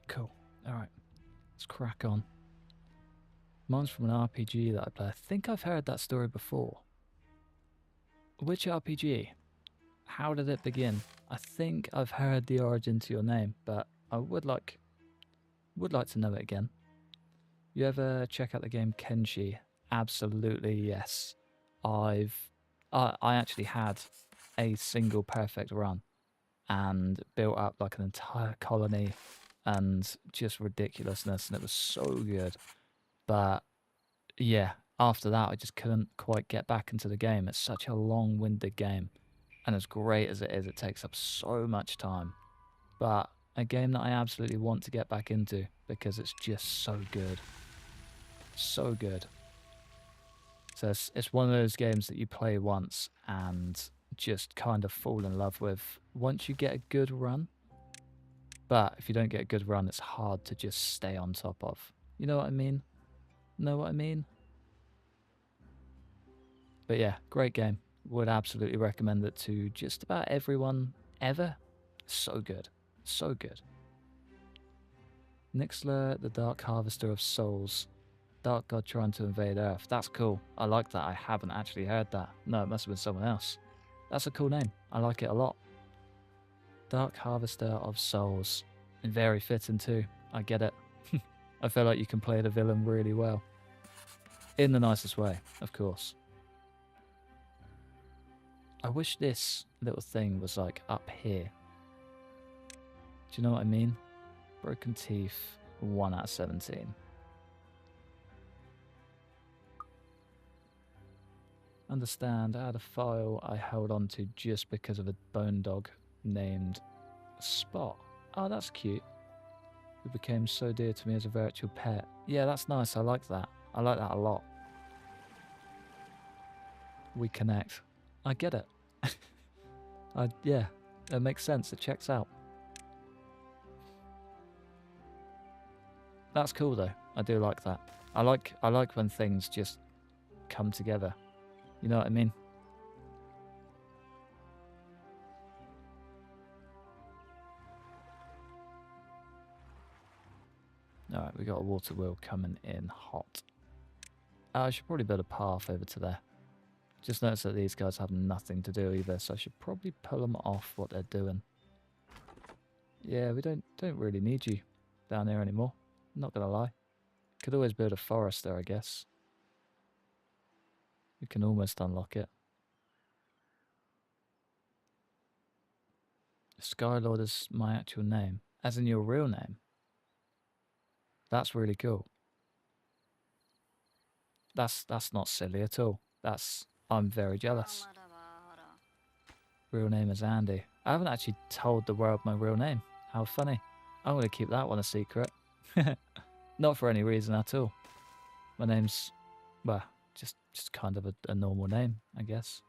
Cool. Alright, let's crack on. Mine's from an RPG that I play. I think I've heard that story before. Which RPG? How did it begin? I think I've heard the origin to your name, but I would like to know it again. You ever check out the game Kenshi? Absolutely, yes. I actually had a single perfect run and built up like an entire colony and just ridiculousness, and it was so good. But yeah, after that I just couldn't quite get back into the game. It's such a long-winded game, and as great as it is, it takes up so much time. But a game that I absolutely want to get back into because it's just so good. So good. So it's one of those games that you play once and just kind of fall in love with once you get a good run. But if you don't get a good run, it's hard to just stay on top of. You know what I mean? Know what I mean? But yeah, great game. Would absolutely recommend it to just about everyone ever. So good. So good. Nixler, the Dark Harvester of Souls. Dark God trying to invade Earth. That's cool. I like that. I haven't actually heard that. No, it must have been someone else. That's a cool name. I like it a lot. Dark Harvester of Souls. And very fitting too. I get it. I feel like you can play the villain really well. In the nicest way, of course. I wish this little thing was like up here. Do you know what I mean? Broken teeth, 1 out of 17. Understand, I had a file I held on to just because of a bone dog named Spot. Oh, that's cute. Who became so dear to me as a virtual pet. Yeah, that's nice. I like that. I like that a lot. We connect. I get it. Yeah, it makes sense. It checks out. That's cool though. I do like that. I like when things just come together. You know what I mean? Alright, we got a water wheel coming in hot. I should probably build a path over to there. Just notice that these guys have nothing to do either, so I should probably pull them off what they're doing. Yeah, we don't really need you down here anymore. Not gonna lie. Could always build a forest there, I guess. We can almost unlock it. Skylord is my actual name. As in your real name. That's really cool. That's not silly at all. I'm very jealous. Real name is Andy. I haven't actually told the world my real name. How funny. I'm going to keep that one a secret. Not for any reason at all. My name's, well, just kind of a normal name, I guess.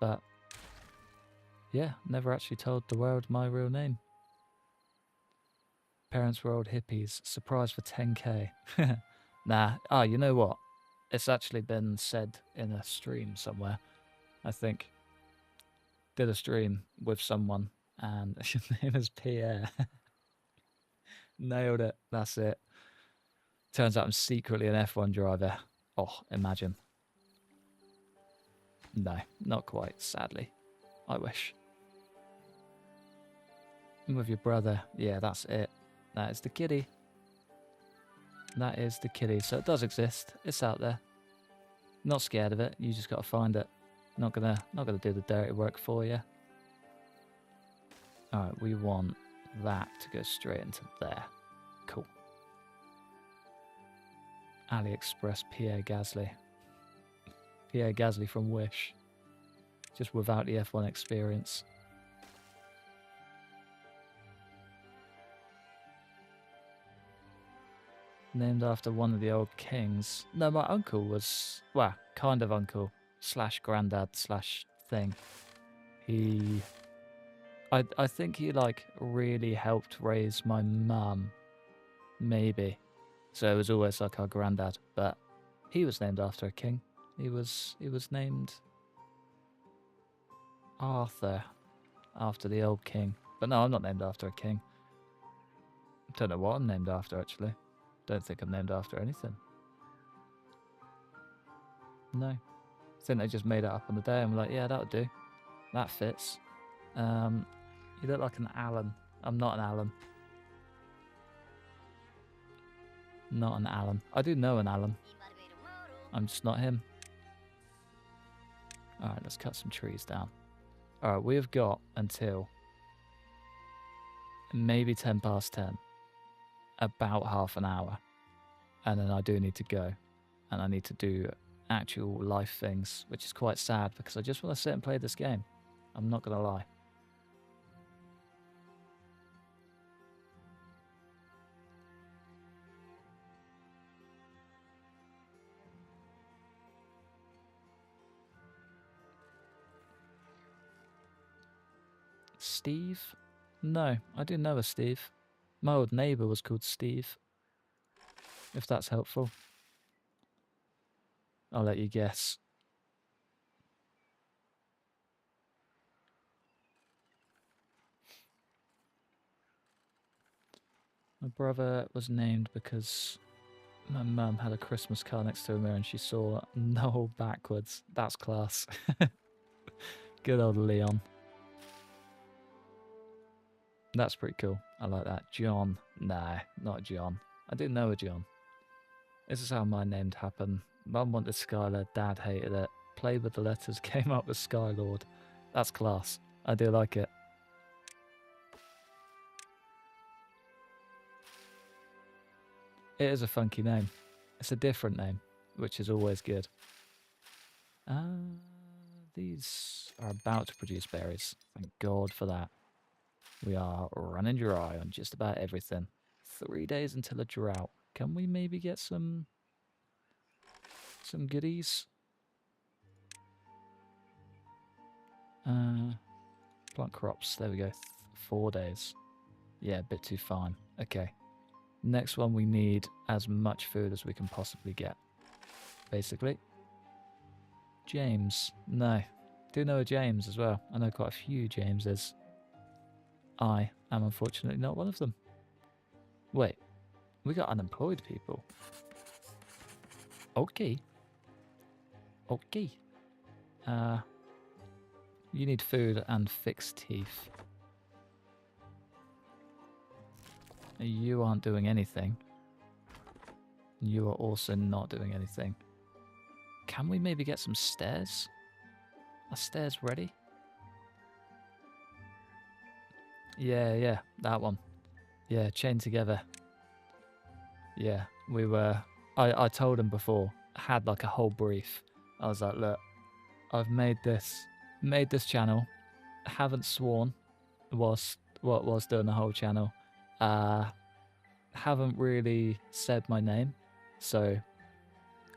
But, yeah, never actually told the world my real name. Parents were old hippies. Surprise for 10k. Nah. Oh, you know what? It's actually been said in a stream somewhere, I think. Did a stream with someone, and his name is Pierre. Nailed it. That's it. Turns out I'm secretly an F1 driver. Oh, imagine. No, not quite, sadly. I wish. I'm with your brother. Yeah, that's it. That is the kitty. That is the kitty. So it does exist. It's out there. Not scared of it. You just got to find it. Not gonna do the dirty work for you. Alright, we want that to go straight into there. Cool. AliExpress Pierre Gasly. Pierre Gasly from Wish. Just without the F1 experience. Named after one of the old kings. No, my uncle was, well, kind of uncle / granddad / thing. I think he like really helped raise my mum, maybe. So it was always like our granddad, but he was named after a king. He was named Arthur, after the old king. But no, I'm not named after a king. Don't know what I'm named after actually. Don't think I'm named after anything. No. I think they just made it up on the day and were like, yeah, that'll do. That fits. You look like an Alan. I'm not an Alan. Not an Alan. I do know an Alan. I'm just not him. Alright, let's cut some trees down. Alright, we've got until maybe 10 past 10. About half an hour. And then I do need to go. And I need to do actual life things, which is quite sad because I just want to sit and play this game. I'm not going to lie. Steve? No, I didn't know a Steve. My old neighbour was called Steve. If that's helpful. I'll let you guess. My brother was named because my mum had a Christmas car next to her mirror and she saw Noel backwards. That's class. Good old Leon. That's pretty cool. I like that. John. Nah, not John. I didn't know a John. This is how my name happened. Mum wanted Skylar, Dad hated it. Played with the letters, came up with Skylord. That's class. I do like it. It is a funky name. It's a different name, which is always good. These are about to produce berries. Thank God for that. We are running dry on just about everything. 3 days until a drought. Can we maybe get some goodies? Plant crops. There we go. 4 days. Yeah, a bit too fine. Okay. Next one, we need as much food as we can possibly get. Basically. James. No. Do know a James as well. I know quite a few Jameses. I am unfortunately not one of them. Wait. We got unemployed people. Okay. Okay. You need food and fixed teeth. You aren't doing anything. You are also not doing anything. Can we maybe get some stairs? Are stairs ready? Yeah, that one. Yeah, chain together. Yeah, we were... I told him before, had like a whole brief. I was like, look, I've made this channel. Haven't sworn whilst doing the whole channel. Haven't really said my name, so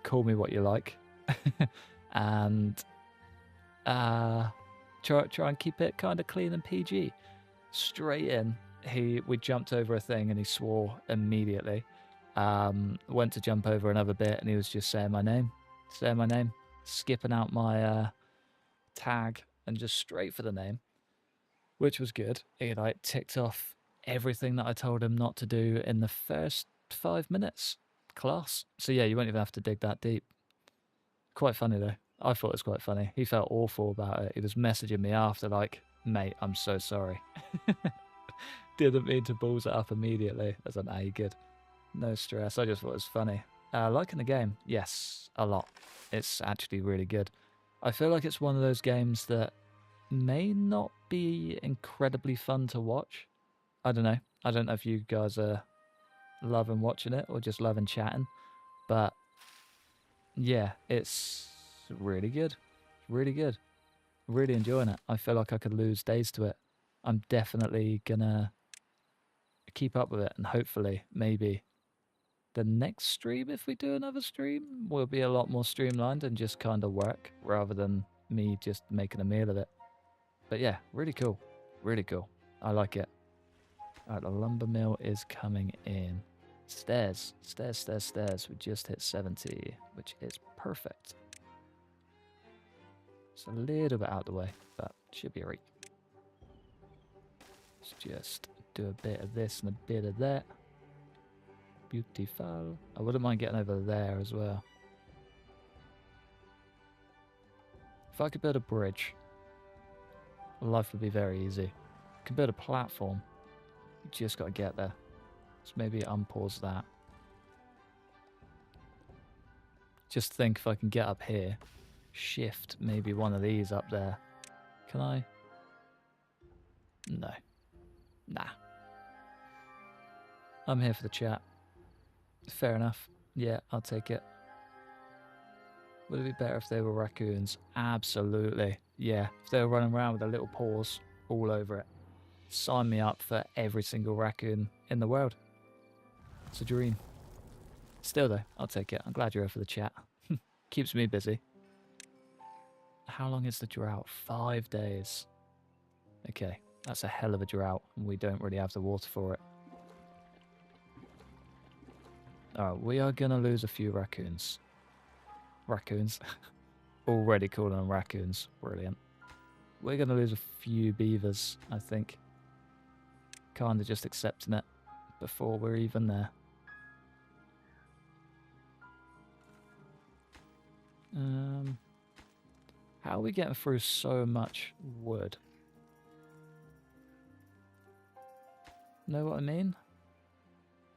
call me what you like. And try and keep it kind of clean and PG. Straight in, we jumped over a thing and he swore immediately. Went to jump over another bit and he was just saying my name, skipping out my tag and just straight for the name, which was good. He like ticked off everything that I told him not to do in the first 5 minutes. Class. So yeah, you won't even have to dig that deep. Quite funny though. I thought it was quite funny. He felt awful about it. He was messaging me after like, mate, I'm so sorry. Didn't mean to balls it up immediately. I was like, nah, you good. No stress. I just thought it was funny. Liking the game? Yes, a lot. It's actually really good. I feel like it's one of those games that may not be incredibly fun to watch. I don't know. I don't know if you guys are loving watching it or just loving chatting. But yeah, it's really good. Really good. Really enjoying it. I feel like I could lose days to it. I'm definitely gonna keep up with it and hopefully maybe the next stream, if we do another stream, will be a lot more streamlined and just kind of work rather than me just making a meal of it. But yeah, really cool. Really cool. I like it. Alright, the lumber mill is coming in. Stairs. We just hit 70, which is perfect. It's a little bit out of the way, but should be right. Let's just do a bit of this and a bit of that. Beautiful. I wouldn't mind getting over there as well. If I could build a bridge, life would be very easy. I could build a platform. You just got to get there. So maybe unpause that. Just think if I can get up here, shift maybe one of these up there. Can I? No. Nah. I'm here for the chat. Fair enough. Yeah, I'll take it. Would it be better if they were raccoons? Absolutely. Yeah, if they were running around with their little paws all over it. Sign me up for every single raccoon in the world. It's a dream. Still though, I'll take it. I'm glad you're here for the chat. Keeps me busy. How long is the drought? 5 days. Okay, that's a hell of a drought, and we don't really have the water for it. Alright, we are going to lose a few raccoons. Raccoons? Already calling them raccoons. Brilliant. We're going to lose a few beavers, I think. Kind of just accepting it before we're even there. How are we getting through so much wood? Know what I mean?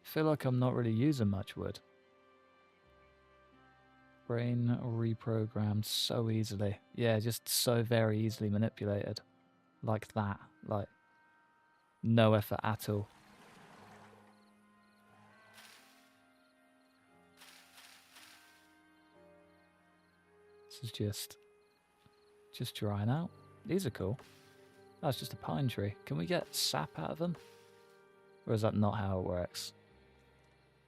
I feel like I'm not really using much wood. Brain reprogrammed so easily. Yeah, just so very easily manipulated. Like that. Like, no effort at all. This is just drying out. These are cool. That's just a pine tree. Can we get sap out of them? Or is that not how it works?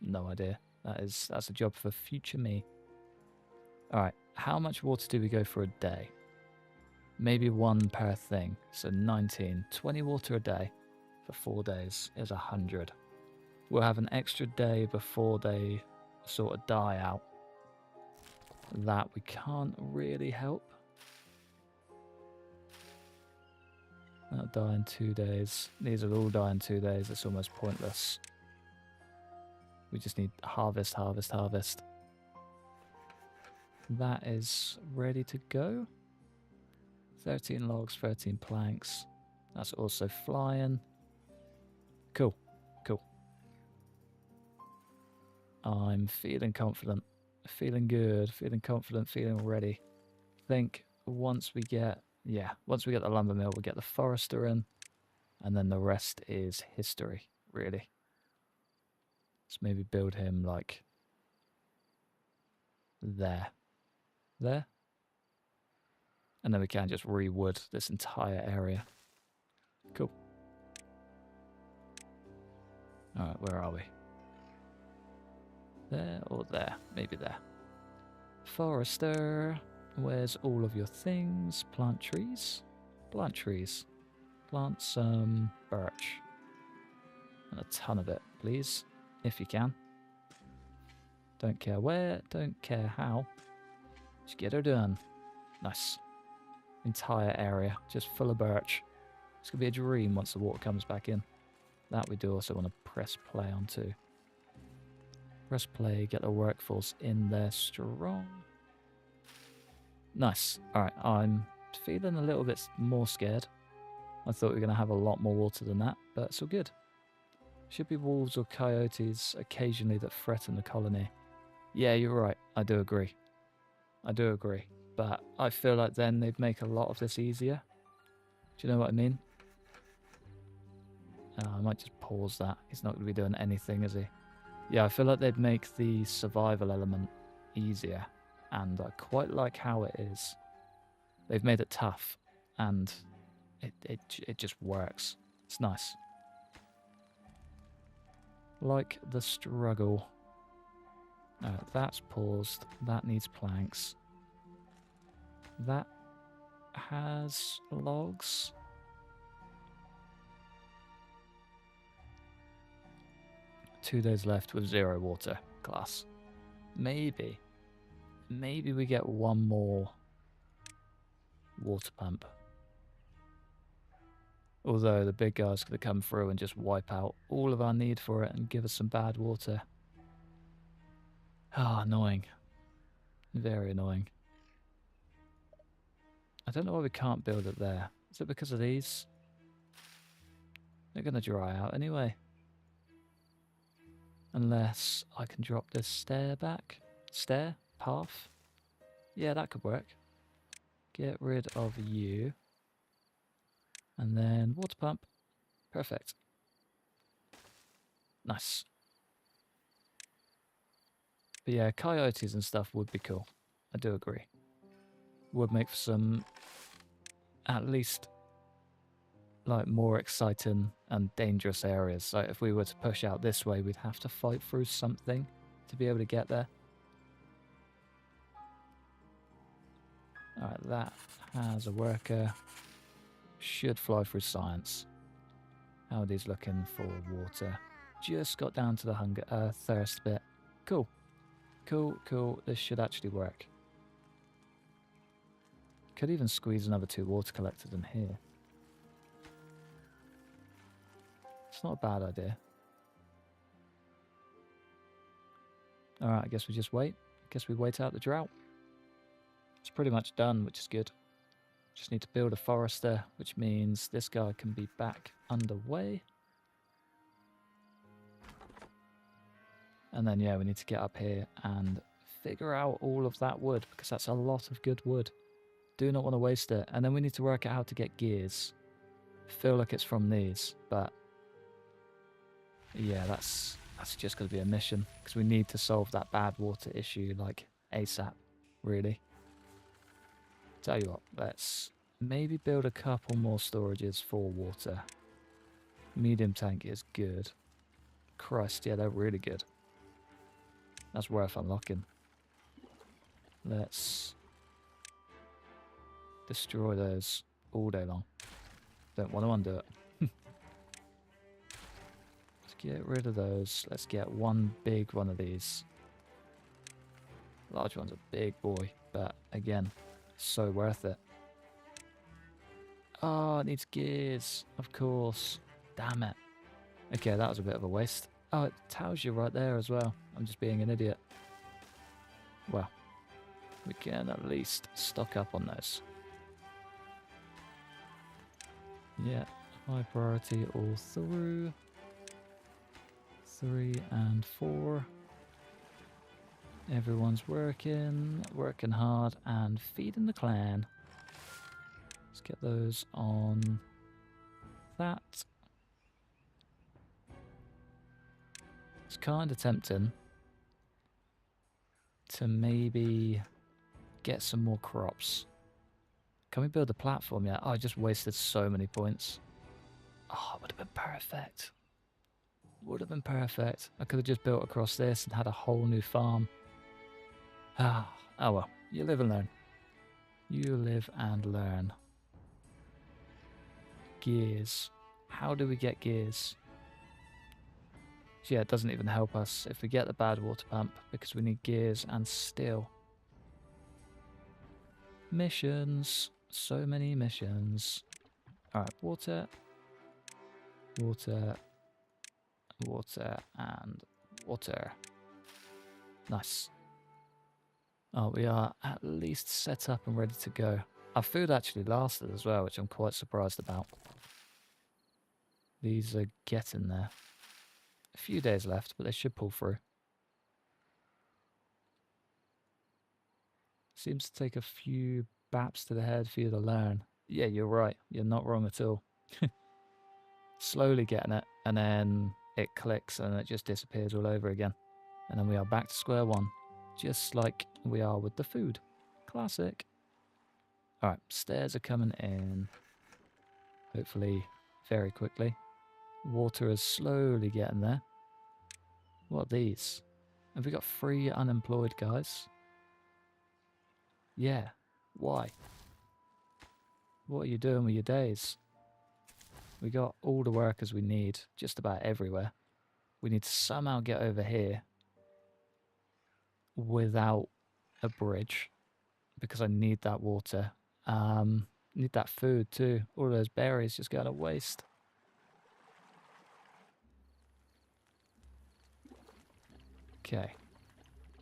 No idea. That's a job for future me. Alright, how much water do we go for a day? Maybe one per thing. So 19. 20 water a day for 4 days is 100. We'll have an extra day before they sort of die out. That we can't really help. That'll die in 2 days. These will all die in 2 days. It's almost pointless. We just need harvest, harvest, harvest. That is ready to go. 13 logs, 13 planks. That's also flying. Cool, cool. I'm feeling confident, feeling good, feeling confident, feeling ready. I think once we get the lumber mill, we'll get the forester in, and then the rest is history, really. Let's maybe build him like there. There. And then we can just re-wood this entire area. Cool. Alright, where are we? There or there? Maybe there. Forester, where's all of your things? Plant trees? Plant trees. Plant some birch. And a ton of it, please. If you can. Don't care where, don't care how. Just get her done. Nice. Entire area, just full of birch. It's going to be a dream once the water comes back in. That we do also want to press play on too. Press play, get the workforce in there strong. Nice. Alright, I'm feeling a little bit more scared. I thought we were going to have a lot more water than that, but it's all good. Should be wolves or coyotes occasionally that threaten the colony. Yeah, you're right. I do agree. I do agree. But I feel like then they'd make a lot of this easier. Do you know what I mean? I might just pause that. He's not going to be doing anything, is he? Yeah, I feel like they'd make the survival element easier. And I quite like how it is. They've made it tough. And it just works. It's nice. Like the struggle. That's paused. That needs planks. That has logs. Two days left with 0 water. Class. Maybe we get one more water pump. Although the big guy's going to come through and just wipe out all of our need for it and give us some bad water. Ah, annoying. Very annoying. I don't know why we can't build it there. Is it because of these? They're going to dry out anyway. Unless I can drop this stair back. Stair? Path? Yeah, that could work. Get rid of you. And then water pump. Perfect. Nice. But yeah, coyotes and stuff would be cool. I do agree. Would make for some, at least, like more exciting and dangerous areas. So if we were to push out this way, we'd have to fight through something to be able to get there. Alright, that has a worker. Should fly through science. How are these looking for water? Just got down to the thirst bit. Cool. Cool, cool. This should actually work. Could even squeeze another 2 water collectors in here. It's not a bad idea. Alright, I guess we just wait. I guess we wait out the drought. It's pretty much done, which is good. Just need to build a forester, which means this guy can be back underway. And then, yeah, we need to get up here and figure out all of that wood, because that's a lot of good wood. Do not want to waste it. And then we need to work out how to get gears. Feel like it's from these, but yeah, that's just going to be a mission, because we need to solve that bad water issue like ASAP, really. Tell you what, let's maybe build a couple more storages for water. Medium tank is good. Christ, yeah, they're really good. That's worth unlocking. Let's destroy those all day long. Don't want to undo it. Let's get rid of those. Let's get one big one of these. Large one's a big boy, but again, so worth it. Oh, it needs gears, of course. Damn it. Okay, that was a bit of a waste. Oh, it tells you right there as well. I'm just being an idiot. Well, we can at least stock up on those. Yeah, high priority all through. 3 and 4. Everyone's working hard and feeding the clan. Let's get those on that. It's kind of tempting to maybe get some more crops. Can we build a platform yet? Oh, I just wasted so many points. Oh, it would have been perfect. Would have been perfect. I could have just built across this and had a whole new farm. Ah, oh well. You live and learn. You live and learn. Gears. How do we get gears? Yeah, it doesn't even help us if we get the bad water pump because we need gears and steel. Missions. So many missions. Alright, water. Water. Water and water. Nice. Oh, we are at least set up and ready to go. Our food actually lasted as well, which I'm quite surprised about. These are getting there. A few days left, but they should pull through. Seems to take a few baps to the head for you to learn. Yeah, you're right. You're not wrong at all. Slowly getting it, and then it clicks and it just disappears all over again. And then we are back to square one, just like we are with the food. Classic. Alright, stairs are coming in. Hopefully very quickly. Water is slowly getting there. What are these? Have we got 3 unemployed guys? Yeah. Why? What are you doing with your days? We got all the workers we need, just about everywhere. We need to somehow get over here without a bridge, because I need that water. Need that food too. All those berries just going to waste. Okay.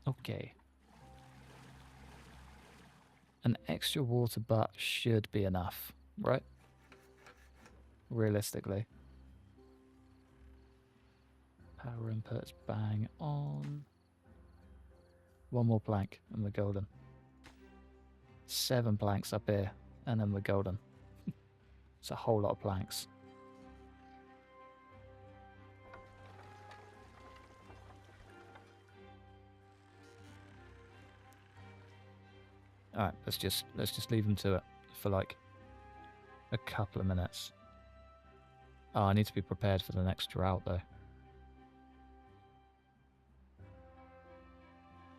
Okay. An extra water butt should be enough, right? Realistically. Power inputs bang on. 1 more plank and we're golden. 7 planks up here and then we're golden. It's a whole lot of planks. Alright, let's just leave them to it for like a couple of minutes. Oh, I need to be prepared for the next drought though.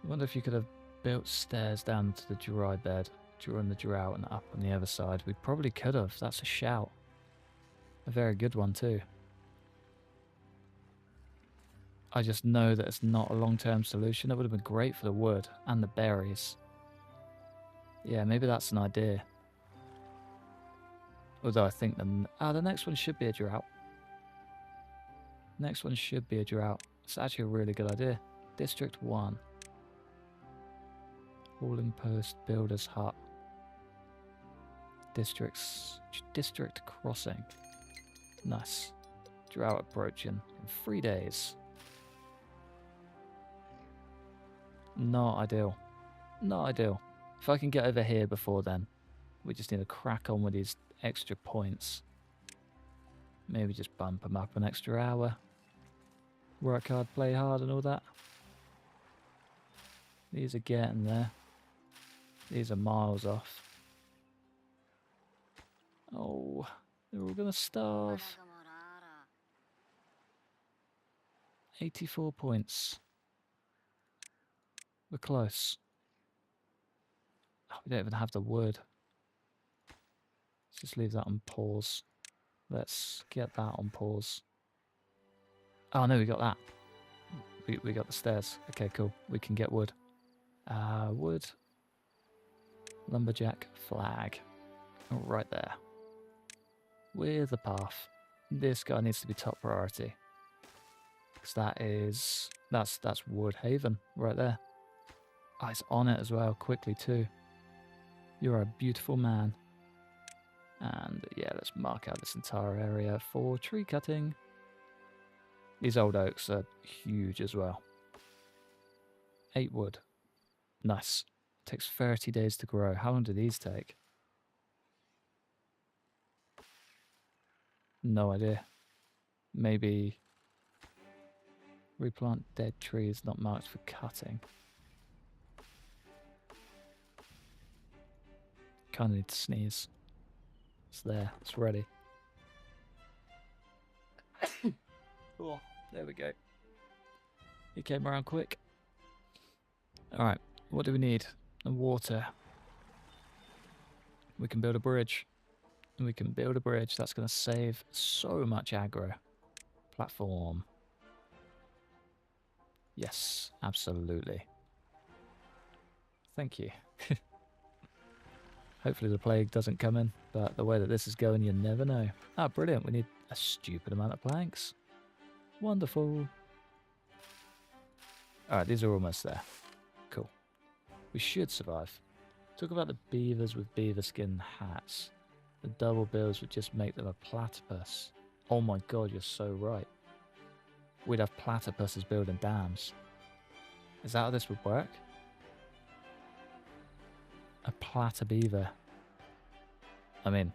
I wonder if you could have built stairs down to the dry bed during the drought and up on the other side. We probably could have. That's a shout. A very good one too. I just know that it's not a long-term solution. It would have been great for the wood and the berries. Yeah, maybe that's an idea. Although I think the next one should be a drought. Next one should be a drought. It's actually a really good idea. District 1. Hauling post, builder's hut. District crossing. Nice. Drought approaching in 3 days. Not ideal. Not ideal. If I can get over here before then, we just need to crack on with these extra points. Maybe just bump them up an extra hour. Work hard, play hard and all that. These are getting there. These are miles off. Oh, they're all gonna starve. 84 points. We're close. Oh, we don't even have the wood. Let's just leave that on pause. Let's get that on pause. Oh no, we got that. We got the stairs. Okay, cool. We can get wood. Wood. Lumberjack flag. Right there. With the path. This guy needs to be top priority. Because that's Wood Haven right there. Oh, it's on it as well, quickly too. You're a beautiful man. And yeah, let's mark out this entire area for tree cutting. These old oaks are huge as well. 8 wood. Nice. Takes 30 days to grow. How long do these take? No idea. Maybe replant dead trees not marked for cutting. Kind of need to sneeze. It's there. It's ready. Oh, there we go. He came around quick. Alright, what do we need? The water. We can build a bridge. We can build a bridge. That's going to save so much aggro. Platform. Yes, absolutely. Thank you. Hopefully the plague doesn't come in, but the way that this is going, you never know. Ah, brilliant. We need a stupid amount of planks. Wonderful. Alright, these are almost there. Cool. We should survive. Talk about the beavers with beaver skin hats. The double bills would just make them a platypus. Oh my god, you're so right. We'd have platypuses building dams. Is that how this would work? A platter beaver. I mean,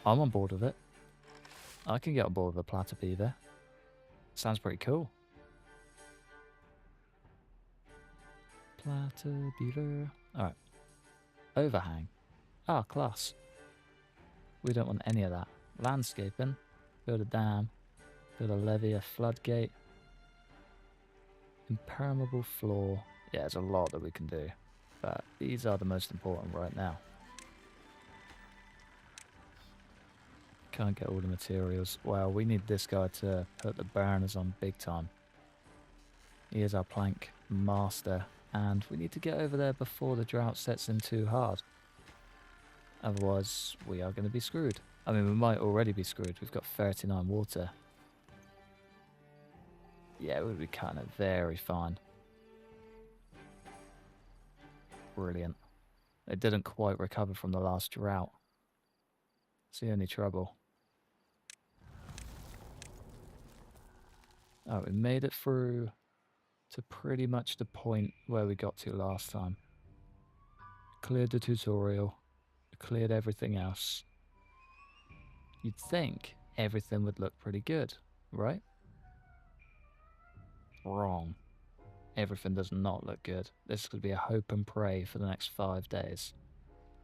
I'm on board with it. I can get on board with a platter beaver. Sounds pretty cool. Platter beaver. Alright. Overhang. Ah, class. We don't want any of that. Landscaping. Build a dam. Build a levee, a floodgate. Impermeable floor. Yeah, there's a lot that we can do. But these are the most important right now. Can't get all the materials. Well, we need this guy to put the burners on big time. He is our plank master. And we need to get over there before the drought sets in too hard. Otherwise, we are going to be screwed. I mean, we might already be screwed. We've got 39 water. Yeah, it would be kind of very fine. Brilliant. It didn't quite recover from the last drought. It's the only trouble. Oh, we made it through to pretty much the point where we got to last time. Cleared the tutorial. Cleared everything else. You'd think everything would look pretty good, right? Wrong. Everything does not look good. This is going to be a hope and pray for the next 5 days.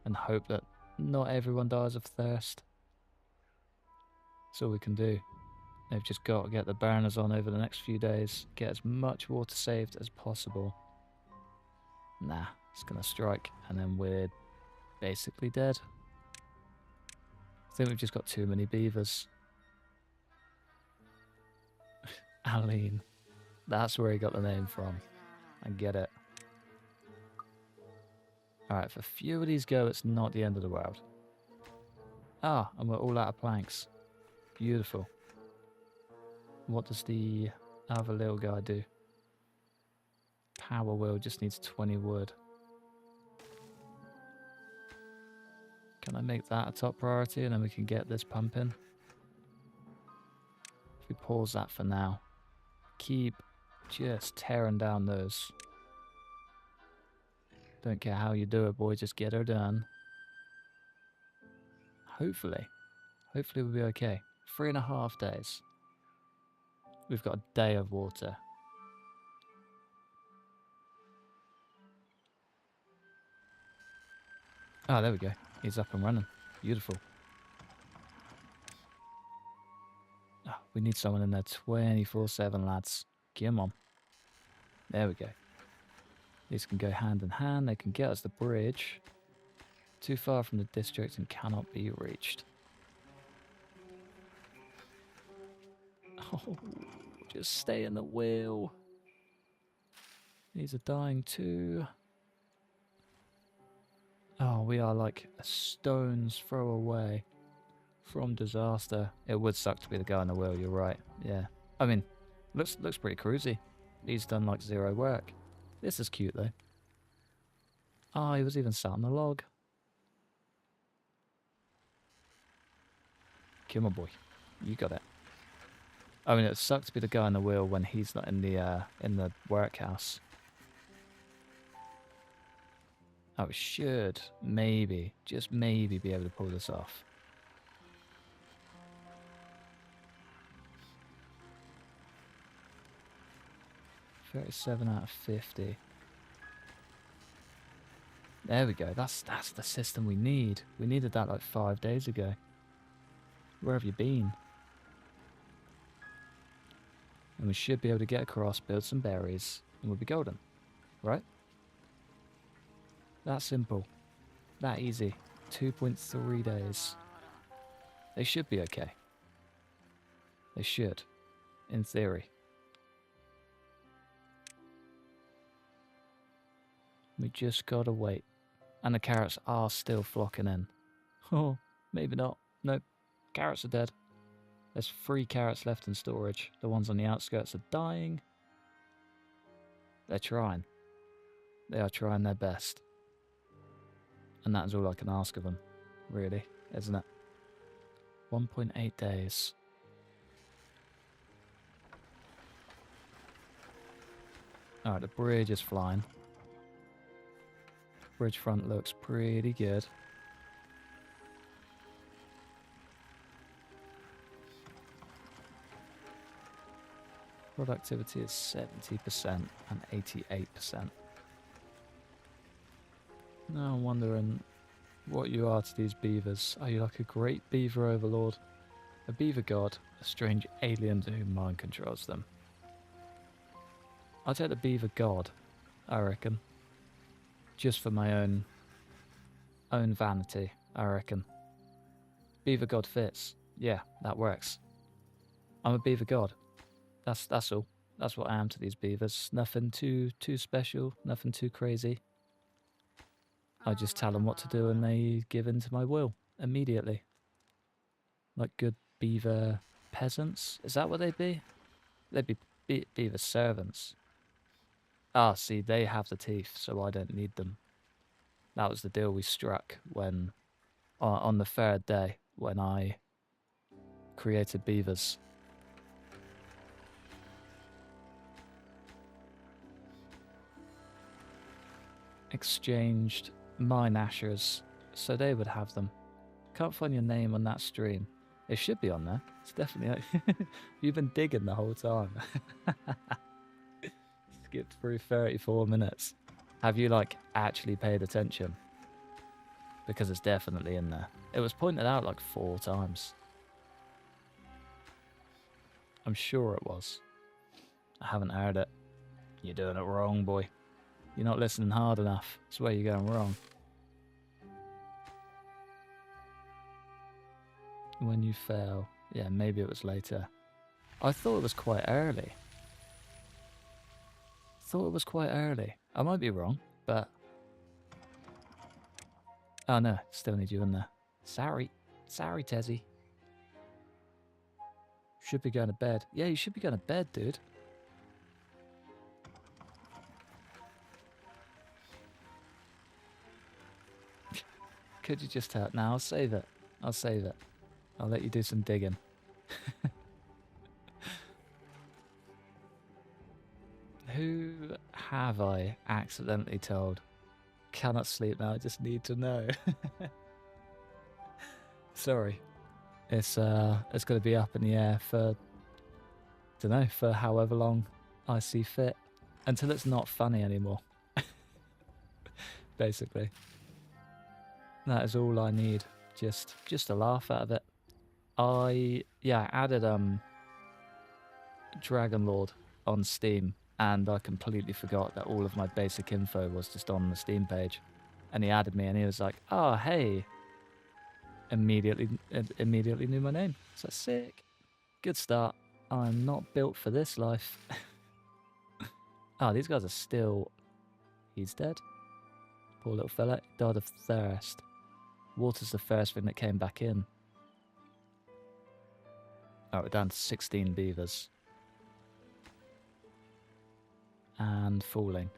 And hope that not everyone dies of thirst. That's all we can do. They've just got to get the burners on over the next few days. Get as much water saved as possible. Nah, it's going to strike. And then we're basically dead. I think we've just got too many beavers. Aline. That's where he got the name from. I get it. Alright, if a few of these go, it's not the end of the world. Ah, and we're all out of planks. Beautiful. What does the other little guy do? Power wheel just needs 20 wood. Can I make that a top priority and then we can get this pumping? If we pause that for now. Keep just tearing down those. Don't care how you do it, boy, just get her done. Hopefully we'll be okay. 3.5 days. We've got a day of water. Oh, there we go. He's up and running. Beautiful. Oh, we need someone in there 24/7, lads. Come on. There we go. These can go hand in hand. They can get us the bridge. Too far from the district and cannot be reached. Oh, just stay in the wheel. These are dying too. Oh, we are like a stone's throw away from disaster. It would suck to be the guy in the wheel, you're right. Yeah. I mean, looks pretty cruisy. He's done like 0 work. This is cute though. Oh, he was even sat on the log. Come on, boy. You got it. I mean, it sucks to be the guy in the wheel when he's not in the workhouse. I should maybe, just maybe, be able to pull this off. $37 out of 50. There we go. That's the system we need. We needed that like 5 days ago. Where have you been? And we should be able to get across, build some berries, and we'll be golden. Right? That simple. That easy. 2.3 days. They should be okay. They should. In theory. We just gotta wait. And the carrots are still flocking in. Oh, maybe not. Nope. Carrots are dead. There's 3 carrots left in storage. The ones on the outskirts are dying. They're trying. They are trying their best. And that is all I can ask of them. Really, isn't it? 1.8 days. Alright, the bridge is flying. Bridge front looks pretty good. Productivity is 70% and 88%. Now I'm wondering what you are to these beavers. Are you like a great beaver overlord? A beaver god? A strange alien to whom mind controls them? I'll take the beaver god, I reckon. Just for my own vanity, I reckon. Beaver god fits. Yeah, that works. I'm a beaver god. That's all. That's what I am to these beavers. Nothing too special, nothing too crazy. I just tell them what to do and they give in to my will immediately. Like good beaver peasants? Is that what they'd be? They'd be beaver servants. Ah, see, they have the teeth, so I don't need them. That was the deal we struck when, on the 3rd day, when I created beavers. Exchanged my nashers, so they would have them. Can't find your name on that stream. It should be on there. It's definitely... You've been digging the whole time. Skipped through 34 minutes. Have you, like, actually paid attention? Because it's definitely in there. It was pointed out, like, 4 times. I'm sure it was. I haven't heard it. You're doing it wrong, boy. You're not listening hard enough. That's where you're going wrong. When you fail. Yeah, maybe it was later. I thought it was quite early. I might be wrong, but... Oh no, still need you in there. Sorry, Tezzy. Should be going to bed. Yeah, you should be going to bed, dude. Could you just help? Now I'll save it. I'll let you do some digging. Who have I accidentally told? Cannot sleep now, I just need to know. Sorry. It's gonna be up in the air for, dunno, for however long I see fit. Until it's not funny anymore. Basically. That is all I need. Just a laugh out of it. I added Dragon Lord on Steam, and I completely forgot that all of my basic info was just on the Steam page. And he added me and he was like, oh, hey. Immediately knew my name. So sick. Good start. I'm not built for this life. Oh, these guys are still... He's dead. Poor little fella. Died of thirst. Water's the first thing that came back in. Alright, we're down to 16 beavers. And falling.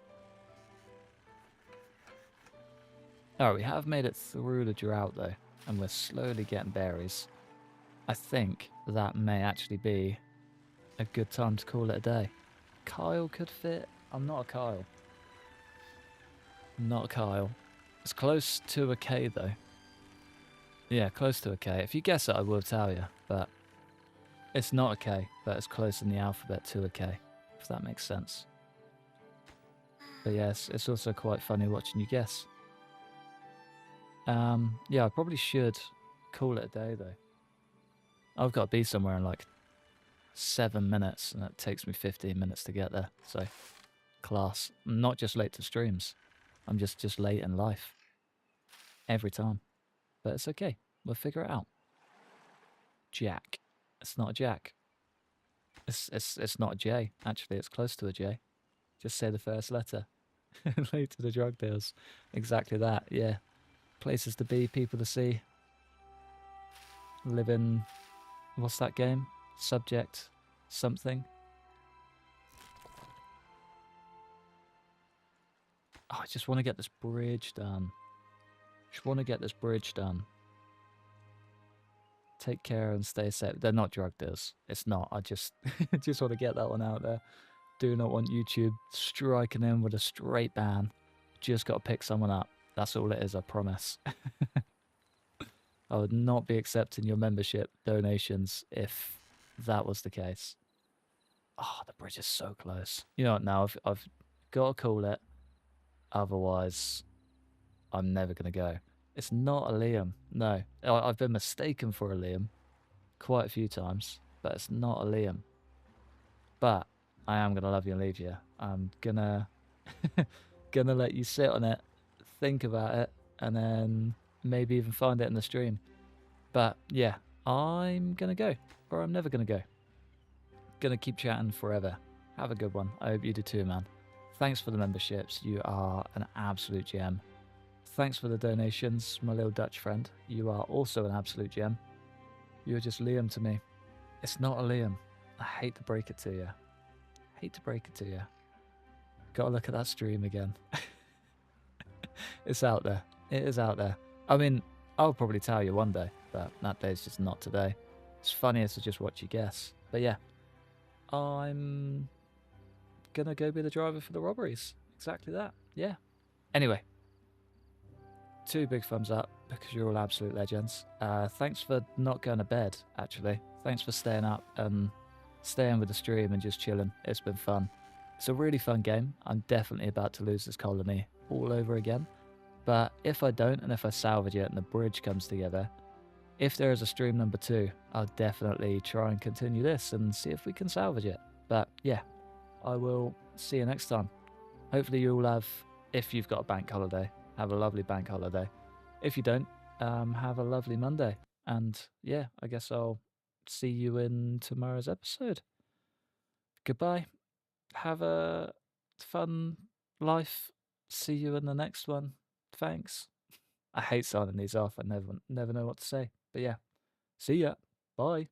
Alright, we have made it through the drought though. And we're slowly getting berries. I think that may actually be a good time to call it a day. Kyle could fit. I'm not a Kyle. Not a Kyle. It's close to a K though. Yeah, close to a K. If you guess it, I will tell you. But it's not a K, but it's close in the alphabet to a K. If that makes sense. But yes, it's also quite funny watching you guess. Yeah, I probably should call it a day though. I've got to be somewhere in like 7 minutes, and it takes me 15 minutes to get there. So, class. I'm not just late to streams. I'm just late in life. Every time. But it's okay. We'll figure it out. Jack. It's not a Jack. It's not a J. Actually, it's close to a J. Just say the first letter. Late to the drug deals. Exactly that, yeah. Places to be, people to see. Live in... What's that game? Subject something. Oh, I just want to get this bridge done. Just want to get this bridge done. Take care and stay safe. They're not drug dealers. It's not. I just just want to get that one out there. Do not want YouTube striking in with a straight ban. Just got to pick someone up. That's all it is, I promise. I would not be accepting your membership donations if that was the case. Oh, the bridge is so close. You know what, now I've got to call it. Otherwise, I'm never going to go. It's not a Liam. No. I've been mistaken for a Liam quite a few times, but it's not a Liam. But I am going to love you and leave you. I'm going to gonna let you sit on it, think about it, and then maybe even find it in the stream. But yeah, I'm going to go, or I'm never going to go. Going to keep chatting forever. Have a good one. I hope you do too, man. Thanks for the memberships. You are an absolute gem. Thanks for the donations, my little Dutch friend. You are also an absolute gem. You're just Liam to me. It's not a Liam. I hate to break it to you. Hate to break it to you. Gotta look at that stream again. It's out there. It is out there. I mean, I'll probably tell you one day, but that day's just not today. It's funnier to just watch you guess. But yeah, I'm gonna go be the driver for the robberies. Exactly that. Yeah. Anyway, 2 big thumbs up because you're all absolute legends. Thanks for not going to bed, actually. Thanks for staying up and staying with the stream and just chilling. It's been fun. It's a really fun game. I'm definitely about to lose this colony all over again. But if I don't, and if I salvage it and the bridge comes together, if there is a stream number 2, I'll definitely try and continue this and see if we can salvage it. But yeah, I will see you next time. Hopefully you all have, if you've got a bank holiday, have a lovely bank holiday. If you don't, have a lovely Monday. And yeah, I guess I'll see you in tomorrow's episode. Goodbye. Have a fun life. See you in the next one. Thanks. I hate signing these off. I never know what to say. But yeah, see ya. Bye.